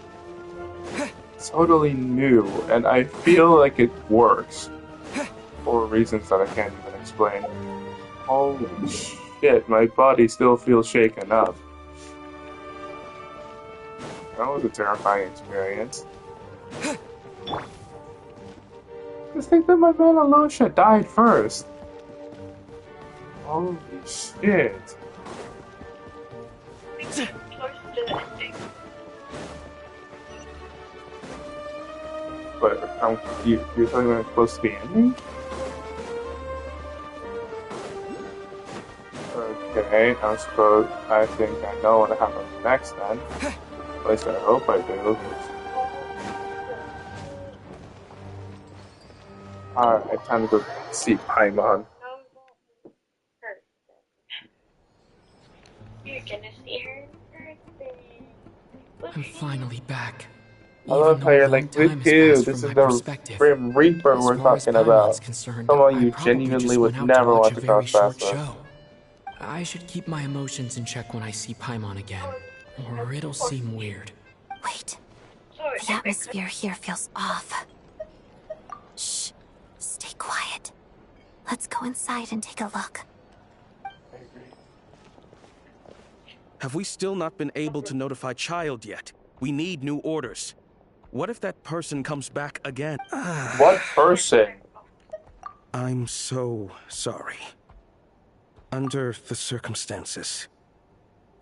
totally new, and I feel like it works. For reasons that I can't even explain. Holy shit, my body still feels shaken up. That was a terrifying experience. Just think that my man Alosha died first. Holy shit. Close to the ending. But you're talking about close to the ending? Okay, I think I know what happens next then. At least I hope I do. Alright, time to go see Paimon. You're gonna see her birthday. I'm finally back. I love how you're like, with you, this is the Grim Reaper we're talking about. Someone you genuinely would never want to cross paths with. I should keep my emotions in check when I see Paimon again, or it'll seem weird. Wait. The atmosphere here feels off. Shh. Stay quiet. Let's go inside and take a look. Have we still not been able to notify Child yet? We need new orders. What if that person comes back again? What person? I'm so sorry. Under the circumstances,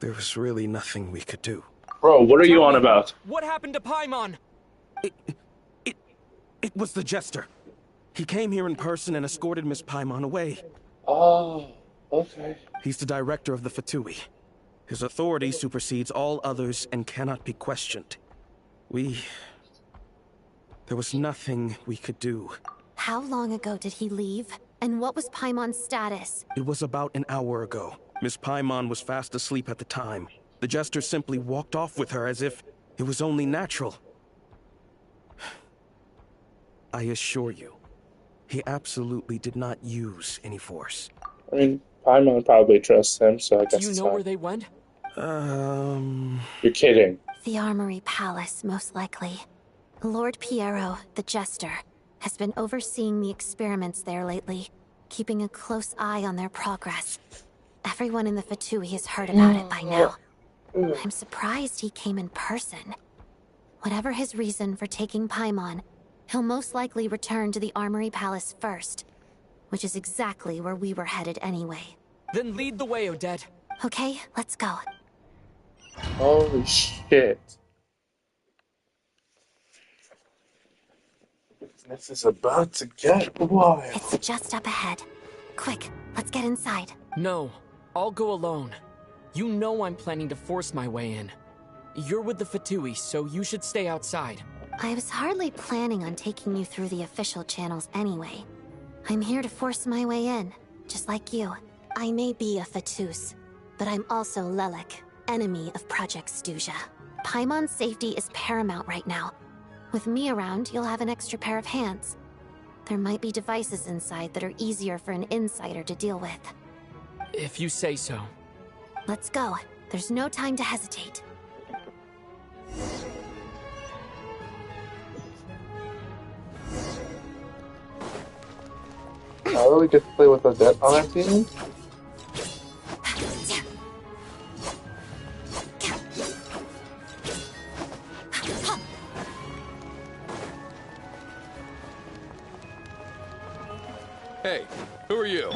there was really nothing we could do. Bro, what are you Tell on me, about? what happened to Paimon? It was the Jester. He came here in person and escorted Miss Paimon away. Oh, okay. He's the director of the Fatui. His authority supersedes all others and cannot be questioned. There was nothing we could do. How long ago did he leave? And what was Paimon's status? It was about an hour ago. Miss Paimon was fast asleep at the time. The Jester simply walked off with her as if it was only natural. I assure you, he absolutely did not use any force. I mean, Paimon probably trusts him, so I guess Do you it's know fine. where they went? You're kidding. The Armory Palace, most likely. Lord Piero, the Jester, has been overseeing the experiments there lately, keeping a close eye on their progress. Everyone in the Fatui has heard about it by now. I'm surprised he came in person. Whatever his reason for taking Paimon, he'll most likely return to the Armory Palace first, which is exactly where we were headed anyway. Then lead the way, Odette. Okay, let's go. Holy shit. This is about to get wild. It's just up ahead. Quick, let's get inside. No, I'll go alone. You know I'm planning to force my way in. You're with the Fatui, so you should stay outside. I was hardly planning on taking you through the official channels anyway. I'm here to force my way in, just like you. I may be a Fatus, but I'm also Lelek, enemy of Project Stuja. Paimon's safety is paramount right now. With me around, you'll have an extra pair of hands. There might be devices inside that are easier for an insider to deal with. If you say so. Let's go. There's no time to hesitate. I really get to play with Odette on our team? Hey, who are you?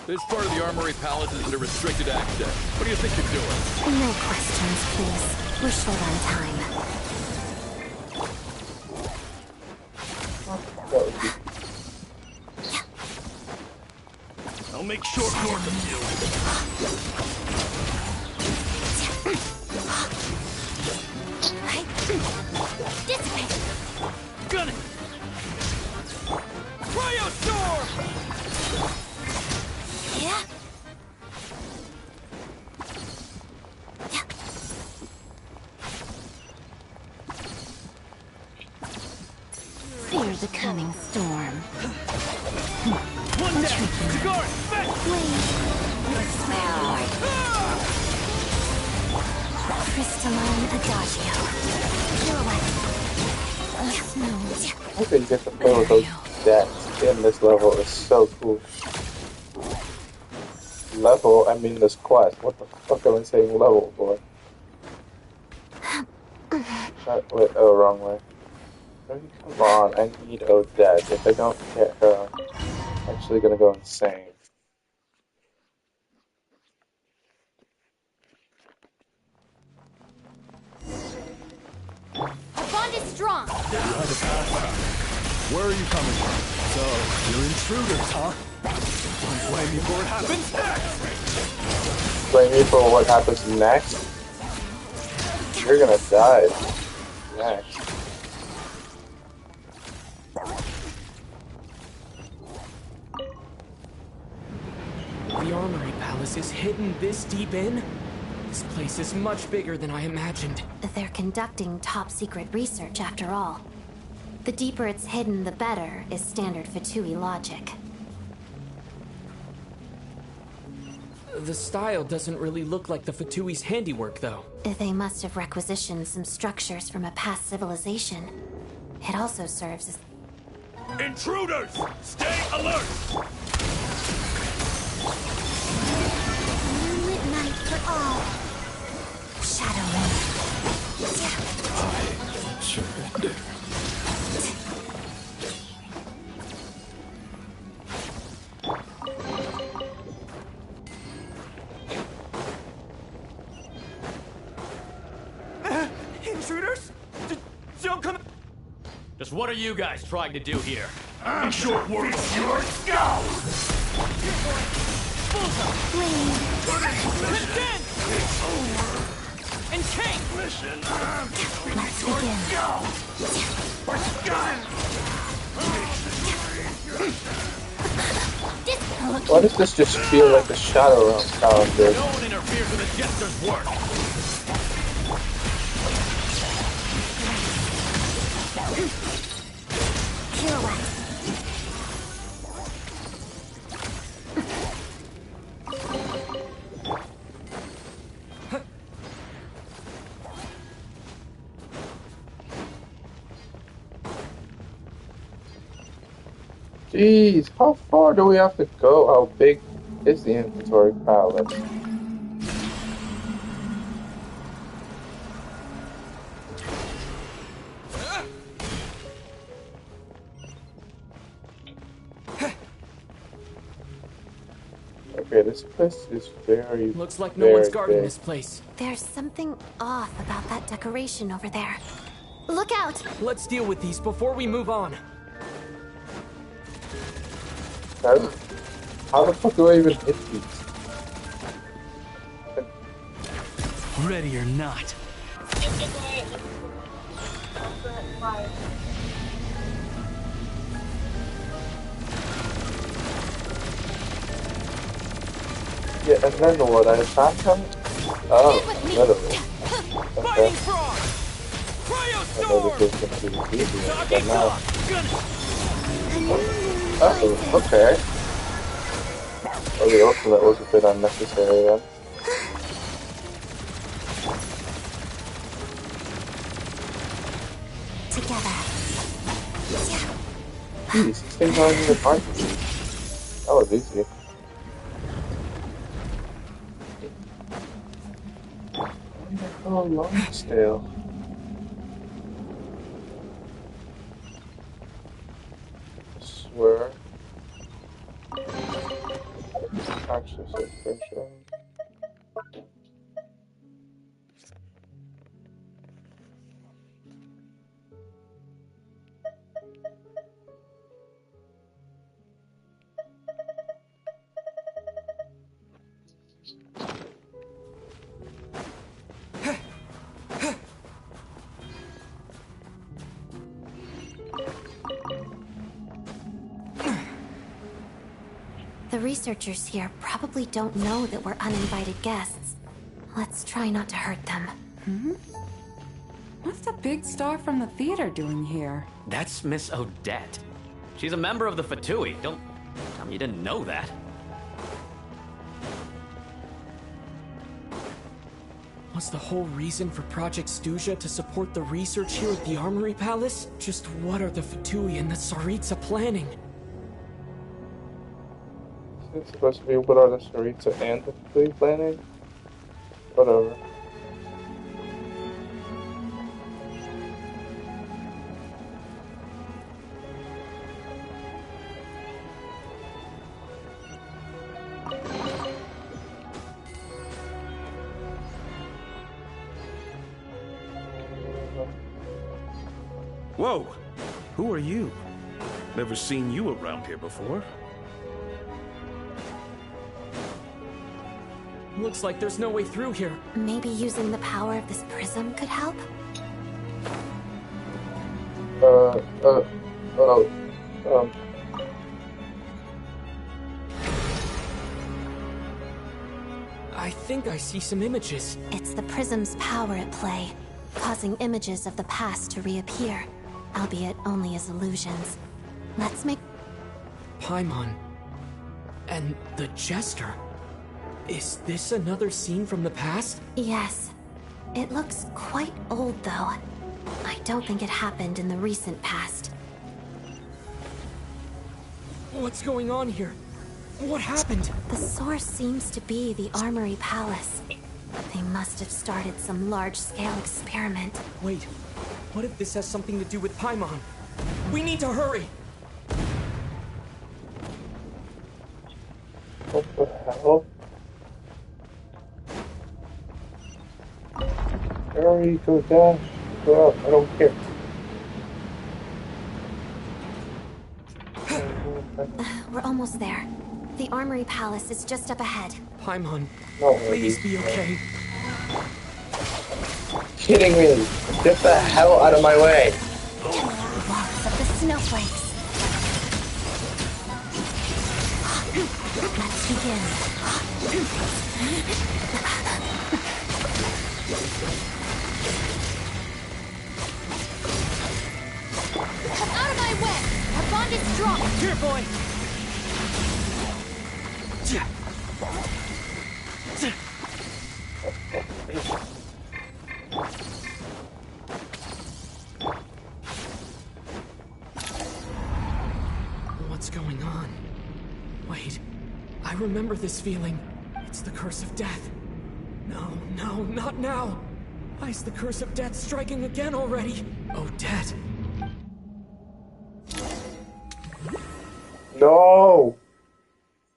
This part of the Armory Palace is under restricted access. What do you think you're doing? No questions, please. We're short on time. I'll make short work of you. Dissipate! Gun it! Cryostorm! Yeah? Fear the coming storm. One down! Guard! Back! Crystalline Adagio. Pirouette. I think get to play with those decks in this level is so cool. Level, I mean this quest. What the fuck am I saying level for? Wait, oh, wrong way. I mean, come on, I need Odette. If I don't get her, I'm actually gonna go insane. Our bond is strong. Where are you coming from? So, you're intruders, huh? Don't blame me for what happens next! Blame me for what happens next? You're gonna die next. The Armory Palace is hidden this deep in? This place is much bigger than I imagined. They're conducting top-secret research, after all. The deeper it's hidden, the better, is standard Fatui logic. The style doesn't really look like the Fatui's handiwork, though. They must have requisitioned some structures from a past civilization. It also serves as... Intruders! Stay alert! Moonlit night for all. Shadow I surrender. intruders? Don't come. Just what are you guys trying to do here? I shall work your skull! Blade. Pretend! It's over! And King! Listen, Let's begin. Why does this just feel like a shadow realm calendar? No one interferes with a jester's work. Pirouette. Jeez, how far do we have to go? How big is the inventory palette? Okay, this place is very. Looks like no one's guarding big. this place. There's something off about that decoration over there. Look out! Let's deal with these before we move on. How the fuck do I even hit these? Ready or not. Yeah, and then what? I attack him? Oh, literally. Okay. I know this is gonna be easy, but now. Oh, okay. Oh, the ultimate was a bit unnecessary then. Together. Jeez, these things aren't even hard to do. That was easy. Oh, Longsdale. I swear. Access expression. The researchers here probably don't know that we're uninvited guests. Let's try not to hurt them. Hmm? What's the big star from the theater doing here? That's Miss Odette. She's a member of the Fatui. Don't tell me you didn't know that. Was the whole reason for Project Stuja to support the research here at the Armory Palace? Just what are the Fatui and the Tsaritsa planning? It's supposed to be what are the Tsaritsa and the Fatui planning? Whatever. Whoa! Who are you? Never seen you around here before. Looks like there's no way through here. Maybe using the power of this prism could help? I think I see some images. It's the prism's power at play, causing images of the past to reappear, albeit only as illusions. Let's make... Paimon. And the Jester. Is this another scene from the past? Yes. It looks quite old, though. I don't think it happened in the recent past. What's going on here? What happened? The source seems to be the Armory Palace. They must have started some large-scale experiment. Wait, what if this has something to do with Paimon? We need to hurry! What the hell? Hurry, go dash. Well, I don't care. We're almost there. The Armory Palace is just up ahead. Paimon, No, please be okay. Kidding me? Get the hell out of my way! Walks of the snowflakes. Let's begin. Out of my way! Our bond is strong! Here, boy! What's going on? Wait, I remember this feeling. It's the curse of death. No, no, not now! Why is the curse of death striking again already? Odette. No!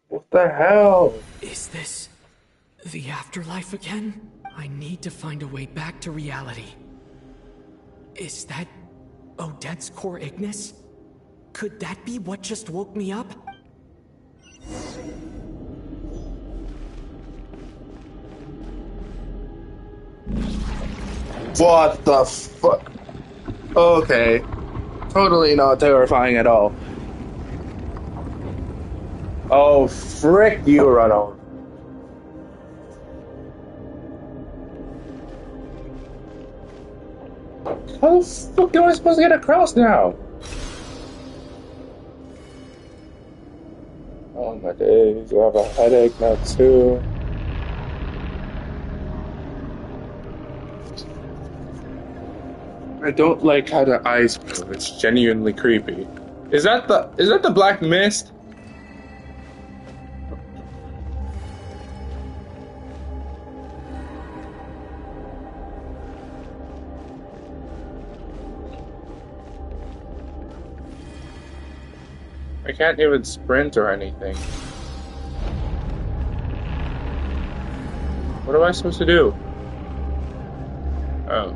What the hell? Is this the afterlife again? I need to find a way back to reality. Is that Odette's core Ignis? Could that be what just woke me up? What the fuck? Okay. Totally not terrifying at all. Oh, frick you, run on. How the fuck am I supposed to get across now? Oh my days, I have a headache now too. I don't like how the eyes move. It's genuinely creepy. Is that the black mist? I can't even sprint or anything. What am I supposed to do? Oh.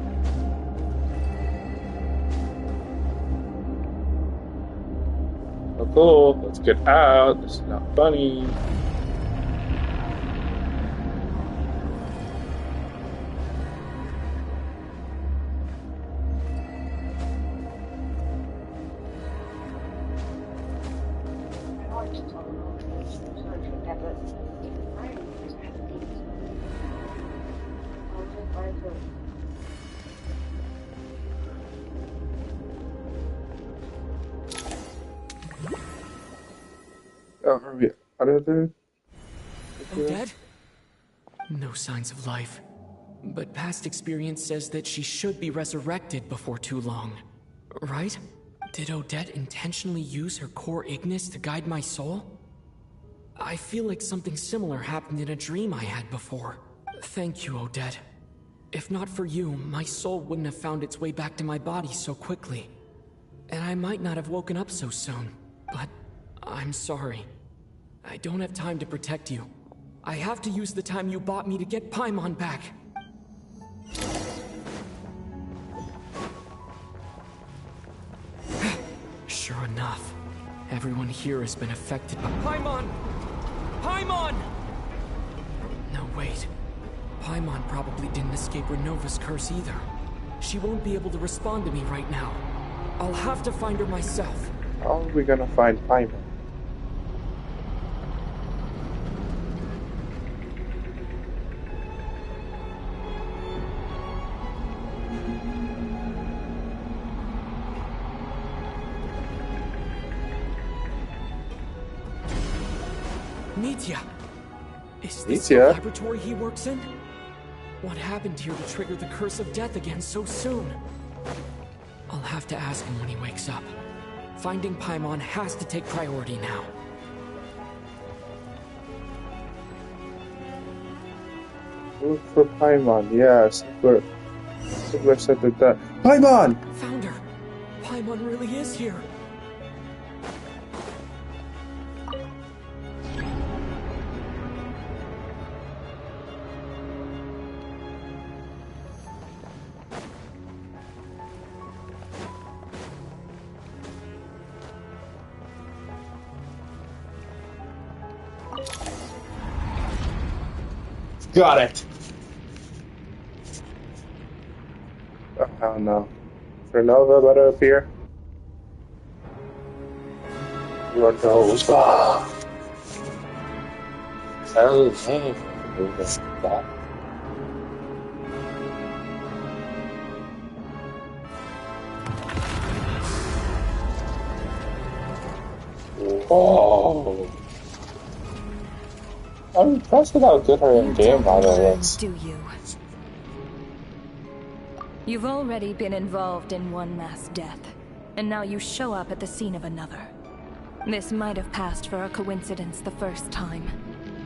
Oh, cool. Let's get out. This is not funny. Oh, are we out of there? Odette? No signs of life. But past experience says that she should be resurrected before too long. Right? Did Odette intentionally use her core Ignis to guide my soul? I feel like something similar happened in a dream I had before. Thank you, Odette. If not for you, my soul wouldn't have found its way back to my body so quickly. And I might not have woken up so soon. But I'm sorry. I don't have time to protect you. I have to use the time you bought me to get Paimon back. Sure enough, everyone here has been affected by Paimon! Paimon! No, wait. Paimon probably didn't escape Renova's curse either. She won't be able to respond to me right now. I'll have to find her myself. How are we gonna find Paimon? Nitya! Is this the Nitya? laboratory he works in? What happened here to trigger the curse of death again so soon? I'll have to ask him when he wakes up. Finding Paimon has to take priority now. Look for Paimon, yes. Super said that. Paimon! Found her! Paimon really is here! Got it! Oh, hell no. Renova better appear. Renova! Oh, hey. That. Whoa! I'm impressed with how good her in-game model looks. Do you? You've already been involved in one mass death, and now you show up at the scene of another. This might have passed for a coincidence the first time,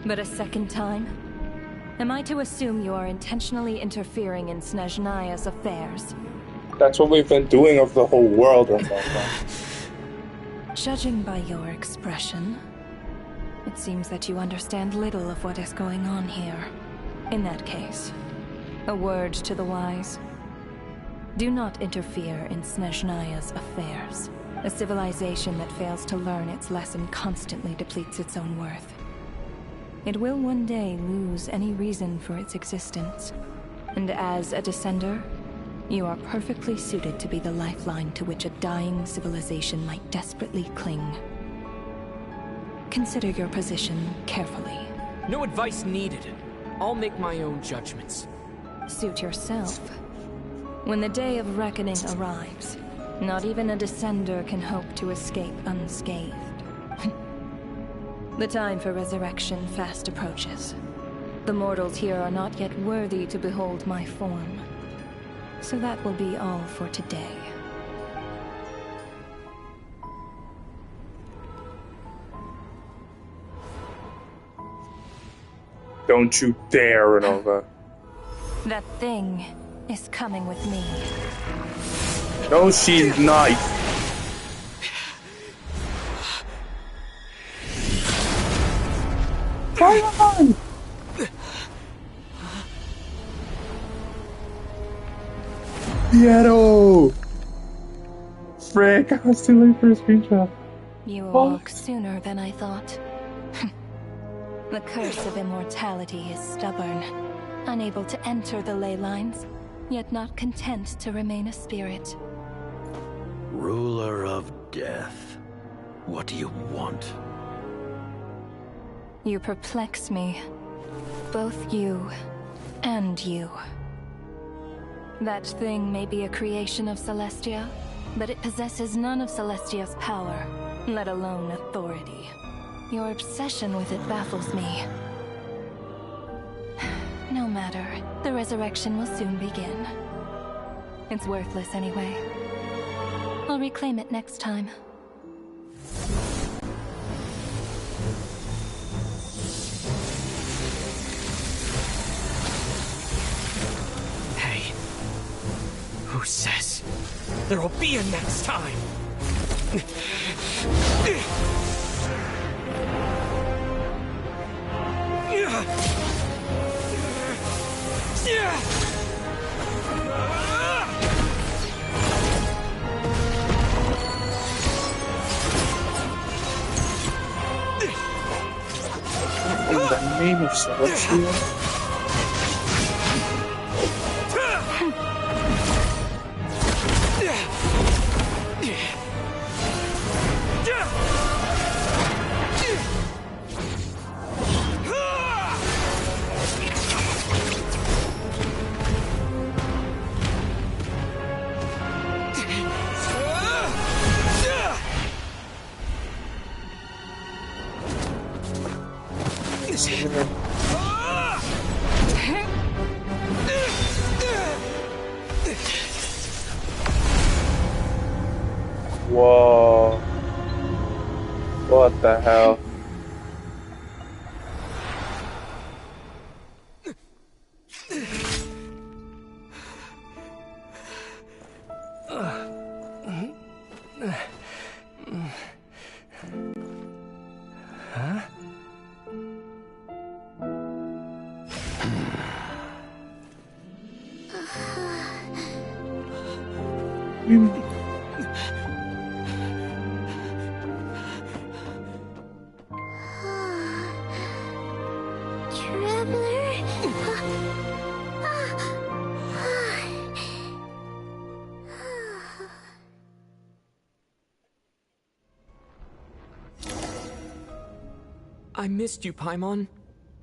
but a second time? Am I to assume you are intentionally interfering in Snezhnaya's affairs? That's what we've been doing of the whole world right now. Judging by your expression, it seems that you understand little of what is going on here. In that case, a word to the wise. Do not interfere in Snezhnaya's affairs. A civilization that fails to learn its lesson constantly depletes its own worth. It will one day lose any reason for its existence. And as a descender, you are perfectly suited to be the lifeline to which a dying civilization might desperately cling. Consider your position carefully. No advice needed. I'll make my own judgments. Suit yourself. When the day of reckoning arrives, not even a descender can hope to escape unscathed. The time for resurrection fast approaches. The mortals here are not yet worthy to behold my form. So that will be all for today. Don't you dare, Renova. That thing is coming with me. No, she's not. Come on! Piero! Frick, I was too late for a screenshot. You awoke sooner than I thought. The curse of immortality is stubborn, unable to enter the ley lines, yet not content to remain a spirit. Ruler of death, what do you want? You perplex me. Both you and you. That thing may be a creation of Celestia, but it possesses none of Celestia's power, let alone authority. Your obsession with it baffles me. No matter, the resurrection will soon begin. It's worthless anyway. I'll reclaim it next time. Hey, who says there'll be a next time? In the name of Celestia? Whoa. What the hell? Huh? Traveler? I missed you, Paimon.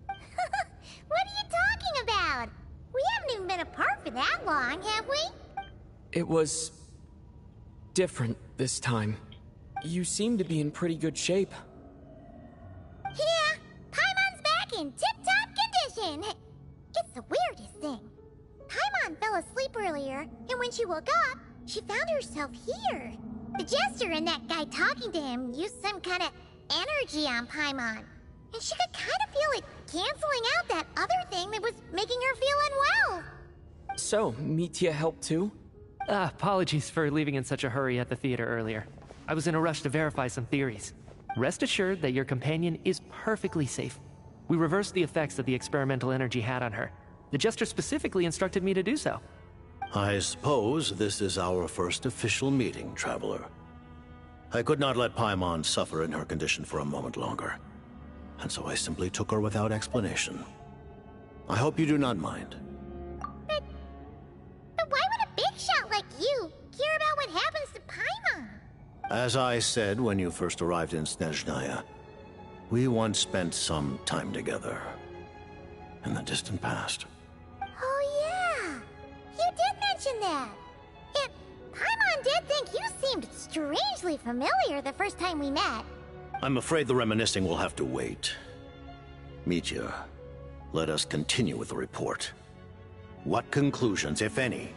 What are you talking about? We haven't even been apart for that long, have we? It was different this time. You seem to be in pretty good shape. Yeah, Paimon's back in tip-top condition. It's the weirdest thing. Paimon fell asleep earlier, and when she woke up, she found herself here. The jester and that guy talking to him used some kind of energy on Paimon. And she could kind of feel it canceling out that other thing that was making her feel unwell. So, Mitya helped too? Apologies for leaving in such a hurry at the theater earlier. I was in a rush to verify some theories. Rest assured that your companion is perfectly safe. We reversed the effects that the experimental energy had on her. The jester specifically instructed me to do so. I suppose this is our first official meeting, Traveler. I could not let Paimon suffer in her condition for a moment longer, and so I simply took her without explanation. I hope you do not mind. But why would a big shot like you care about what happens to Paimon? As I said when you first arrived in Snezhnaya, we once spent some time together in the distant past. Oh yeah, you did mention that. And Paimon did think you seemed strangely familiar the first time we met. I'm afraid the reminiscing will have to wait. Mitya, let us continue with the report. What conclusions, if any,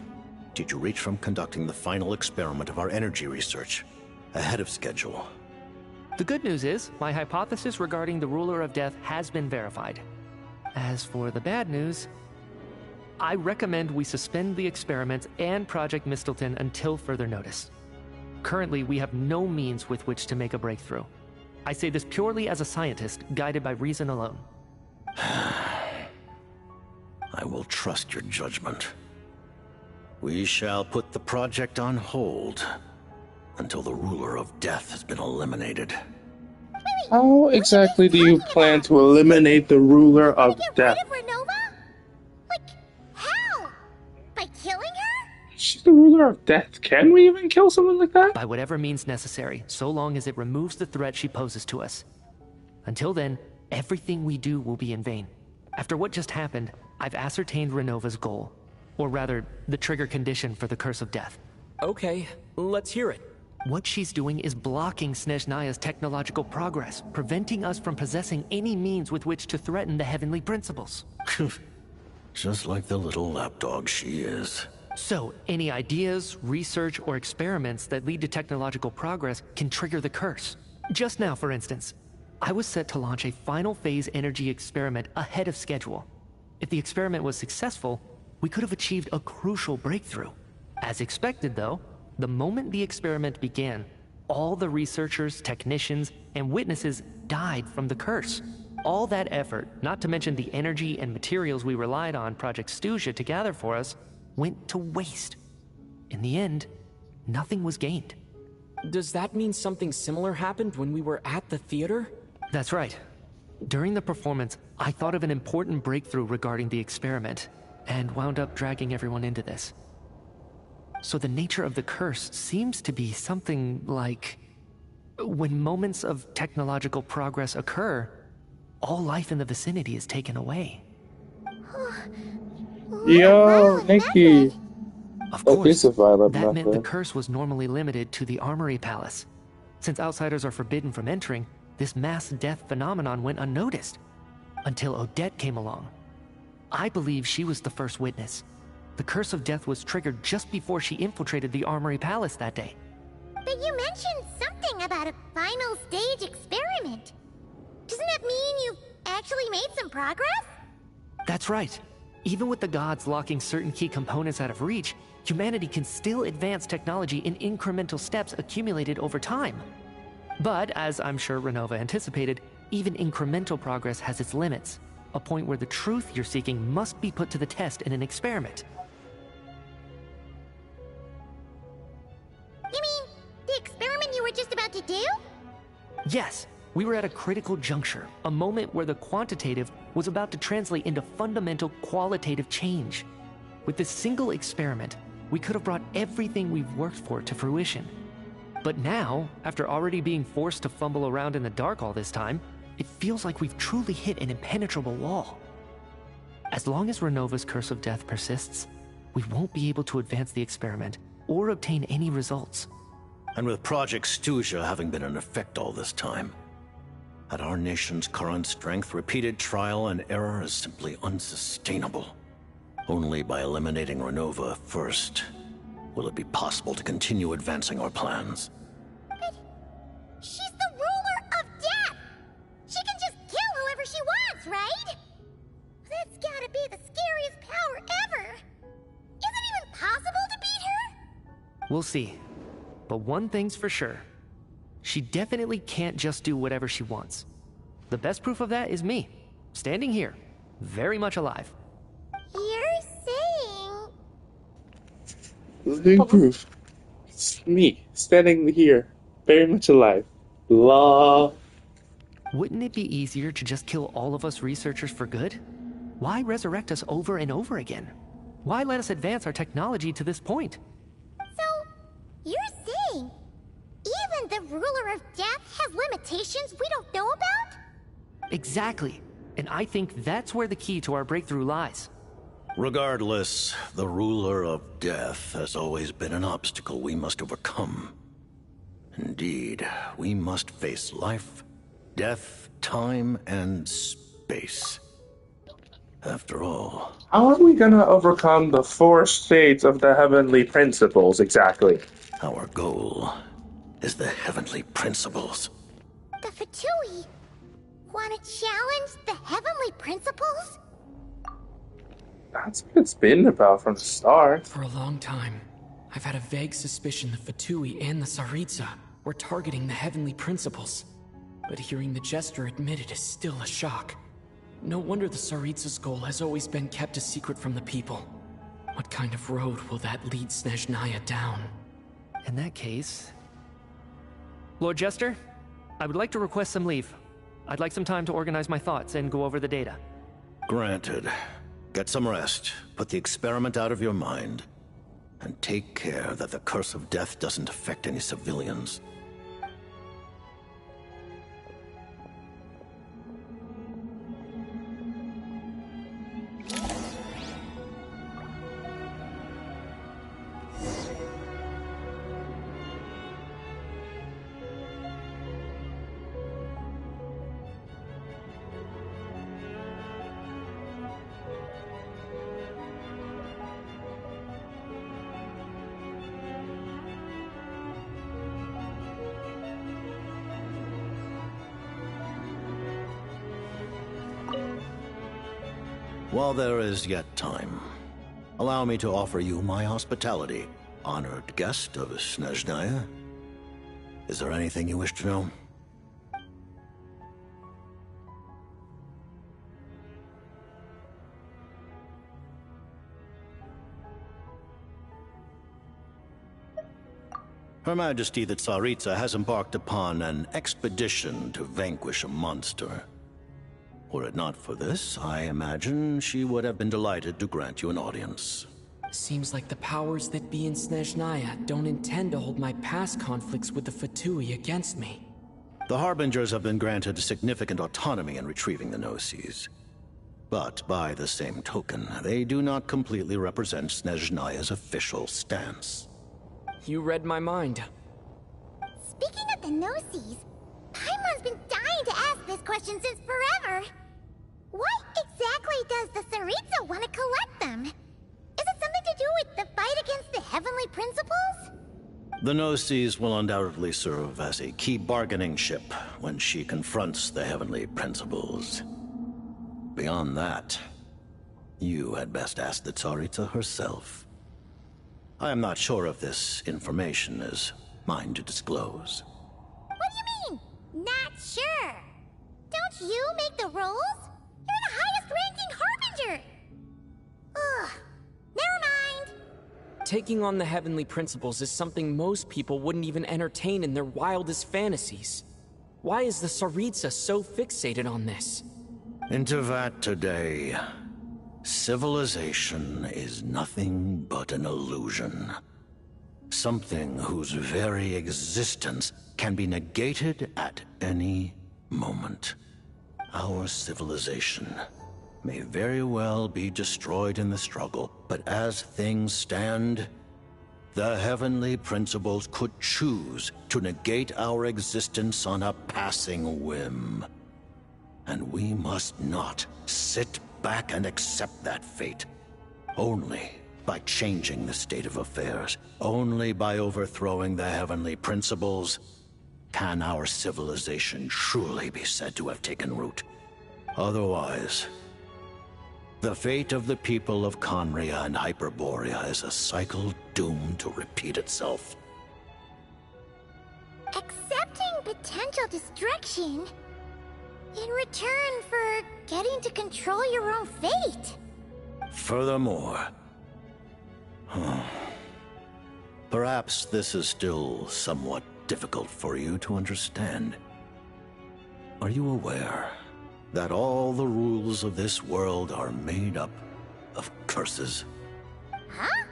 did you reach from conducting the final experiment of our energy research ahead of schedule? The good news is, my hypothesis regarding the Ruler of Death has been verified. As for the bad news, I recommend we suspend the experiments and Project Mistleton until further notice. Currently, we have no means with which to make a breakthrough. I say this purely as a scientist, guided by reason alone. I will trust your judgment. We shall put the project on hold until the Ruler of Death has been eliminated. How exactly do you plan to eliminate the Ruler of Death? Like, how? By killing her? She's the Ruler of Death. Can we even kill someone like that? By whatever means necessary, so long as it removes the threat she poses to us. Until then, everything we do will be in vain. After what just happened, I've ascertained Renova's goal. Or rather, the trigger condition for the Curse of Death. Okay, let's hear it. What she's doing is blocking Snezhnaya's technological progress, preventing us from possessing any means with which to threaten the heavenly principles. Just like the little lapdog she is. So, any ideas, research, or experiments that lead to technological progress can trigger the curse. Just now, for instance, I was set to launch a final phase energy experiment ahead of schedule. If the experiment was successful, we could have achieved a crucial breakthrough. As expected, though, the moment the experiment began, all the researchers, technicians, and witnesses died from the curse. All that effort, not to mention the energy and materials we relied on Project Stuzha to gather for us, went to waste. In the end, nothing was gained. Does that mean something similar happened when we were at the theater? That's right. During the performance, I thought of an important breakthrough regarding the experiment, and wound up dragging everyone into this. So the nature of the curse seems to be something like, when moments of technological progress occur, all life in the vicinity is taken away. Yo, Nikki. Of That is a violent that meant the method. curse was normally limited to the Armory Palace. Since outsiders are forbidden from entering, this mass death phenomenon went unnoticed. Until Odette came along. I believe she was the first witness. The Curse of Death was triggered just before she infiltrated the Armory Palace that day. But you mentioned something about a final stage experiment. Doesn't that mean you've actually made some progress? That's right. Even with the gods locking certain key components out of reach, humanity can still advance technology in incremental steps accumulated over time. But, as I'm sure Renova anticipated, even incremental progress has its limits. A point where the truth you're seeking must be put to the test in an experiment. You mean, the experiment you were just about to do? Yes, we were at a critical juncture, a moment where the quantitative was about to translate into fundamental qualitative change. With this single experiment, we could have brought everything we've worked for to fruition. But now, after already being forced to fumble around in the dark all this time, it feels like we've truly hit an impenetrable wall. As long as Renova's curse of death persists, we won't be able to advance the experiment or obtain any results. And with Project SNEZHNAYAAA having been in effect all this time, at our nation's current strength, repeated trial and error is simply unsustainable. Only by eliminating Renova first will it be possible to continue advancing our plans. But she's the ruler of death! She can just kill whoever she wants, right? That's gotta be the scariest power ever! Is it even possible to beat her? We'll see. But one thing's for sure. She definitely can't just do whatever she wants. The best proof of that is me, standing here, very much alive. You're saying... Living proof. It's me, standing here, very much alive. Law. Wouldn't it be easier to just kill all of us researchers for good? Why resurrect us over and over again? Why let us advance our technology to this point? So, you're saying even the ruler of death has limitations we don't know about? Exactly. And I think that's where the key to our breakthrough lies. Regardless, the ruler of death has always been an obstacle we must overcome. Indeed, we must face life, death, time, and space. After all... How are we gonna overcome the 4 states of the heavenly principles, exactly? Our goal is the heavenly principles. The Fatui want to challenge the heavenly principles? That's what it's been about from the start. For a long time, I've had a vague suspicion the Fatui and the Tsaritsa were targeting the heavenly principles. But hearing the Jester admit it is still a shock. No wonder the Tsaritsa's goal has always been kept a secret from the people. What kind of road will that lead SNEZHNAYAAA down? In that case... Lord Jester, I would like to request some leave. I'd like some time to organize my thoughts and go over the data. Granted. Get some rest, put the experiment out of your mind, and take care that the curse of death doesn't affect any civilians. While there is yet time, allow me to offer you my hospitality, honored guest of SNEZHNAYAAA. Is there anything you wish to know? Her Majesty the Tsaritsa has embarked upon an expedition to vanquish a monster. Were it not for this, I imagine she would have been delighted to grant you an audience. Seems like the powers that be in SNEZHNAYAAA don't intend to hold my past conflicts with the Fatui against me. The Harbingers have been granted significant autonomy in retrieving the Gnosis. But by the same token, they do not completely represent SNEZHNAYAAA's official stance. You read my mind. Speaking of the Gnosis, Paimon's been dying to ask this question since forever. What exactly does the Tsaritsa want to collect them? Is it something to do with the fight against the heavenly principles? The Gnosis will undoubtedly serve as a key bargaining chip when she confronts the heavenly principles. Beyond that, you had best ask the Tsaritsa herself. I am not sure if this information is mine to disclose. What do you mean, not sure? Don't you make the rules? You're the highest-ranking Harbinger! Ugh, never mind. Taking on the heavenly principles is something most people wouldn't even entertain in their wildest fantasies. Why is the Tsaritsa so fixated on this? In Teyvat today, civilization is nothing but an illusion. Something whose very existence can be negated at any moment. our civilization may very well be destroyed in the struggle, but as things stand, the heavenly principles could choose to negate our existence on a passing whim. And we must not sit back and accept that fate. Only by changing the state of affairs, only by overthrowing the heavenly principles, can our civilization truly be said to have taken root. Otherwise, the fate of the people of Conria and Hyperborea is a cycle doomed to repeat itself. Accepting potential destruction in return for getting to control your own fate. Furthermore, perhaps this is still somewhat difficult for you to understand. Are you aware that all the rules of this world are made up of curses? Huh?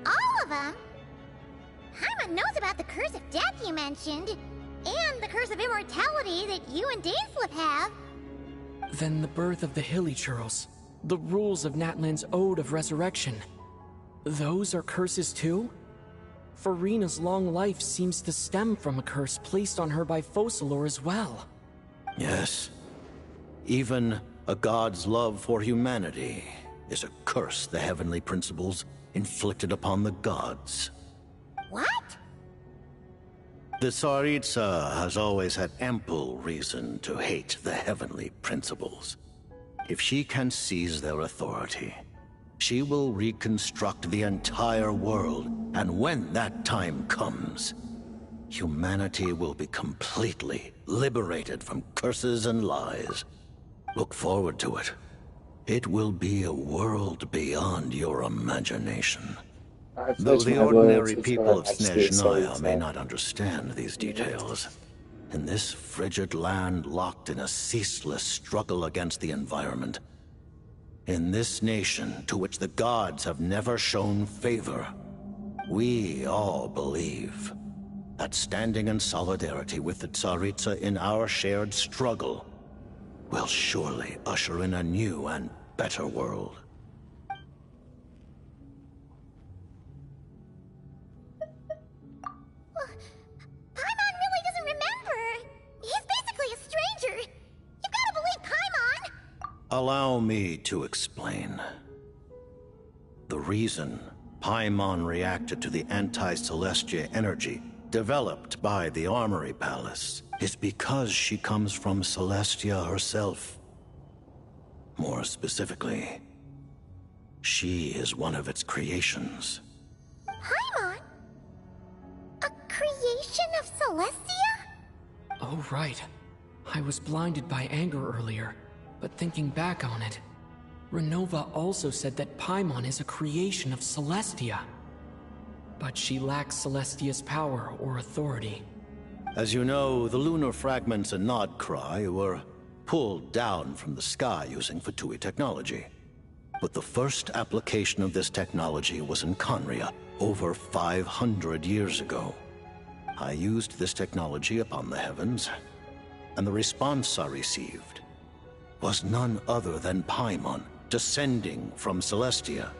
All of them? Paimon knows about the curse of death you mentioned, and the curse of immortality that you and Dainsleif have. Then the birth of the Hilichurls, the rules of Natlan's Ode of Resurrection. Those are curses too? Farina's long life seems to stem from a curse placed on her by Focalor as well. Yes. Even a god's love for humanity is a curse the heavenly principles inflicted upon the gods. What? The Tsaritsa has always had ample reason to hate the heavenly principles. If she can seize their authority, she will reconstruct the entire world, and when that time comes, humanity will be completely liberated from curses and lies. Look forward to it. It will be a world beyond your imagination. Though the ordinary people of SNEZHNAYAAA may not understand these details, in this frigid land locked in a ceaseless struggle against the environment, in this nation to which the gods have never shown favor, we all believe that standing in solidarity with the Tsaritsa in our shared struggle will surely usher in a new and better world. Paimon really doesn't remember. He's basically a stranger. You've got to believe Paimon. Allow me to explain. The reason Paimon reacted to the anti-Celestia energy developed by the Armory Palace is because she comes from Celestia herself. More specifically, she is one of its creations. Paimon? A creation of Celestia? Oh, right. I was blinded by anger earlier, but thinking back on it, Renova also said that Paimon is a creation of Celestia. But she lacks Celestia's power or authority. As you know, the lunar fragments in Nodcry were pulled down from the sky using Fatui technology. But the first application of this technology was in Conria over 500 years ago. I used this technology upon the heavens, and the response I received was none other than Paimon, descending from Celestia.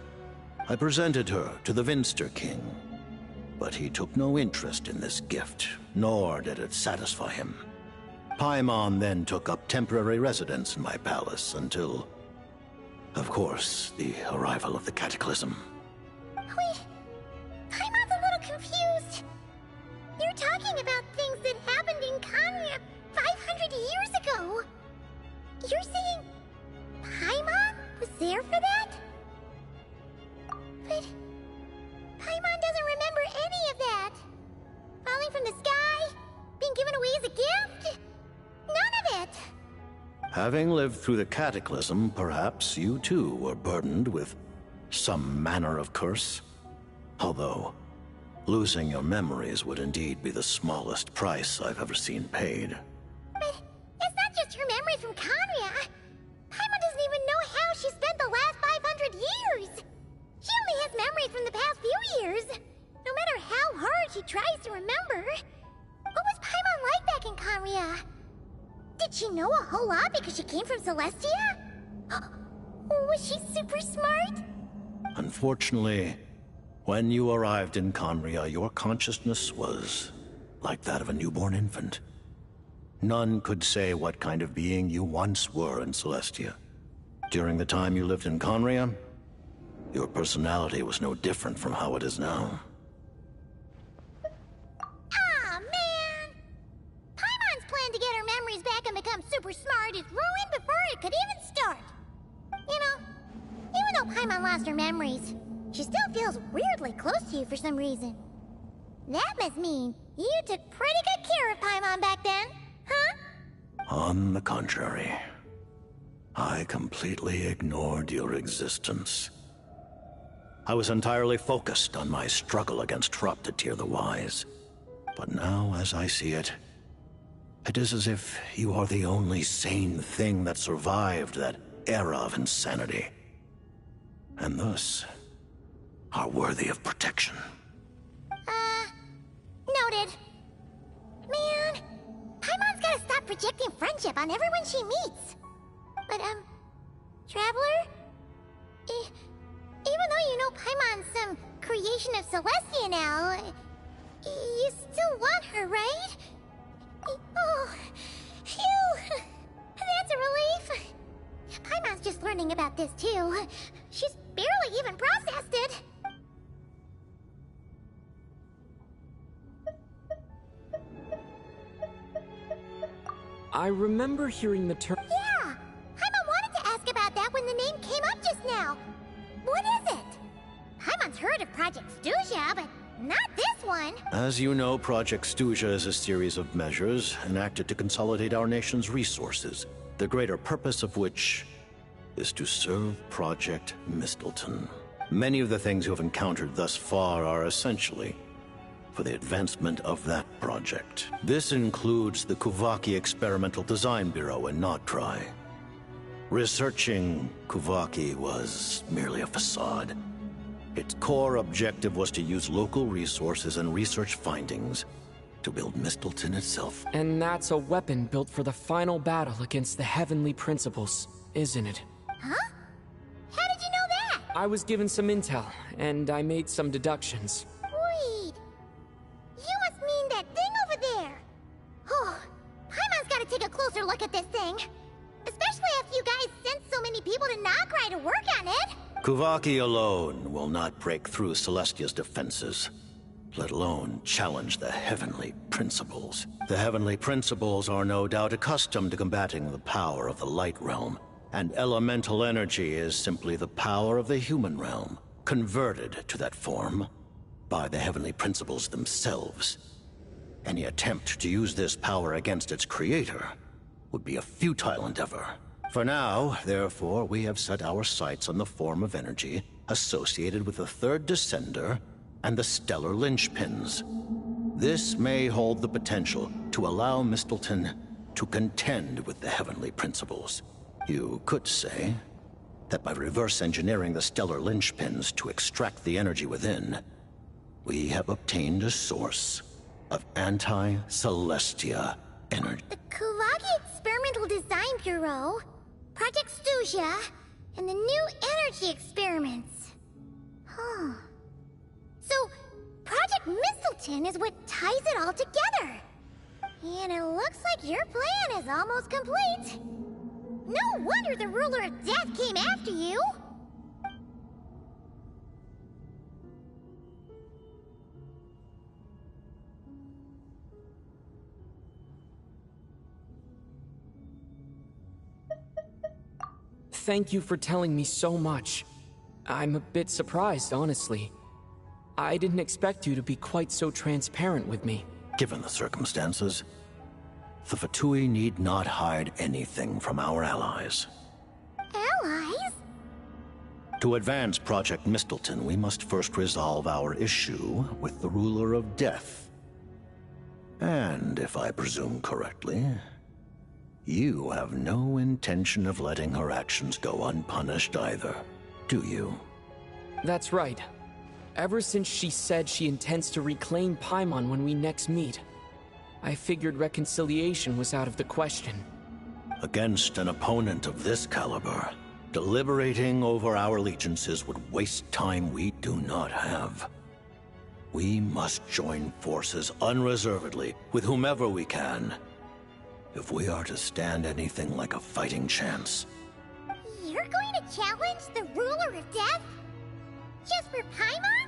I presented her to the Vinster King, but he took no interest in this gift, nor did it satisfy him. Paimon then took up temporary residence in my palace until, of course, the arrival of the Cataclysm. Wait, Paimon's a little confused. You're talking about things that happened in Conria 500 years ago. You're saying Paimon was there for that? But Paimon doesn't remember any of that. Falling from the sky? Being given away as a gift? None of it! Having lived through the Cataclysm, perhaps you too were burdened with some manner of curse. Although, losing your memories would indeed be the smallest price I've ever seen paid. But it's not just her memory from Conria. Paimon doesn't even know how she spent the last 500 years. She only has memories from the past few years. No matter how hard she tries to remember. What was Paimon like back in Conria? Did she know a whole lot because she came from Celestia? Was she super smart? Unfortunately, when you arrived in Conria, your consciousness was like that of a newborn infant. None could say what kind of being you once were in Celestia. During the time you lived in Conria, your personality was no different from how it is now. Aw, man! Paimon's plan to get her memories back and become super smart is ruined before it could even start. You know, even though Paimon lost her memories, she still feels weirdly close to you for some reason. That must mean you took pretty good care of Paimon back then, huh? On the contrary, I completely ignored your existence. I was entirely focused on my struggle against Troptatir the Wise. But now, as I see it, it is as if you are the only sane thing that survived that era of insanity. And thus, are worthy of protection. Noted. Man, Paimon's gotta stop projecting friendship on everyone she meets. But, Traveler? Even though you know Paimon's some creation of Celestia now, you still want her, right? Oh, phew! That's a relief. Paimon's just learning about this, too. She's barely even processed it. I remember hearing the term. Yeah! Paimon wanted to ask about that when the name came up just now. What is it? Paimon's heard of Project Stuja, but not this one. As you know, Project Stuja is a series of measures enacted to consolidate our nation's resources, the greater purpose of which is to serve Project Mistleton. Many of the things you have encountered thus far are essentially for the advancement of that project. This includes the Kuvaki Experimental Design Bureau in Notri. Researching Kuvaki was merely a facade. Its core objective was to use local resources and research findings to build Mistleton itself. And that's a weapon built for the final battle against the Heavenly Principles, isn't it? Huh? How did you know that? I was given some intel, and I made some deductions. Wait. You must mean that thing over there. Oh, Paimon's gotta take a closer look at this thing. Especially after you guys sent so many people to Nagrai to work on it. Kuvaki alone will not break through Celestia's defenses, let alone challenge the Heavenly Principles. The Heavenly Principles are no doubt accustomed to combating the power of the Light Realm, and elemental energy is simply the power of the human realm, converted to that form by the Heavenly Principles themselves. Any attempt to use this power against its creator would be a futile endeavor. For now, therefore, we have set our sights on the form of energy associated with the Third Descender and the Stellar Linchpins. This may hold the potential to allow Mistleton to contend with the Heavenly Principles. You could say that by reverse engineering the Stellar Linchpins to extract the energy within, we have obtained a source of anti-Celestia energy. The Kuvaki Experimental Design Bureau, Project Stuja, and the new energy experiments. Huh. So, Project Mistleton is what ties it all together. And it looks like your plan is almost complete. No wonder the Ruler of Death came after you. Thank you for telling me so much. I'm a bit surprised, honestly. I didn't expect you to be quite so transparent with me. Given the circumstances, the Fatui need not hide anything from our allies. Allies? To advance Project Mistleton, we must first resolve our issue with the Ruler of Death. And if I presume correctly, you have no intention of letting her actions go unpunished either, do you? That's right. Ever since she said she intends to reclaim Paimon when we next meet, I figured reconciliation was out of the question. Against an opponent of this caliber, deliberating over our allegiances would waste time we do not have. We must join forces unreservedly with whomever we can, if we are to stand anything like a fighting chance. You're going to challenge the ruler of death? Just for Paimon?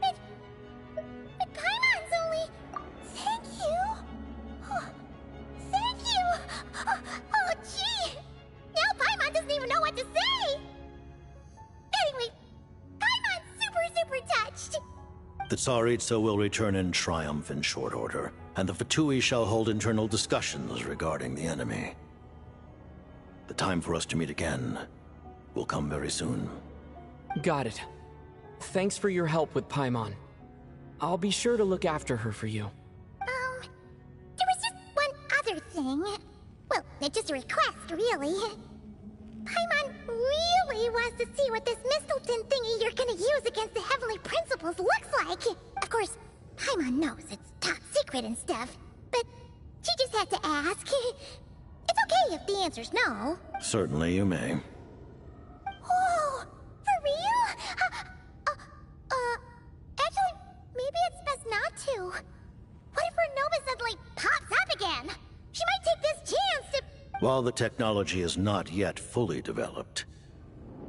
But Paimon's only... Thank you. Oh, thank you. Oh, gee. Now Paimon doesn't even know what to say. Anyway, Paimon's super touched. The Tsaritsa will return in triumph in short order, and the Fatui shall hold internal discussions regarding the enemy. The time for us to meet again will come very soon. Got it. Thanks for your help with Paimon. I'll be sure to look after her for you. There was just one other thing. Well, it's just a request, really. Paimon really wants to see what this Mistleton thingy you're gonna use against the Heavenly Principles looks like. Of course, Paimon knows it's top secret and stuff, but she just had to ask. It's okay if the answer's no. Certainly you may. Oh, for real? Actually, maybe it's best not to. What if her Nova suddenly pops up again? She might take this chance to... While the technology is not yet fully developed,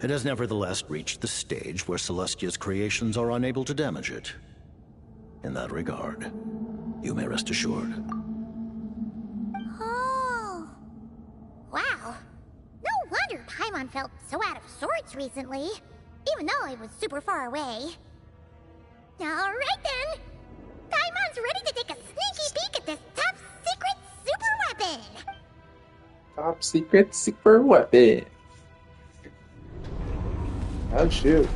it has nevertheless reached the stage where Celestia's creations are unable to damage it. In that regard, you may rest assured. Oh. Wow. No wonder Paimon felt so out of sorts recently, even though it was super far away. Alright then! Paimon's ready to take a sneaky peek at this top secret super weapon! Top secret super weapon. Oh shoot.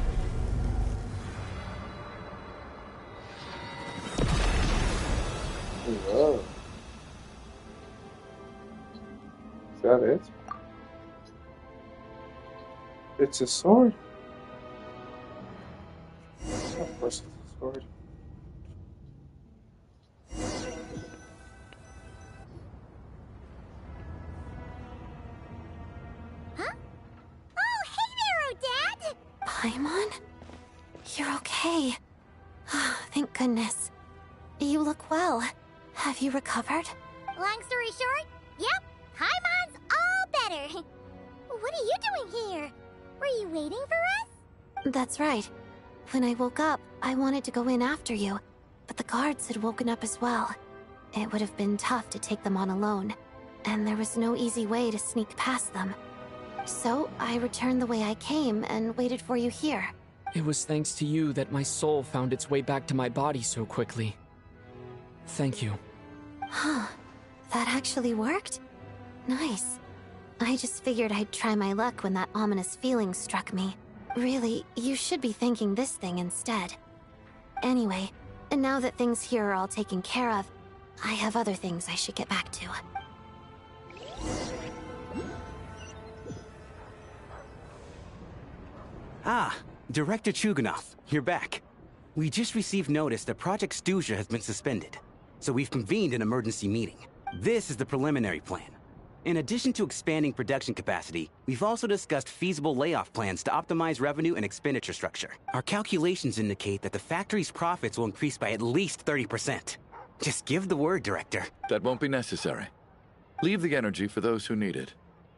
Whoa. Is that it? It's a sword. Of course it's a sword. Huh? Oh, hey there, Odette! Paimon? You're okay. Thank goodness. You look well. Have you recovered? Long story short, yep, Paimon's all better. What are you doing here? Were you waiting for us? That's right. When I woke up, I wanted to go in after you, but the guards had woken up as well. It would have been tough to take them on alone, and there was no easy way to sneak past them. So I returned the way I came and waited for you here. It was thanks to you that my soul found its way back to my body so quickly. Thank you. Huh. That actually worked? Nice. I just figured I'd try my luck when that ominous feeling struck me. Really, you should be thanking this thing instead. Anyway, and now that things here are all taken care of, I have other things I should get back to. Ah, Director Chuganov, you're back. We just received notice that Project Stuzha has been suspended, so we've convened an emergency meeting. This is the preliminary plan. In addition to expanding production capacity, we've also discussed feasible layoff plans to optimize revenue and expenditure structure. Our calculations indicate that the factory's profits will increase by at least 30%. Just give the word, Director. That won't be necessary. Leave the energy for those who need it.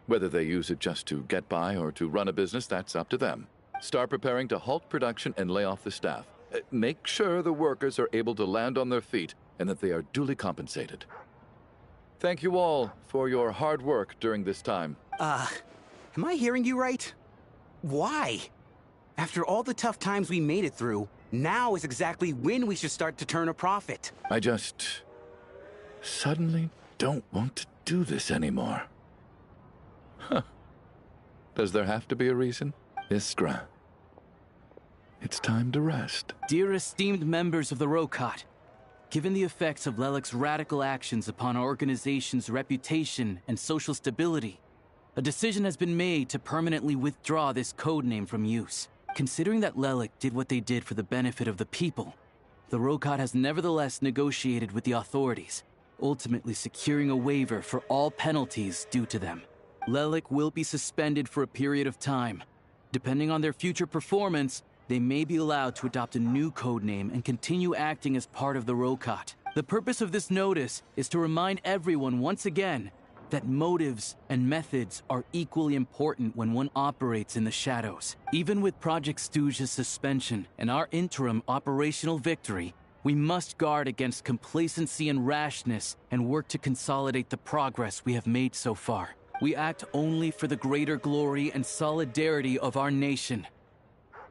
Whether they use it just to get by or to run a business, that's up to them. Start preparing to halt production and lay off the staff. Make sure the workers are able to land on their feet and that they are duly compensated. Thank you all for your hard work during this time. Am I hearing you right? Why? After all the tough times we made it through, now is exactly when we should start to turn a profit. I just suddenly don't want to do this anymore. Huh. Does there have to be a reason? Iskra, it's time to rest. Dear esteemed members of the Rokat, given the effects of Lelek's radical actions upon our organization's reputation and social stability, a decision has been made to permanently withdraw this codename from use. Considering that Lelek did what they did for the benefit of the people, the Rokat has nevertheless negotiated with the authorities, ultimately securing a waiver for all penalties due to them. Lelik will be suspended for a period of time. Depending on their future performance, they may be allowed to adopt a new codename and continue acting as part of the Rokat. The purpose of this notice is to remind everyone once again that motives and methods are equally important when one operates in the shadows. Even with Project Stooge's suspension and our interim operational victory, we must guard against complacency and rashness and work to consolidate the progress we have made so far. We act only for the greater glory and solidarity of our nation.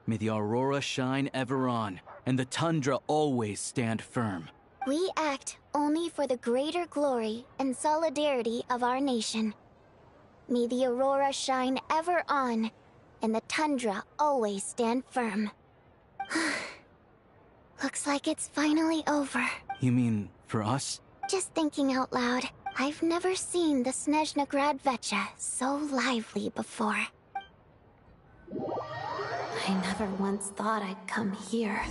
May the aurora shine ever on, and the tundra always stand firm. We act only for the greater glory and solidarity of our nation. May the aurora shine ever on, and the tundra always stand firm. Looks like it's finally over. You mean for us? Just thinking out loud, I've never seen the Snezhna Gradvecha so lively before. I never once thought I'd come here.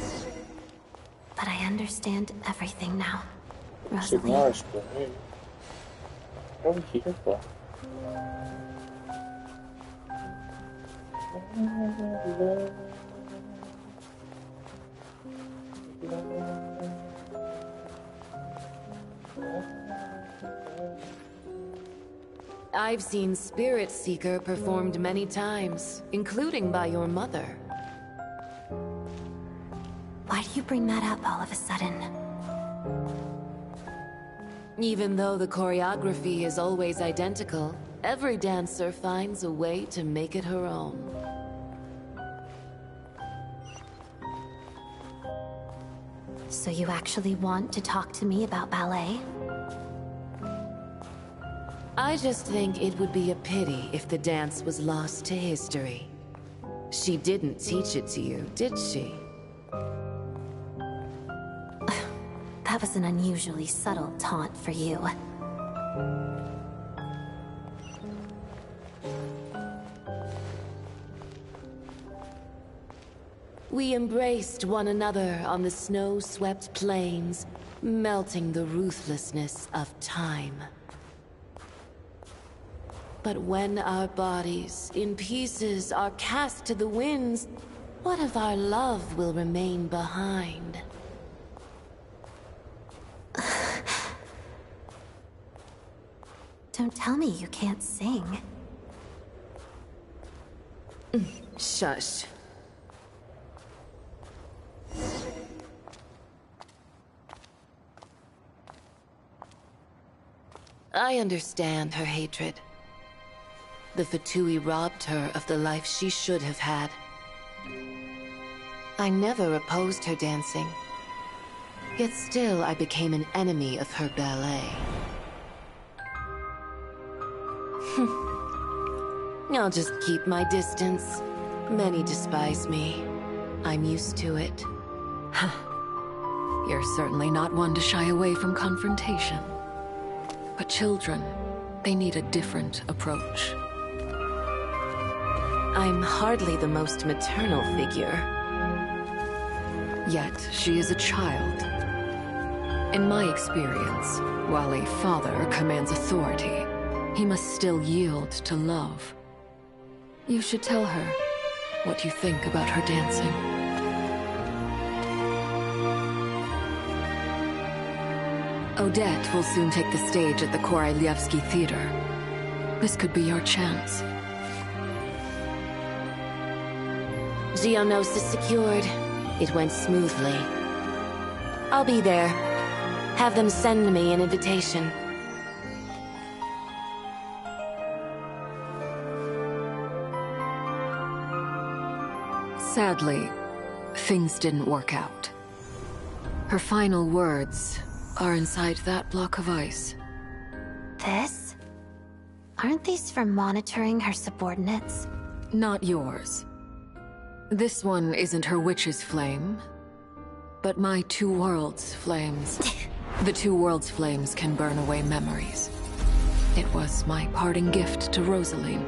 But I understand everything now, Rosalie. What are we here for? I've seen Spirit Seeker performed many times, including by your mother. Why do you bring that up all of a sudden? Even though the choreography is always identical, every dancer finds a way to make it her own. So you actually want to talk to me about ballet? I just think it would be a pity if the dance was lost to history. She didn't teach it to you, did she? That was an unusually subtle taunt for you. We embraced one another on the snow-swept plains, melting the ruthlessness of time. But when our bodies, in pieces, are cast to the winds, what of our love will remain behind? Don't tell me you can't sing. Shush. I understand her hatred. The Fatui robbed her of the life she should have had. I never opposed her dancing. Yet still I became an enemy of her ballet. I'll just keep my distance. Many despise me. I'm used to it. You're certainly not one to shy away from confrontation. But children, they need a different approach. I'm hardly the most maternal figure. Yet, she is a child. In my experience, while a father commands authority, he must still yield to love. You should tell her what you think about her dancing. Odette will soon take the stage at the Koralyevsky Theater. This could be your chance. Geonosis secured. It went smoothly. I'll be there. Have them send me an invitation. Sadly, things didn't work out. Her final words are inside that block of ice. This? Aren't these for monitoring her subordinates? Not yours. This one isn't her witch's flame, but my two worlds' flames. The two worlds' flames can burn away memories. It was my parting gift to Rosaline.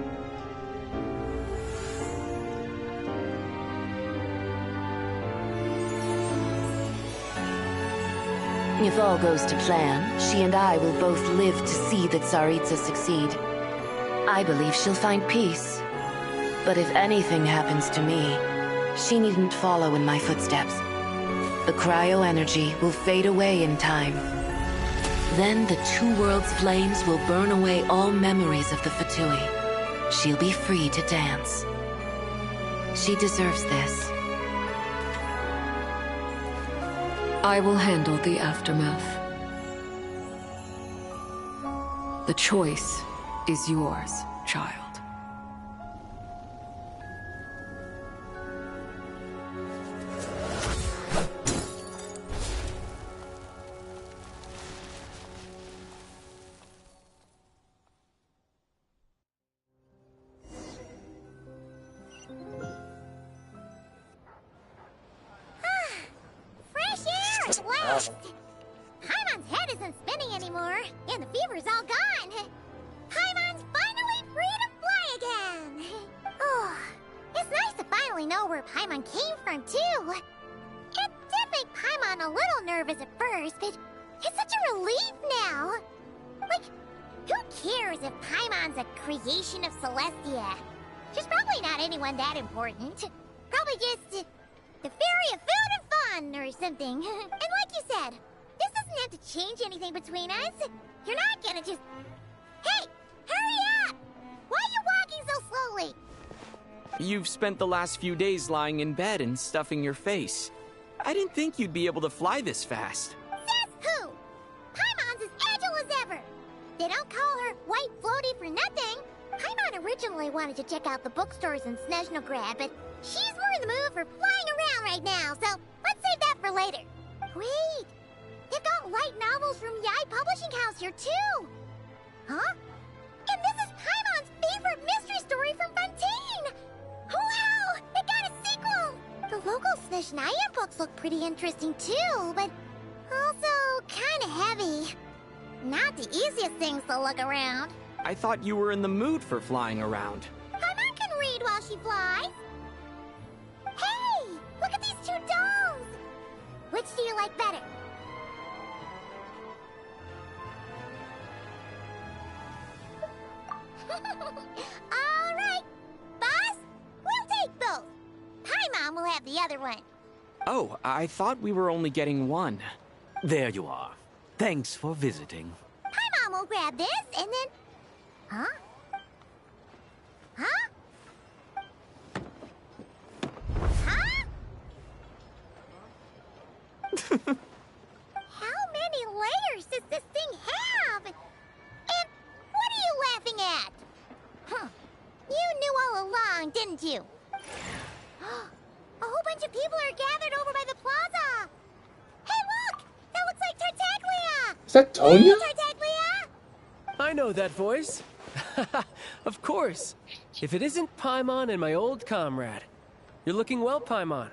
If all goes to plan, she and I will both live to see that Tsaritsa succeed. I believe she'll find peace. But if anything happens to me, she needn't follow in my footsteps. The cryo-energy will fade away in time. Then the Two Worlds flames will burn away all memories of the Fatui. She'll be free to dance. She deserves this. I will handle the aftermath. The choice is yours, child. Fresh air at last! Paimon's head isn't spinning anymore, and the fever's all gone. Paimon's finally free to fly again! Oh, it's nice to finally know where Paimon came from, too. It did make Paimon a little nervous at first, but it's such a relief now. Like, who cares if Paimon's a creation of Celestia? She's probably not anyone that important. Probably just the fairy of food and fun or something. And like you said, this doesn't have to change anything between us. You're not gonna just... Hey! Hurry up! Why are you walking so slowly? You've spent the last few days lying in bed and stuffing your face. I didn't think you'd be able to fly this fast. Says who? Paimon's as agile as ever. They don't call her White Floaty for nothing. Paimon originally wanted to check out the bookstores in Snezhnograd, but she's more in the mood for flying around right now, so let's save that for later. Wait, they've got light novels from Yai Publishing House here too. Huh? And this is Paimon's favorite mystery story from Fontaine. Wow, they got a sequel. The local Snezhnaya books look pretty interesting too, but also kind of heavy. Not the easiest things to look around. I thought you were in the mood for flying around. Paimon can read while she flies. Hey, look at these two dolls. Which do you like better? All right, boss, we'll take both. Paimon will have the other one. Oh, I thought we were only getting one. There you are. Thanks for visiting. Paimon will grab this and then... Huh? Huh? Huh? How many layers does this thing have? And what are you laughing at? Huh. You knew all along, didn't you? A whole bunch of people are gathered over by the plaza. Hey, look! That looks like Tartaglia! Is that Tonya? Hey, Tartaglia! I know that voice. Of course. If it isn't Paimon and my old comrade. You're looking well, Paimon.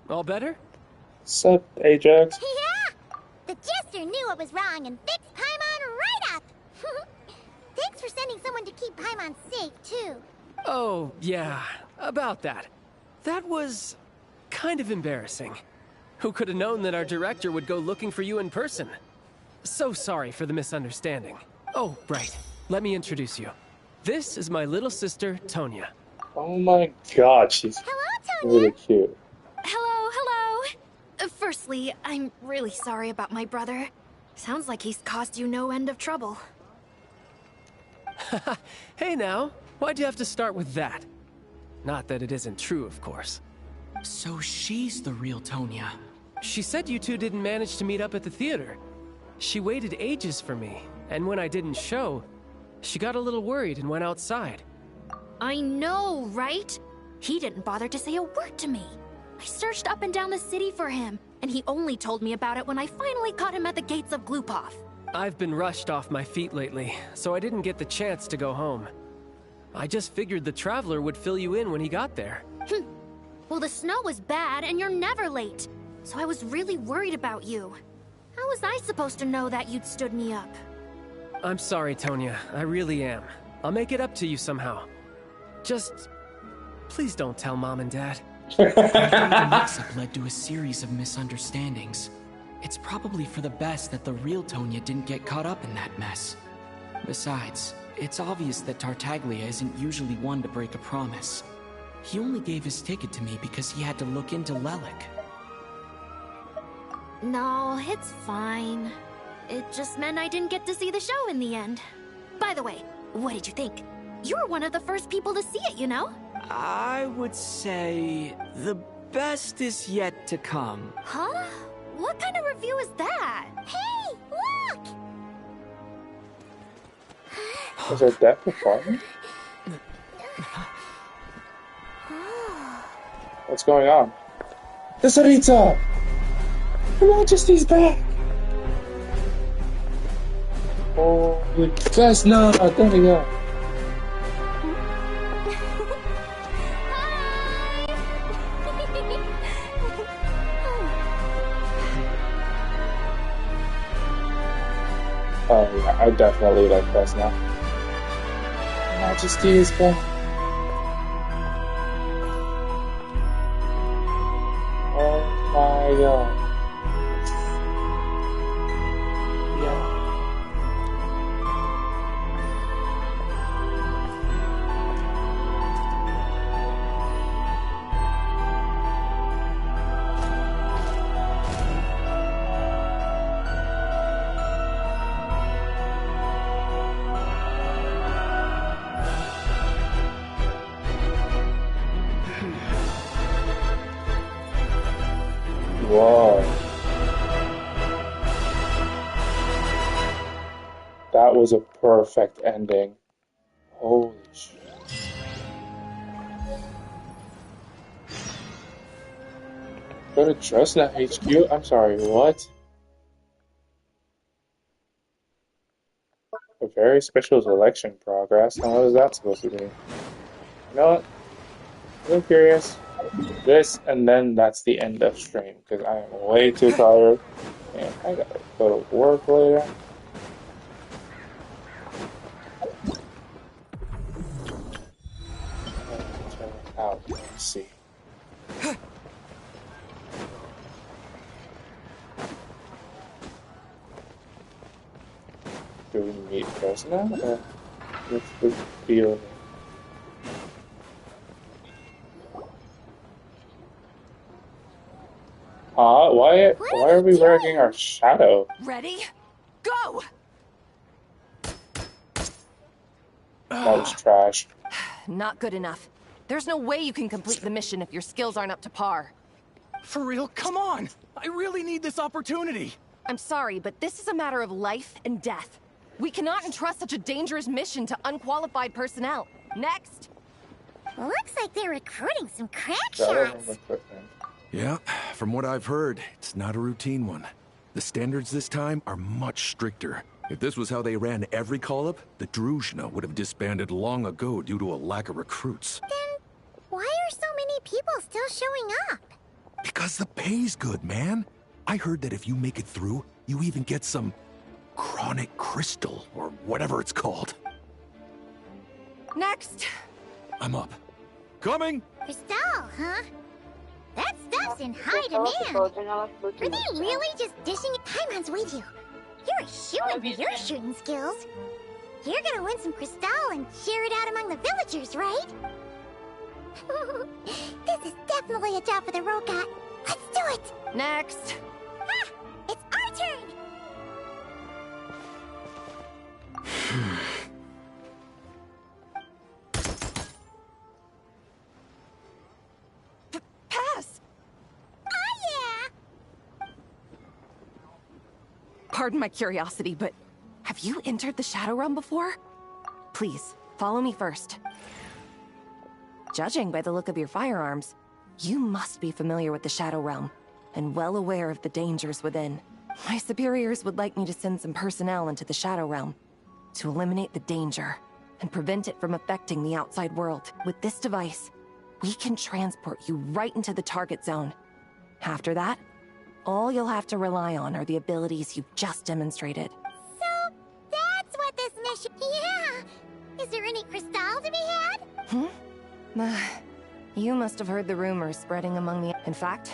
All better? Sup, Ajax? Yeah! The jester knew I was wrong and fixed Paimon right up! Thanks for sending someone to keep Paimon safe, too. Oh, yeah. About that. That was... kind of embarrassing. Who could have known that our director would go looking for you in person? So sorry for the misunderstanding. Oh, right. Let me introduce you. This is my little sister, Tonya. Oh my god, she's really cute. Hello, hello. Firstly, I'm really sorry about my brother. Sounds like he's caused you no end of trouble. Hey now, why'd you have to start with that? Not that it isn't true, of course. So she's the real Tonya. She said you two didn't manage to meet up at the theater. She waited ages for me, and when I didn't show, she got a little worried and went outside. I know, right? He didn't bother to say a word to me. I searched up and down the city for him, and he only told me about it when I finally caught him at the gates of Glupov. I've been rushed off my feet lately, so I didn't get the chance to go home. I just figured the Traveler would fill you in when he got there. Well, the snow was bad, and you're never late. So I was really worried about you. How was I supposed to know that you'd stood me up? I'm sorry, Tonya. I really am. I'll make it up to you somehow. Just... please don't tell Mom and Dad. I think the mix-up led to a series of misunderstandings. It's probably for the best that the real Tonya didn't get caught up in that mess. Besides, it's obvious that Tartaglia isn't usually one to break a promise. He only gave his ticket to me because he had to look into Lelik. No, it's fine. It just meant I didn't get to see the show in the end. By the way, what did you think? You were one of the first people to see it, you know? I would say the best is yet to come. Huh? What kind of review is that? Hey, look! Was it that performance? What's going on? Tesorita! Her Majesty's back! Oh, Vesna! There we go. Oh yeah, I definitely like Vesna. Majesty is back. Oh my god. Yeah. Whoa. That was a perfect ending. Holy shit. Go to Dresden HQ? I'm sorry, what? A very special election progress? And what is that supposed to mean? You know what? I'm curious. This, and then that's the end of stream, because I am way too tired, and I gotta go to work later. Turn out, let's see. Do we meet Vesna, or what's the deal? Why are we wearing our shadow? Ready? Go! That was trash. Not good enough. There's no way you can complete the mission if your skills aren't up to par. For real? Come on! I really need this opportunity! I'm sorry, but this is a matter of life and death. We cannot entrust such a dangerous mission to unqualified personnel. Next! Looks like they're recruiting some crack shots. Yeah, from what I've heard, it's not a routine one. The standards this time are much stricter. If this was how they ran every call-up, the Druzhna would have disbanded long ago due to a lack of recruits. Then, why are so many people still showing up? Because the pay's good, man. I heard that if you make it through, you even get some chronic crystal, or whatever it's called. Next! I'm up. Coming! Crystal, huh? That stuff's in high demand. Are they really just dishing it? Paimon's with you. You're a shoo-in for your shooting skills. You're gonna win some Crystal and share it out among the villagers, right? This is definitely a job for the Rogat. Let's do it! Next! Ah! It's our turn! Pass! Oh, yeah! Pardon my curiosity, but have you entered the Shadow Realm before? Please, follow me first. Judging by the look of your firearms, you must be familiar with the Shadow Realm, and well aware of the dangers within. My superiors would like me to send some personnel into the Shadow Realm to eliminate the danger and prevent it from affecting the outside world. With this device, we can transport you right into the target zone. After that, all you'll have to rely on are the abilities you've just demonstrated. So, that's what this mission... Yeah! Is there any Crystal to be had? You must have heard the rumors spreading among the... In fact,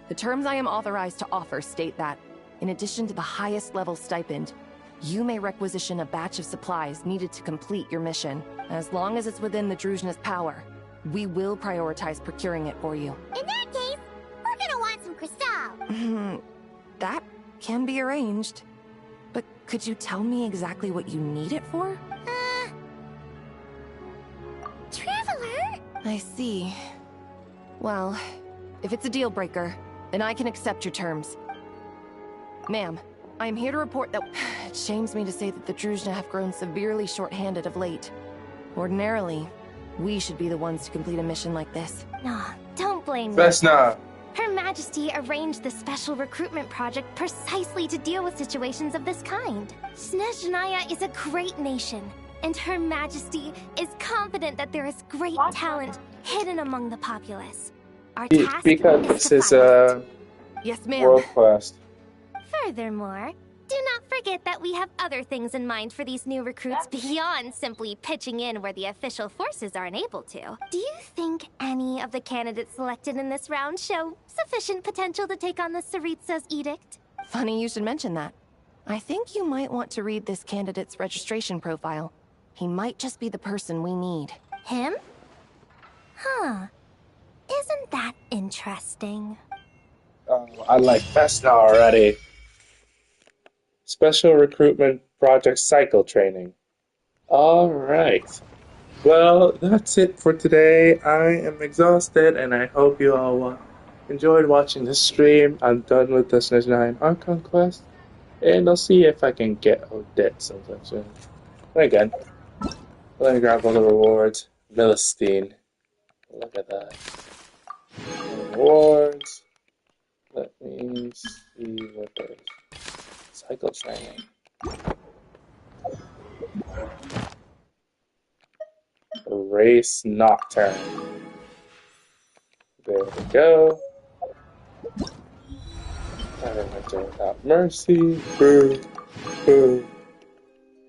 the terms I am authorized to offer state that In addition to the highest level stipend, you may requisition a batch of supplies needed to complete your mission. As long as it's within the Druzhna's power, we will prioritize procuring it for you. In that case, we're gonna want some crystal. That can be arranged. But could you tell me exactly what you need it for? Traveler? I see. Well, if it's a deal breaker, then I can accept your terms. Ma'am, I am here to report that it shames me to say that the Druzhna have grown severely short-handed of late. Ordinarily, we should be the ones to complete a mission like this. No, don't blame me. SNEZHNAYAAA. Her Majesty arranged the special recruitment project precisely to deal with situations of this kind. SNEZHNAYAAA is a great nation, and Her Majesty is confident that there is great talent hidden among the populace. Our task Because is this to is find it. Yes, ma'am. world class. Furthermore, do not forget that we have other things in mind for these new recruits beyond simply pitching in where the official forces are unable to. Do you think any of the candidates selected in this round show sufficient potential to take on the Tsaritsa's edict? Funny you should mention that. I think you might want to read this candidate's registration profile. He might just be the person we need. Him? Huh. Isn't that interesting? I like Vesna already. Special Recruitment Project Cycle Training. Alright. Well, that's it for today. I am exhausted, and I hope you all enjoyed watching this stream. I'm done with the SNEZHNAYAAA Archon quest, and I'll see if I can get Odette sometime soon. And again, let me grab all the rewards. Milistine. Look at that. Rewards. Let me see what there's. Cycle training. Race Nocturne. There we go. Enter without mercy. Boo. Boo.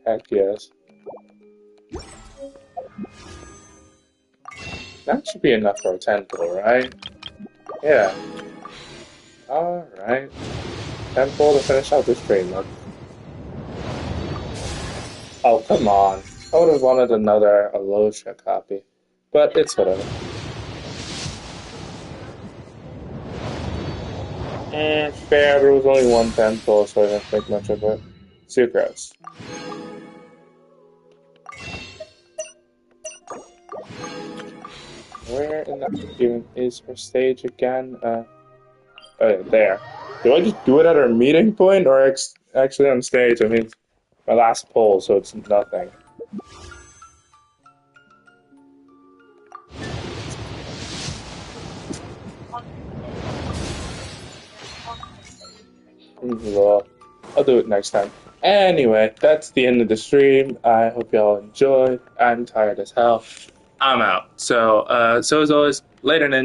Heck yes. That should be enough for a temple, right? Yeah. Alright. Temple to finish out this stream. Oh, come on. I would have wanted another Alosha copy. But it's whatever. Fair, there was only one temple, so I didn't think much of it. Sucrose. Where in the game is her stage again? Oh, there. Do I just do it at our meeting point, or actually on stage? I mean, my last poll, so it's nothing. Well, I'll do it next time. Anyway, that's the end of the stream. I hope y'all enjoyed. I'm tired as hell. I'm out. So as always, later, ninja.